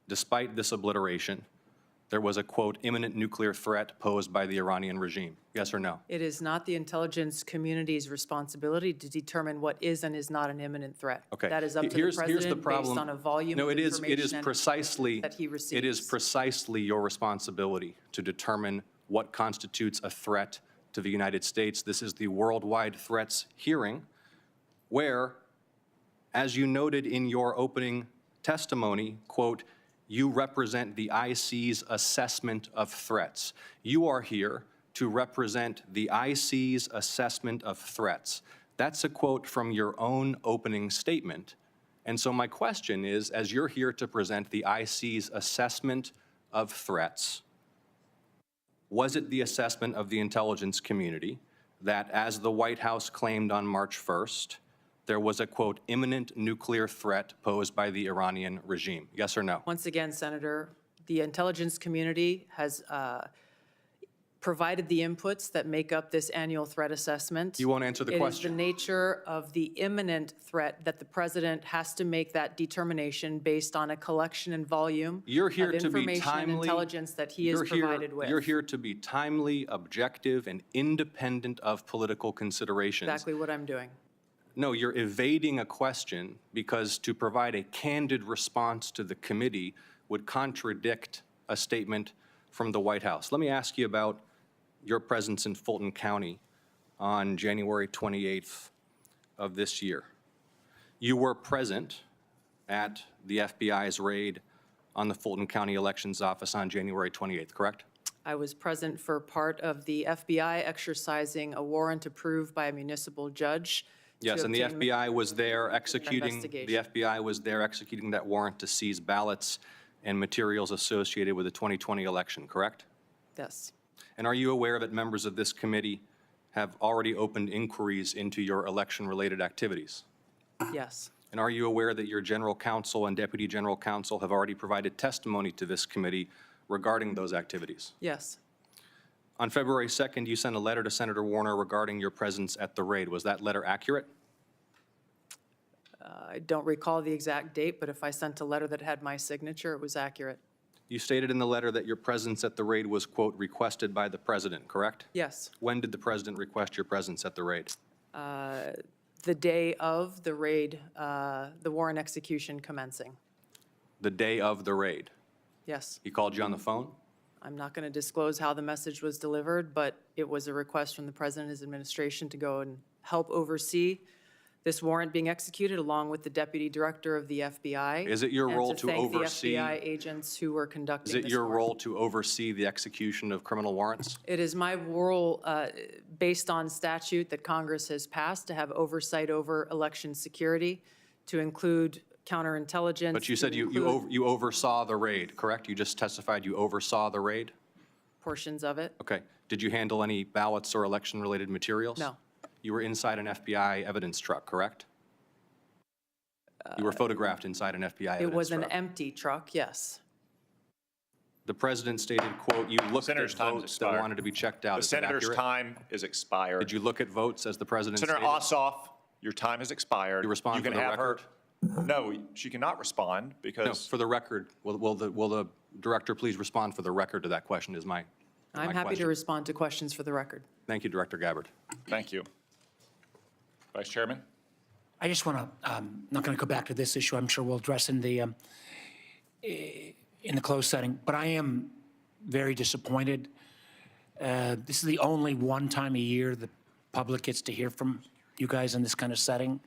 [SPEAKER 15] despite this obliteration, there was a, quote, imminent nuclear threat posed by the Iranian regime? Yes or no?
[SPEAKER 3] It is not the intelligence community's responsibility to determine what is and is not an imminent threat.
[SPEAKER 15] Okay.
[SPEAKER 3] That is up to the
[SPEAKER 15] Here's the
[SPEAKER 3] president
[SPEAKER 15] problem.
[SPEAKER 3] based on a volume
[SPEAKER 15] No,
[SPEAKER 3] of
[SPEAKER 15] it is
[SPEAKER 3] information
[SPEAKER 15] precisely,
[SPEAKER 3] that he
[SPEAKER 15] it is
[SPEAKER 3] receives.
[SPEAKER 15] precisely your responsibility to determine what constitutes a threat to the United States. This is the worldwide threats hearing where, as you noted in your opening testimony, quote, you represent the IC's assessment of threats. You are here to represent the IC's assessment of threats. That's a quote from your own opening statement. And so my question is, as you're here to present the IC's assessment of threats, was it the assessment of the intelligence community that, as the White House claimed on March 1st, there was a, quote, imminent nuclear threat posed by the Iranian regime? Yes or no?
[SPEAKER 3] Once again, Senator, the intelligence community has provided the inputs that make up this annual threat assessment.
[SPEAKER 15] You won't answer the
[SPEAKER 3] It is the
[SPEAKER 15] question.
[SPEAKER 3] nature of the imminent threat that the president has to make that determination based on a collection and volume
[SPEAKER 15] You're here
[SPEAKER 3] of
[SPEAKER 15] to be
[SPEAKER 3] information and
[SPEAKER 15] timely.
[SPEAKER 3] intelligence that he is provided with.
[SPEAKER 15] You're here to be timely, objective, and independent of political considerations.
[SPEAKER 3] Exactly what I'm doing.
[SPEAKER 15] No, you're evading a question because to provide a candid response to the committee would contradict a statement from the White House. Let me ask you about your presence in Fulton County on January 28th of this year. You were present at the FBI's raid on the Fulton County Elections Office on January 28th, correct?
[SPEAKER 3] I was present for part of the FBI exercising a warrant approved by a municipal judge.
[SPEAKER 15] Yes,
[SPEAKER 3] to
[SPEAKER 15] and the
[SPEAKER 3] obtain
[SPEAKER 15] FBI was there executing,
[SPEAKER 3] investigation.
[SPEAKER 15] that warrant to seize ballots and materials associated with the 2020 election, correct?
[SPEAKER 3] Yes.
[SPEAKER 15] And are you aware that members of this committee have already opened inquiries into your election-related activities?
[SPEAKER 3] Yes.
[SPEAKER 15] And are you aware that your general counsel and deputy general counsel have already provided testimony to this committee regarding those activities?
[SPEAKER 3] Yes.
[SPEAKER 15] On February 2nd, you sent a letter to Senator Warner regarding your presence at the raid. Was that letter accurate?
[SPEAKER 3] I don't recall the exact date, but if I sent a letter that had my signature, it was accurate.
[SPEAKER 15] You stated in the letter that your presence at the raid was, quote, requested by the president, correct?
[SPEAKER 3] Yes.
[SPEAKER 15] When did the president request your presence at the raid?
[SPEAKER 3] The day of the raid, the warrant execution commencing.
[SPEAKER 15] The day of the raid.
[SPEAKER 3] Yes.
[SPEAKER 15] He called you on the phone?
[SPEAKER 3] I'm not going to disclose how the message was delivered, but it was a request from the president and his administration to go and help oversee this warrant being executed along with the deputy director of the FBI.
[SPEAKER 15] Is it your role to
[SPEAKER 3] And to thank
[SPEAKER 15] oversee-
[SPEAKER 3] the FBI agents who were conducting
[SPEAKER 15] Is
[SPEAKER 3] this
[SPEAKER 15] it your
[SPEAKER 3] warrant.
[SPEAKER 15] role to oversee the execution of criminal warrants?
[SPEAKER 3] It is my role, based on statute that Congress has passed, to have oversight over election security, to include counterintelligence.
[SPEAKER 15] But you said
[SPEAKER 3] to include
[SPEAKER 15] you oversaw the raid, correct? You just testified you oversaw the raid?
[SPEAKER 3] portions of it.
[SPEAKER 15] Okay. Did you handle any ballots or election-related materials?
[SPEAKER 3] No.
[SPEAKER 15] You were inside an FBI evidence truck, correct? You were photographed inside an FBI evidence truck.
[SPEAKER 3] It was an empty truck, yes.
[SPEAKER 15] The president stated, quote, you looked at
[SPEAKER 1] Senator's time has
[SPEAKER 15] votes that
[SPEAKER 1] expired.
[SPEAKER 15] wanted to be checked out.
[SPEAKER 1] The
[SPEAKER 15] Is that
[SPEAKER 1] senator's
[SPEAKER 15] accurate?
[SPEAKER 1] time is expired.
[SPEAKER 15] Did you look at votes as the president
[SPEAKER 1] Senator
[SPEAKER 15] stated?
[SPEAKER 1] Ossoff, your time has expired.
[SPEAKER 15] You respond
[SPEAKER 1] can
[SPEAKER 15] for the
[SPEAKER 1] have her-
[SPEAKER 15] record?
[SPEAKER 1] No, she cannot respond
[SPEAKER 15] No,
[SPEAKER 1] because
[SPEAKER 15] for the record, will the director please respond for the record to that question is my
[SPEAKER 3] I'm happy to
[SPEAKER 15] question.
[SPEAKER 3] respond to questions for the record.
[SPEAKER 15] Thank you, Director Gabbard.
[SPEAKER 1] Thank you. Vice Chairman?
[SPEAKER 2] I just want to, not going to go back to this issue. I'm sure we'll address in the closed setting, but I am very disappointed. This is the only one time a year the public gets to hear from you guys in this kind of setting.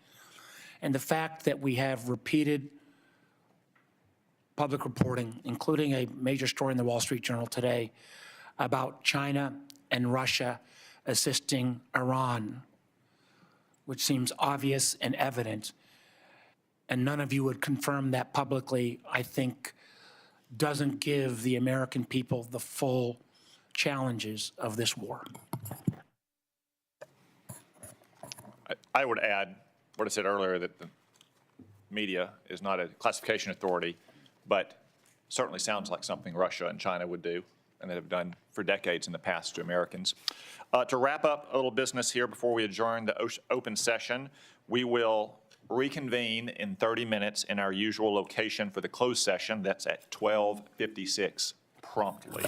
[SPEAKER 2] And the fact that we have repeated public reporting, including a major story in the Wall Street Journal today about China and Russia assisting Iran, which seems obvious and evident, and none of you would confirm that publicly, I think doesn't give the American people the full challenges of this war.
[SPEAKER 1] I would add what I said earlier, that the media is not a classification authority, but certainly sounds like something Russia and China would do and that have done for decades in the past to Americans. To wrap up a little business here before we adjourn the open session, we will reconvene in 30 minutes in our usual location for the closed session. That's at 12:56 promptly.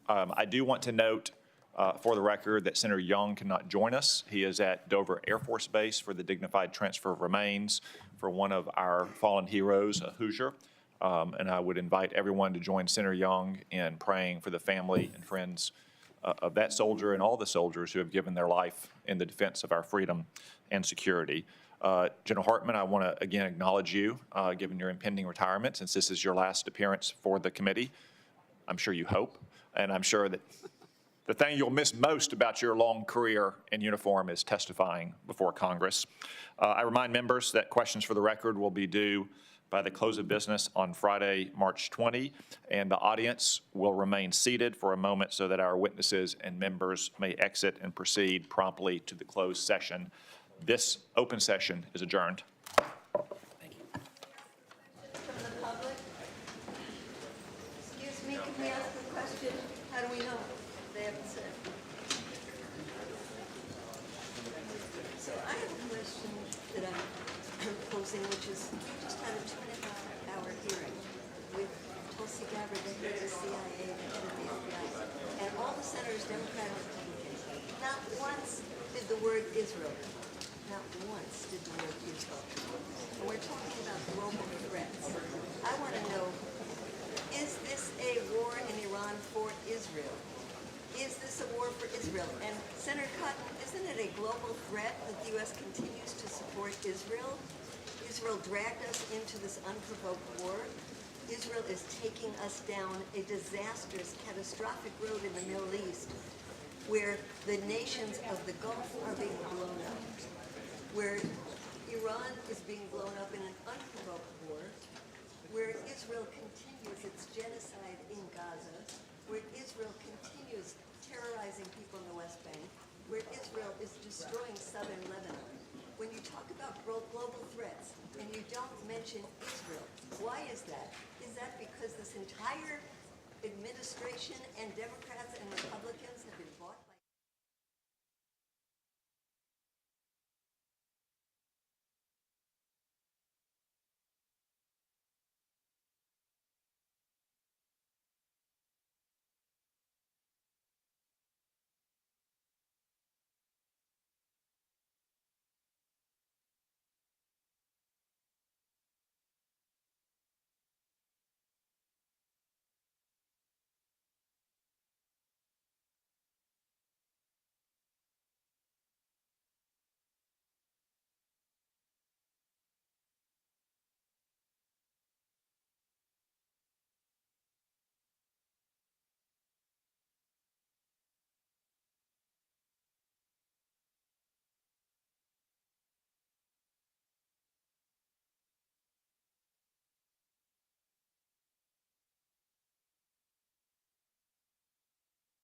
[SPEAKER 1] I do want to note for the record that Senator Young cannot join us. He is at Dover Air Force Base for the dignified transfer of remains for one of our fallen heroes, a Hoosier. And I would invite everyone to join Senator Young in praying for the family and friends of that soldier and all the soldiers who have given their life in the defense of our freedom and security. General Hartman, I want to again acknowledge you, given your impending retirement, since this is your last appearance for the committee. I'm sure you hope, and I'm sure that the thing you'll miss most about your long career in uniform is testifying before Congress. I remind members that questions for the record will be due by the close of business on Friday, March 20, and the audience will remain seated for a moment so that our witnesses and members may exit and proceed promptly to the closed session. This open session is adjourned.
[SPEAKER 18] From the public? Excuse me, can we ask a question? How do we know they have ahead, sir. So I have a question that I'm posing, which is, we just had a 2.5-hour hearing with Tulsi Gabbard, the head of the CIA, the head of the FBI, and all the senators, Democrat and Republican. Not once did the word Israel. Not once did the word Israel. And we're talking about global threats. I want to know, is this a war in Iran for Israel? Is this a war for Israel? And Senator Cotton, isn't it a global threat that the U.S. continues to support Israel? Israel dragged us into this unprovoked war. Israel is taking us down a disastrous, catastrophic road in the Middle East where the nations of the Gulf are being blown up, where Iran is being blown up in an unprovoked war, where Israel continues its genocide in Gaza, where Israel continues terrorizing people in the West Bank, where Israel is destroying southern Lebanon. When you talk about global threats and you don't mention Israel, why is that? Is that because this entire administration and Democrats and Republicans have been bought by